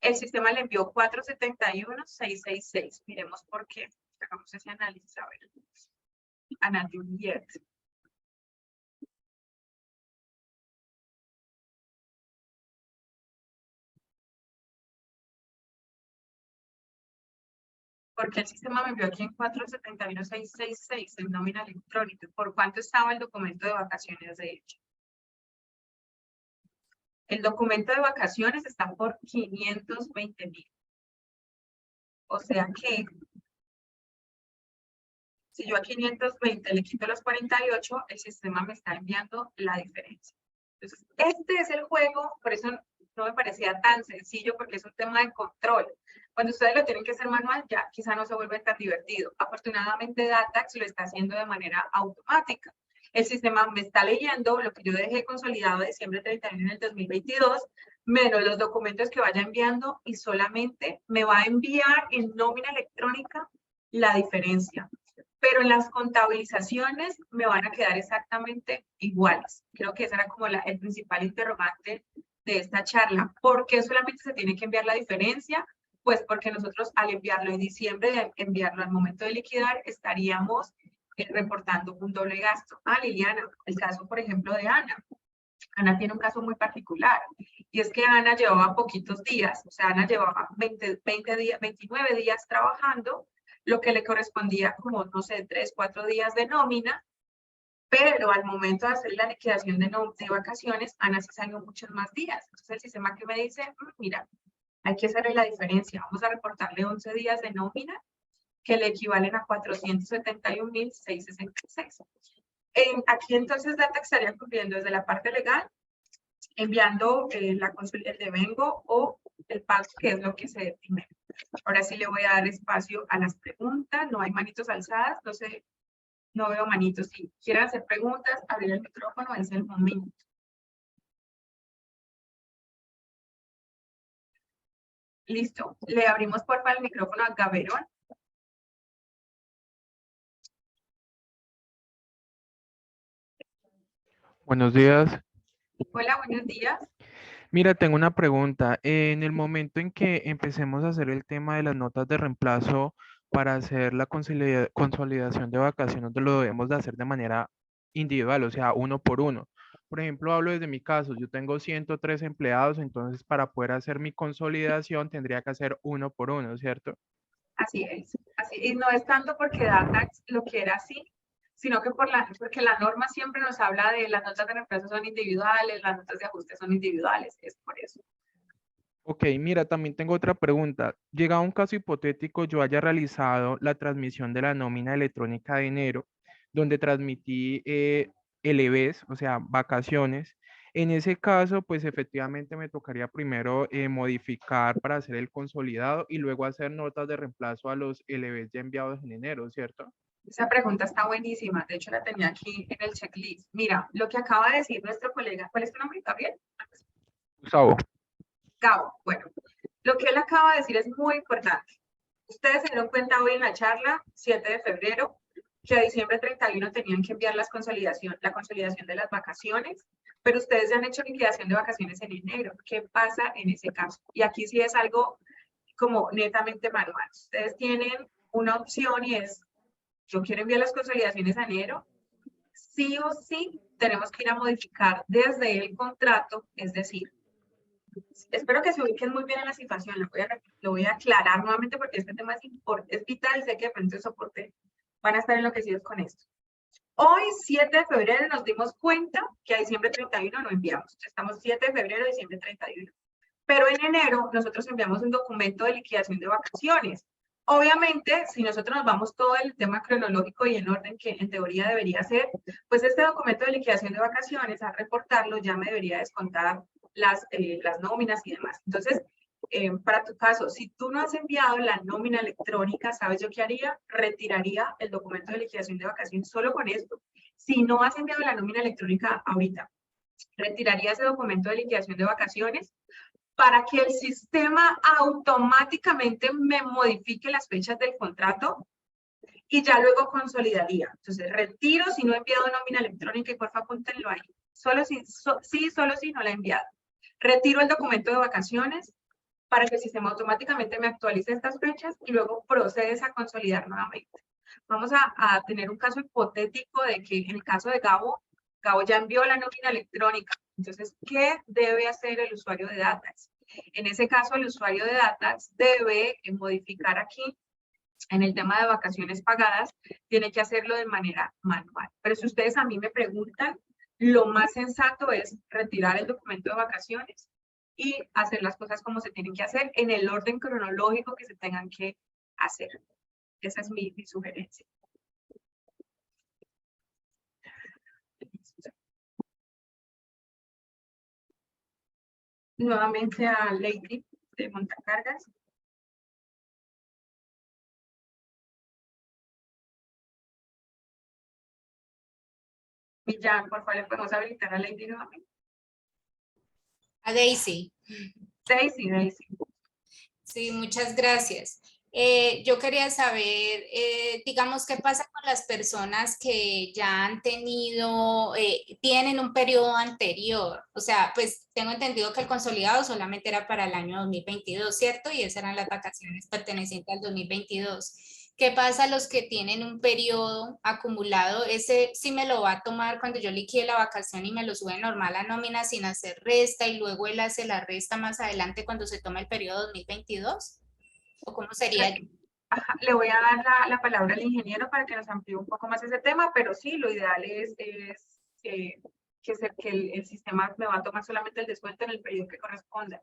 S2: el sistema le envió 471,666. Miremos por qué. Hagamos ese análisis, a ver. Ana Juliet. Porque el sistema me envió aquí en 471,666 en nómina electrónica. ¿Por cuánto estaba el documento de vacaciones de hecho? El documento de vacaciones está por 520.000. O sea que si yo a 520 le quito los 48, el sistema me está enviando la diferencia. Entonces, este es el juego, por eso no me parecía tan sencillo, porque es un tema de control. Cuando ustedes lo tienen que hacer manual, ya quizá no se vuelve tan divertido. Afortunadamente, Datax lo está haciendo de manera automática. El sistema me está leyendo lo que yo dejé consolidado de diciembre 31 del 2022, menos los documentos que vaya enviando, y solamente me va a enviar en nómina electrónica la diferencia. Pero en las contabilizaciones me van a quedar exactamente iguales. Creo que ese era como el principal interrogante de esta charla. ¿Por qué solamente se tiene que enviar la diferencia? Pues porque nosotros al enviarlo en diciembre, de enviarlo al momento de liquidar, estaríamos reportando un doble gasto. Liliana, el caso, por ejemplo, de Ana. Ana tiene un caso muy particular, y es que Ana llevaba poquitos días, o sea, Ana llevaba 29 días trabajando, lo que le correspondía como, no sé, 3, 4 días de nómina, pero al momento de hacer la liquidación de vacaciones, Ana se salió muchos más días. Entonces el sistema que me dice, mira, hay que hacerle la diferencia, vamos a reportarle 11 días de nómina, que le equivalen a 471.666. Aquí entonces Data estaría cumpliendo desde la parte legal, enviando el devengo o el pago, que es lo que se define. Ahora sí le voy a dar espacio a las preguntas. No hay manitos alzadas, no sé, no veo manitos. Si quieren hacer preguntas, abrir el micrófono, es el momento. Listo. Le abrimos porfa el micrófono a Gaberón.
S9: Buenos días.
S2: Hola, buenos días.
S9: Mira, tengo una pregunta. En el momento en que empecemos a hacer el tema de las notas de reemplazo para hacer la consolidación de vacaciones, lo debemos de hacer de manera individual, o sea, uno por uno. Por ejemplo, hablo desde mi caso, yo tengo 103 empleados, entonces para poder hacer mi consolidación tendría que hacer uno por uno, ¿cierto?
S2: Así es. Así, y no es tanto porque Datax lo quiera así, sino que porque la norma siempre nos habla de las notas de reemplazo son individuales, las notas de ajuste son individuales, es por eso.
S9: Ok, mira, también tengo otra pregunta. Llegado a un caso hipotético, yo haya realizado la transmisión de la nómina electrónica de enero, donde transmití LVs, o sea, vacaciones. En ese caso, pues efectivamente me tocaría primero modificar para hacer el consolidado y luego hacer notas de reemplazo a los LVs ya enviados en enero, ¿cierto?
S2: Esa pregunta está buenísima, de hecho la tenía aquí en el checklist. Mira, lo que acaba de decir nuestro colega, ¿cuál es tu nombre, Gabriel?
S9: Gustavo.
S2: Gabo, bueno, lo que él acaba de decir es muy importante. Ustedes se dieron cuenta hoy en la charla, 7 de febrero, que a diciembre 31 tenían que enviar la consolidación de las vacaciones, pero ustedes ya han hecho liquidación de vacaciones en enero. ¿Qué pasa en ese caso? Y aquí sí es algo como netamente manual. Ustedes tienen una opción y es, yo quiero enviar las consolidaciones a enero, sí o sí tenemos que ir a modificar desde el contrato, es decir, espero que se ubiquen muy bien en la situación, lo voy a aclarar nuevamente porque este tema es vital, sé que de pronto el soporte van a estar enloquecidos con esto. Hoy, 7 de febrero, nos dimos cuenta que a diciembre 31 no enviamos. Estamos 7 de febrero, diciembre 31. Pero en enero nosotros enviamos un documento de liquidación de vacaciones. Obviamente, si nosotros nos vamos todo el tema cronológico y en orden que en teoría debería ser, pues este documento de liquidación de vacaciones, al reportarlo, ya me debería descontar las nóminas y demás. Entonces, para tu caso, si tú no has enviado la nómina electrónica, ¿sabes yo qué haría? Retiraría el documento de liquidación de vacaciones solo con esto. Si no has enviado la nómina electrónica ahorita, retiraría ese documento de liquidación de vacaciones para que el sistema automáticamente me modifique las fechas del contrato y ya luego consolidaría. Entonces, retiro si no he enviado nómina electrónica y porfa apúntenlo ahí. Solo si no la he enviado. Retiro el documento de vacaciones para que el sistema automáticamente me actualice estas fechas y luego procedes a consolidar nuevamente. Vamos a tener un caso hipotético de que en el caso de Gabo ya envió la nómina electrónica. Entonces, ¿qué debe hacer el usuario de Datax? En ese caso, el usuario de Datax debe modificar aquí, en el tema de vacaciones pagadas, tiene que hacerlo de manera manual. Pero si ustedes a mí me preguntan, lo más sensato es retirar el documento de vacaciones y hacer las cosas como se tienen que hacer en el orden cronológico que se tengan que hacer. Esa es mi sugerencia. Nuevamente a Lady de Montacargas. Y ya, por favor, le podemos habilitar a Lady nuevamente.
S7: A Daisy.
S2: Daisy.
S7: Sí, muchas gracias. Yo quería saber, digamos, qué pasa con las personas que ya han tenido, tienen un periodo anterior. O sea, pues tengo entendido que el consolidado solamente era para el año 2022, ¿cierto? Y esas eran las vacaciones pertenecientes al 2022. ¿Qué pasa a los que tienen un periodo acumulado? Ese sí me lo va a tomar cuando yo liquide la vacación y me lo sube normal a nómina sin hacer resta y luego él hace la resta más adelante cuando se toma el periodo 2022. ¿O cómo sería?
S2: Ajá, le voy a dar la palabra al ingeniero para que nos amplíe un poco más ese tema, pero sí, lo ideal es que el sistema me va a tomar solamente el descuento en el periodo que corresponda.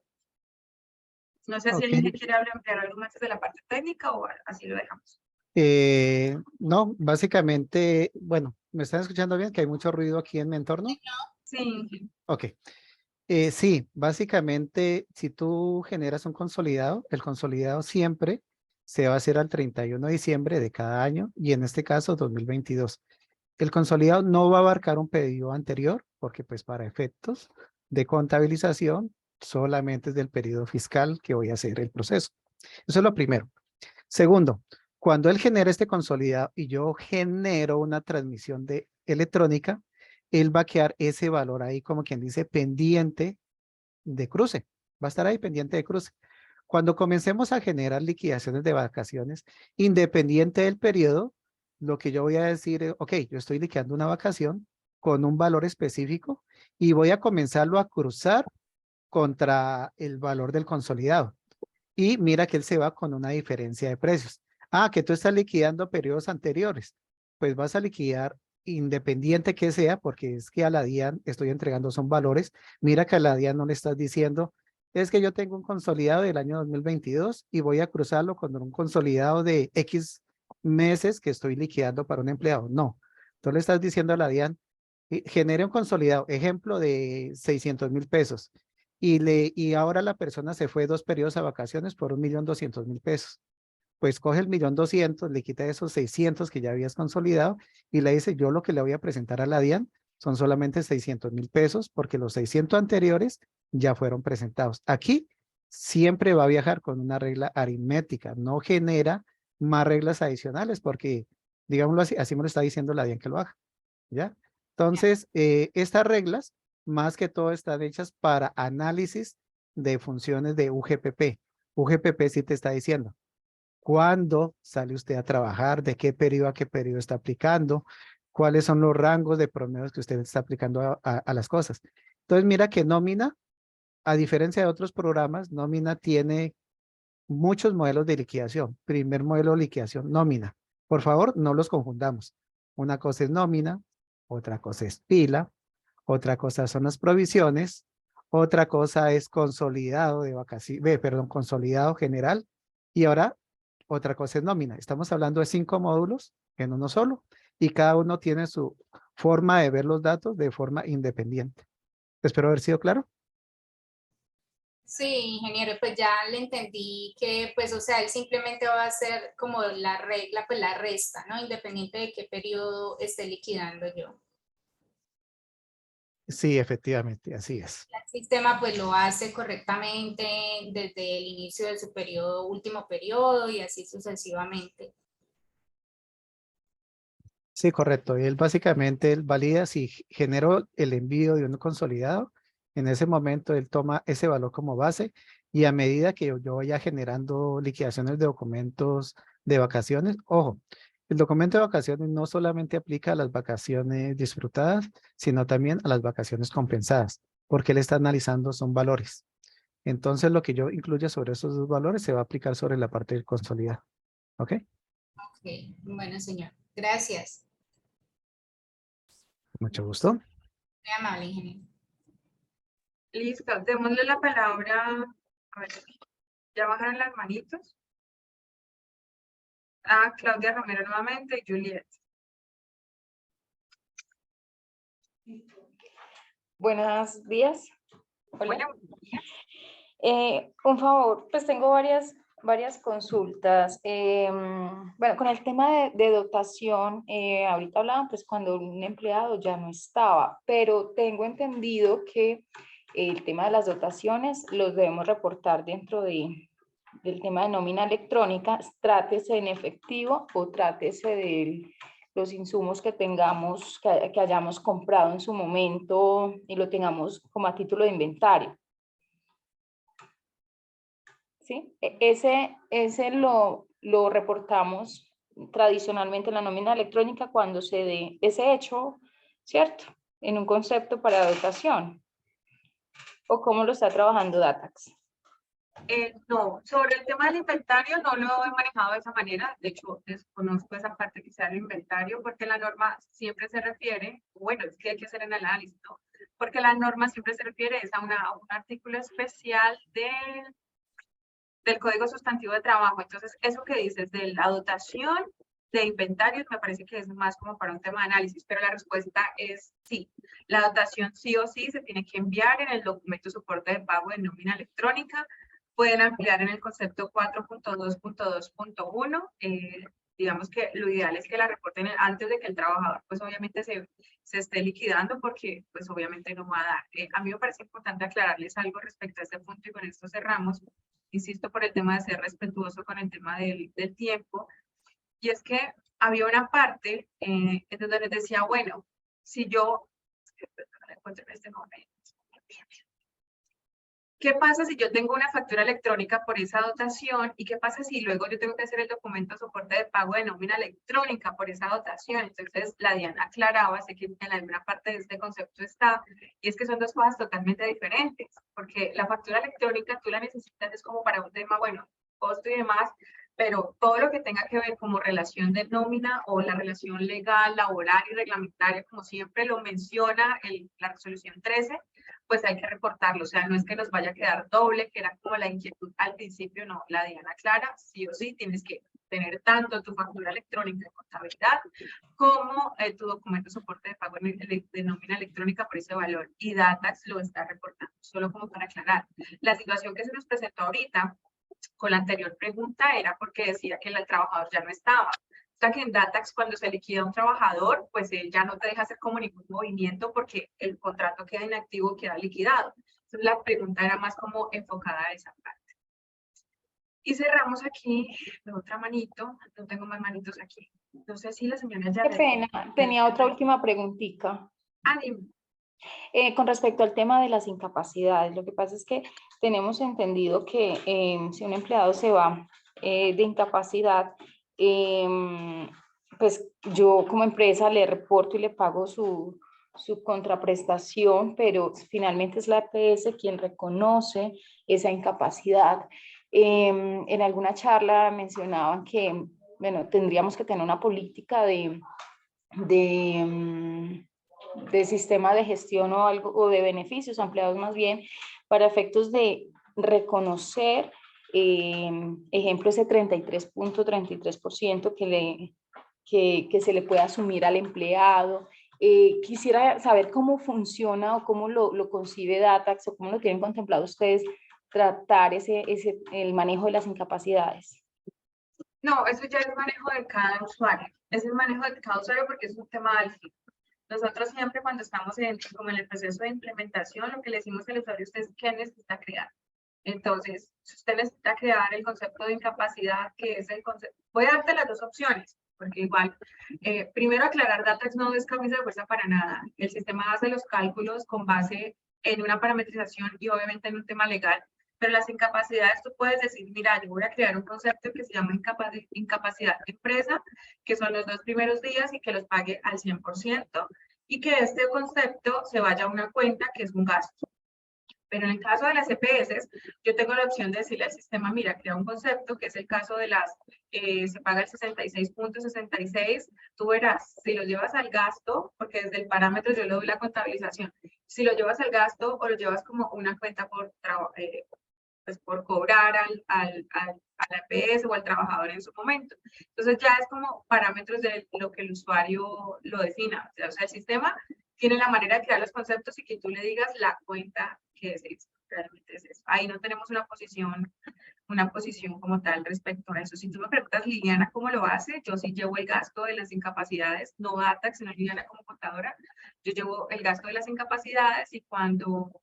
S2: No sé si el ingeniero quiere ampliar algo más desde la parte técnica o así lo dejamos.
S8: No, básicamente, bueno, ¿me están escuchando bien? Que hay mucho ruido aquí en mi entorno.
S2: Sí.
S8: Ok. Sí, básicamente, si tú generas un consolidado, el consolidado siempre se va a hacer al 31 de diciembre de cada año y en este caso 2022. El consolidado no va a abarcar un periodo anterior porque pues para efectos de contabilización solamente es del periodo fiscal que voy a hacer el proceso. Eso es lo primero. Segundo, cuando él genera este consolidado y yo genero una transmisión electrónica, él va a quedar ese valor ahí, como quien dice, pendiente de cruce. Va a estar ahí pendiente de cruce. Cuando comencemos a generar liquidaciones de vacaciones, independiente del periodo, lo que yo voy a decir es, ok, yo estoy liquidando una vacación con un valor específico y voy a comenzarlo a cruzar contra el valor del consolidado. Y mira que él se va con una diferencia de precios. Ah, que tú estás liquidando periodos anteriores. Pues vas a liquidar independiente que sea, porque es que a la DIAN estoy entregando son valores. Mira que a la DIAN no le estás diciendo, es que yo tengo un consolidado del año 2022 y voy a cruzarlo con un consolidado de X meses que estoy liquidando para un empleado. No, tú le estás diciendo a la DIAN, genere un consolidado, ejemplo de 600,000 pesos. Y ahora la persona se fue 2 periodos a vacaciones por 1.200.000 pesos. Pues coge el 1.200.000, le quita esos 600 que ya habías consolidado y le dice, yo lo que le voy a presentar a la DIAN son solamente 600,000 pesos porque los 600 anteriores ya fueron presentados. Aquí siempre va a viajar con una regla aritmética, no genera más reglas adicionales porque, digámoslo así, así me lo está diciendo la DIAN que lo haga, ¿ya? Entonces, estas reglas más que todo están hechas para análisis de funciones de UGPP. UGPP sí te está diciendo cuándo sale usted a trabajar, de qué periodo a qué periodo está aplicando, cuáles son los rangos de promedios que usted está aplicando a las cosas. Entonces, mira que nómina, a diferencia de otros programas, nómina tiene muchos modelos de liquidación. Primer modelo de liquidación, nómina. Por favor, no los confundamos. Una cosa es nómina, otra cosa es pila, otra cosa son las provisiones, otra cosa es consolidado de vacaciones, perdón, consolidado general, y ahora otra cosa es nómina. Estamos hablando de 5 módulos en uno solo, y cada uno tiene su forma de ver los datos de forma independiente. Espero haber sido claro.
S7: Sí, ingeniero, pues ya le entendí que, pues, o sea, él simplemente va a hacer como la regla, pues la resta, ¿no? Independiente de qué periodo esté liquidando yo.
S8: Sí, efectivamente, así es.
S7: El sistema pues lo hace correctamente desde el inicio de su periodo, último periodo y así sucesivamente.
S8: Sí, correcto. Él básicamente él valida si generó el envío de un consolidado. En ese momento él toma ese valor como base y a medida que yo vaya generando liquidaciones de documentos de vacaciones, ojo, el documento de vacaciones no solamente aplica a las vacaciones disfrutadas, sino también a las vacaciones compensadas, porque él está analizando son valores. Entonces lo que yo incluya sobre esos dos valores se va a aplicar sobre la parte del consolidado. ¿Ok?
S7: Ok, bueno, señor. Gracias.
S8: Mucho gusto.
S7: Muy amable, ingeniero.
S2: Listo, démosle la palabra. A ver, ¿ya bajaron las manitos? A Claudia Romero nuevamente y Juliet.
S3: Buenos días. Hola.
S2: Bueno,
S3: Un favor, pues tengo varias consultas. Bueno, con el tema de dotación, ahorita hablaban pues cuando un empleado ya no estaba, pero tengo entendido que el tema de las dotaciones los debemos reportar dentro del tema de nómina electrónica, trátese en efectivo o trátese de los insumos que tengamos, que hayamos comprado en su momento y lo tengamos como a título de inventario. ¿Sí? Ese lo reportamos tradicionalmente en la nómina electrónica cuando se dé ese hecho, ¿cierto? En un concepto para dotación. ¿O cómo lo está trabajando Datax?
S2: no, sobre el tema del inventario no lo he manejado de esa manera. De hecho, desconozco esa parte que sea el inventario, porque la norma siempre se refiere, bueno, es que hay que hacer el análisis, ¿no? Porque la norma siempre se refiere a un artículo especial del Código Sustantivo de Trabajo. Entonces, eso que dices de la dotación de inventarios me parece que es más como para un tema de análisis, pero la respuesta es sí. La dotación sí o sí se tiene que enviar en el documento de soporte de pago de nómina electrónica. Pueden ampliar en el concepto 4.2.2.1. Digamos que lo ideal es que la reporten antes de que el trabajador, pues obviamente se esté liquidando, porque pues obviamente no va a dar. A mí me parece importante aclararles algo respecto a este punto y con esto cerramos. Insisto por el tema de ser respetuoso con el tema del tiempo. Y es que había una parte en donde les decía, bueno, si yo no la encuentro en este momento. ¿Qué pasa si yo tengo una factura electrónica por esa dotación? ¿Y qué pasa si luego yo tengo que hacer el documento de soporte de pago de nómina electrónica por esa dotación? Entonces, la Diana aclaraba, sé que en alguna parte de este concepto está, y es que son dos cosas totalmente diferentes, porque la factura electrónica tú la necesitas es como para un tema, bueno, costo y demás, pero todo lo que tenga que ver como relación de nómina o la relación legal, laboral y reglamentaria, como siempre lo menciona la resolución 13, pues hay que reportarlo, o sea, no es que nos vaya a quedar doble, que era como la inquietud al principio, no, la Diana clara, sí o sí, tienes que tener tanto tu factura electrónica de contabilidad como tu documento de soporte de pago de nómina electrónica por ese valor, y Datax lo está reportando, solo como para aclarar. La situación que se nos presentó ahorita con la anterior pregunta era porque decía que el trabajador ya no estaba. O sea que en Datax cuando se liquida un trabajador, pues él ya no te deja hacer como ningún movimiento porque el contrato queda inactivo, queda liquidado. Entonces la pregunta era más como enfocada a esa parte. Y cerramos aquí de otra manito, no tengo más manitos aquí. No sé si la señora ya...
S3: Qué pena, tenía otra última preguntita.
S2: Dime.
S3: Con respecto al tema de las incapacidades, lo que pasa es que tenemos entendido que si un empleado se va de incapacidad, pues yo como empresa le reporto y le pago su contraprestación, pero finalmente es la EPS quien reconoce esa incapacidad. En alguna charla mencionaban que, bueno, tendríamos que tener una política de sistema de gestión o algo, o de beneficios ampliados más bien, para efectos de reconocer, ejemplo, ese 33.33% que se le puede asumir al empleado. Quisiera saber cómo funciona o cómo lo concibe Datax o cómo lo tienen contemplado ustedes tratar el manejo de las incapacidades.
S2: No, eso ya es el manejo de cada usuario. Es el manejo de cada usuario porque es un tema álgido. Nosotros siempre cuando estamos como en el proceso de implementación, lo que le decimos al usuario es qué necesita crear. Entonces, si usted necesita crear el concepto de incapacidad, que es el concepto, voy a darte las dos opciones, porque igual, primero aclarar, Datax no es camisa de fuerza para nada. El sistema hace los cálculos con base en una parametrización y obviamente en un tema legal, pero las incapacidades tú puedes decir, mira, yo voy a crear un concepto que se llama incapacidad de empresa, que son los 2 primeros días y que los pague al 100%, y que este concepto se vaya a una cuenta que es un gasto. Pero en el caso de las EPS, yo tengo la opción de decirle al sistema, mira, crea un concepto, que es el caso de las, se paga el 66.66, tú verás, si lo llevas al gasto, porque desde el parámetro yo le doy la contabilización, si lo llevas al gasto o lo llevas como una cuenta pues por cobrar a la EPS o al trabajador en su momento. Entonces ya es como parámetros de lo que el usuario lo defina. O sea, el sistema tiene la manera de crear los conceptos y que tú le digas la cuenta que es eso, realmente es eso. Ahí no tenemos una posición como tal respecto a eso. Si tú me preguntas, Liliana, ¿cómo lo hace? Yo sí llevo el gasto de las incapacidades, no Datax, sino Liliana como contadora. Yo llevo el gasto de las incapacidades y cuando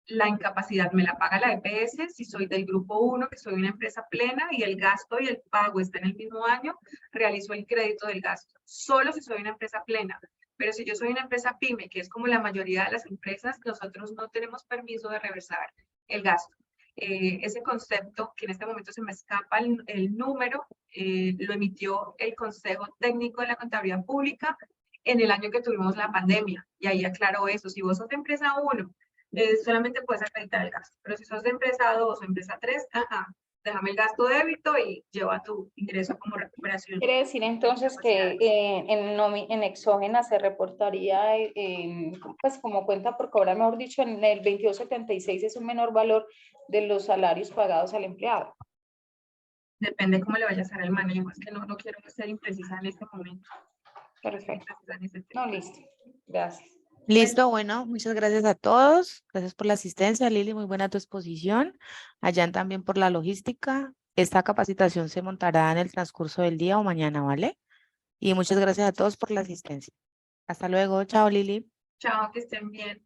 S2: la incapacidad me la paga la EPS, si soy del grupo 1, que soy una empresa plena y el gasto y el pago está en el mismo año, realizo el crédito del gasto. Solo si soy una empresa plena. Pero si yo soy una empresa pyme, que es como la mayoría de las empresas, nosotros no tenemos permiso de reversar el gasto. Ese concepto, que en este momento se me escapa el número, lo emitió el Consejo Técnico de la Contabilidad Pública en el año que tuvimos la pandemia. Y ahí aclaró eso. Si vos sos de empresa 1, solamente puedes acreditar el gasto. Pero si sos de empresa 2 o empresa 3, déjame el gasto débito y lleva tu ingreso como recuperación.
S3: Quiere decir entonces que en exógena se reportaría pues como cuenta por cobrar, mejor dicho, en el 2276 es un menor valor de los salarios pagados al empleado.
S2: Depende cómo le vaya a hacer el manejo, es que no quiero ser imprecisa en este momento.
S3: Perfecto. No, listo. Gracias.
S1: Listo, bueno, muchas gracias a todos. Gracias por la asistencia, Lili, muy buena tu exposición. Allá también por la logística. Esta capacitación se montará en el transcurso del día o mañana, ¿vale? Y muchas gracias a todos por la asistencia. Hasta luego. Chao, Lili.
S2: Chao, que estén bien.